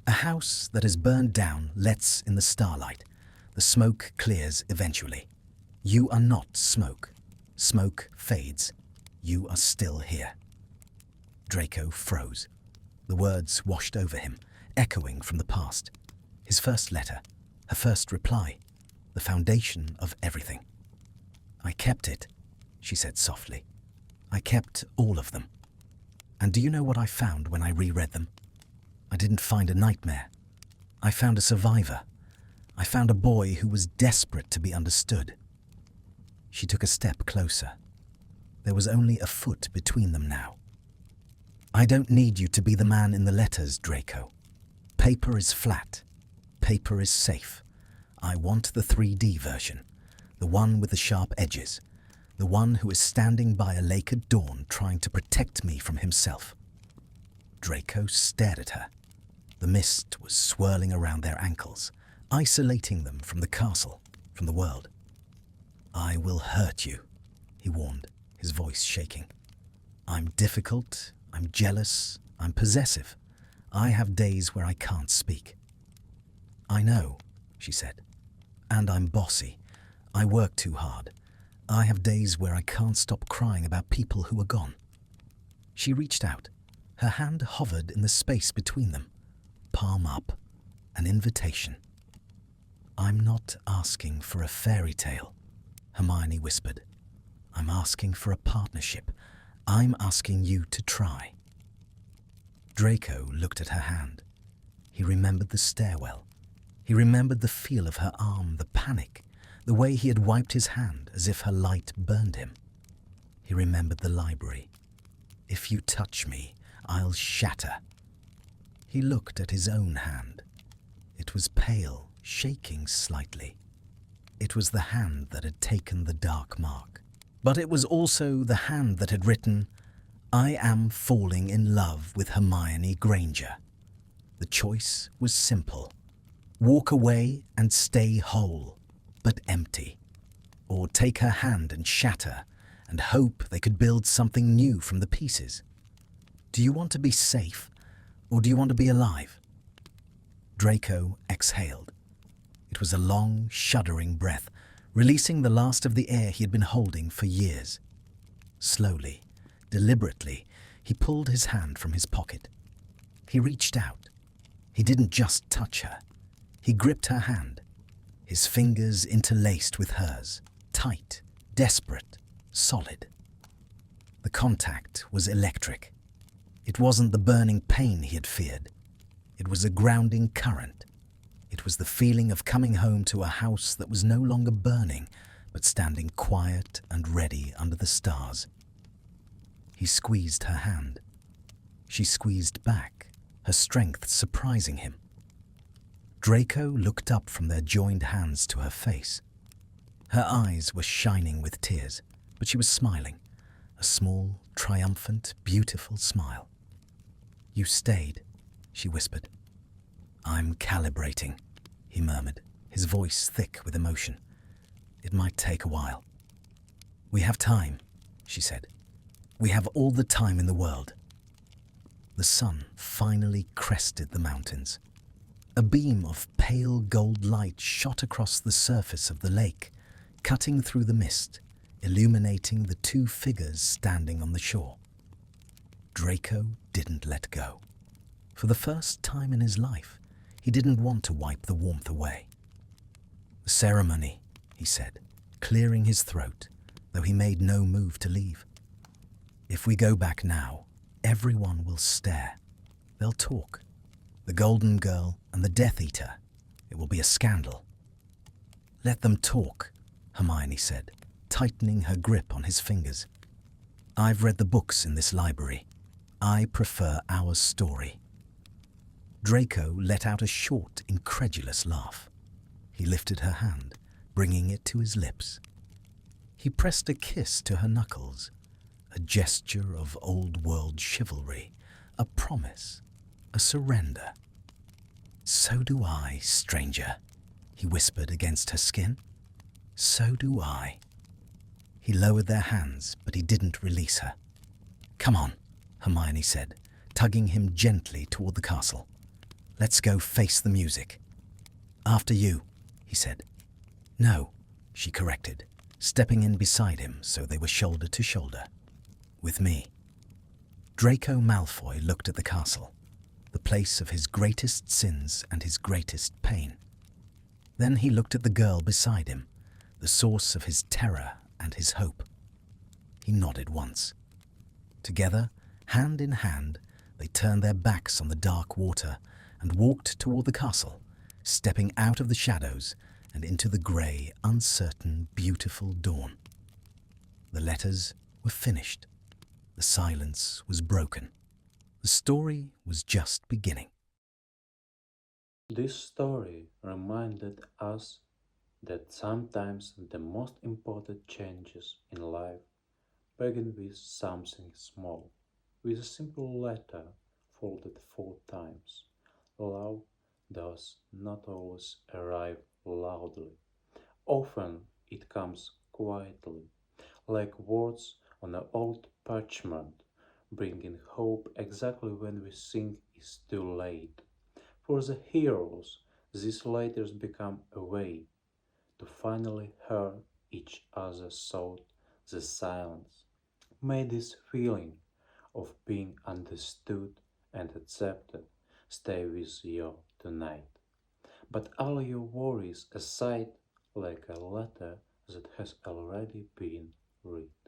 "A house that is burned down lets in the starlight. The smoke clears eventually. You are not smoke. Smoke fades. You are still here." Draco froze. The words washed over him, echoing from the past. His first letter, her first reply, the foundation of everything. "I kept it," she said softly. "I kept all of them. And do you know what I found when I reread them? I didn't find a nightmare. I found a survivor. I found a boy who was desperate to be understood." She took a step closer. There was only a foot between them now. "I don't need you to be the man in the letters, Draco. Paper is flat. Paper is safe. I want the 3D version, the one with the sharp edges, the one who is standing by a lake at dawn trying to protect me from himself." Draco stared at her. The mist was swirling around their ankles, isolating them from the castle, from the world. "I will hurt you," he warned, his voice shaking. "I'm difficult, I'm jealous, I'm possessive. I have days where I can't speak." "I know," she said. "And I'm bossy. I work too hard. I have days where I can't stop crying about people who are gone." She reached out. Her hand hovered in the space between them, palm up, an invitation. "I'm not asking for a fairy tale," Hermione whispered. "I'm asking for a partnership. I'm asking you to try." Draco looked at her hand. He remembered the stairwell. He remembered the feel of her arm, the panic, the way he had wiped his hand as if her light burned him. He remembered the library. "If you touch me, I'll shatter." He looked at his own hand. It was pale, shaking slightly. It was the hand that had taken the dark mark. But it was also the hand that had written, "I am falling in love with Hermione Granger." The choice was simple. Walk away and stay whole, but empty. Or take her hand and shatter, and hope they could build something new from the pieces. Do you want to be safe, or do you want to be alive? Draco exhaled. It was a long, shuddering breath, releasing the last of the air he had been holding for years. Slowly, deliberately, he pulled his hand from his pocket. He reached out. He didn't just touch her. He gripped her hand, his fingers interlaced with hers, tight, desperate, solid. The contact was electric. It wasn't the burning pain he had feared. It was a grounding current. It was the feeling of coming home to a house that was no longer burning, but standing quiet and ready under the stars. He squeezed her hand. She squeezed back, her strength surprising him. Draco looked up from their joined hands to her face. Her eyes were shining with tears, but she was smiling, a small, triumphant, beautiful smile. "You stayed," she whispered. "I'm calibrating," he murmured, his voice thick with emotion. "It might take a while." "We have time," she said. "We have all the time in the world." The sun finally crested the mountains. A beam of pale gold light shot across the surface of the lake, cutting through the mist, illuminating the two figures standing on the shore. Draco didn't let go. For the first time in his life, he didn't want to wipe the warmth away. "The ceremony," he said, clearing his throat, though he made no move to leave. "If we go back now, everyone will stare. They'll talk. The Golden Girl and the Death Eater. It will be a scandal." "Let them talk," Hermione said, tightening her grip on his fingers. "I've read the books in this library. I prefer our story." Draco let out a short, incredulous laugh. He lifted her hand, bringing it to his lips. He pressed a kiss to her knuckles, a gesture of old-world chivalry, a promise, a surrender. "So do I, stranger," he whispered against her skin. "So do I." He lowered their hands, but he didn't release her. "Come on," Hermione said, tugging him gently toward the castle. "Let's go face the music." "After you," he said. "No," she corrected, stepping in beside him so they were shoulder to shoulder. "With me." Draco Malfoy looked at the castle, the place of his greatest sins and his greatest pain. Then he looked at the girl beside him, the source of his terror and his hope. He nodded once. Together, hand in hand, they turned their backs on the dark water and walked toward the castle, stepping out of the shadows and into the grey, uncertain, beautiful dawn. The letters were finished. The silence was broken. The story was just beginning. This story reminded us that sometimes the most important changes in life begin with something small, with a simple letter folded 4 times. Love does not always arrive loudly. Often it comes quietly, like words on an old parchment, bringing hope exactly when we think it's too late. For the heroes, these letters become a way to finally hear each other thought the silence. May this feeling of being understood and accepted stay with you tonight. But all your worries aside, like a letter that has already been read.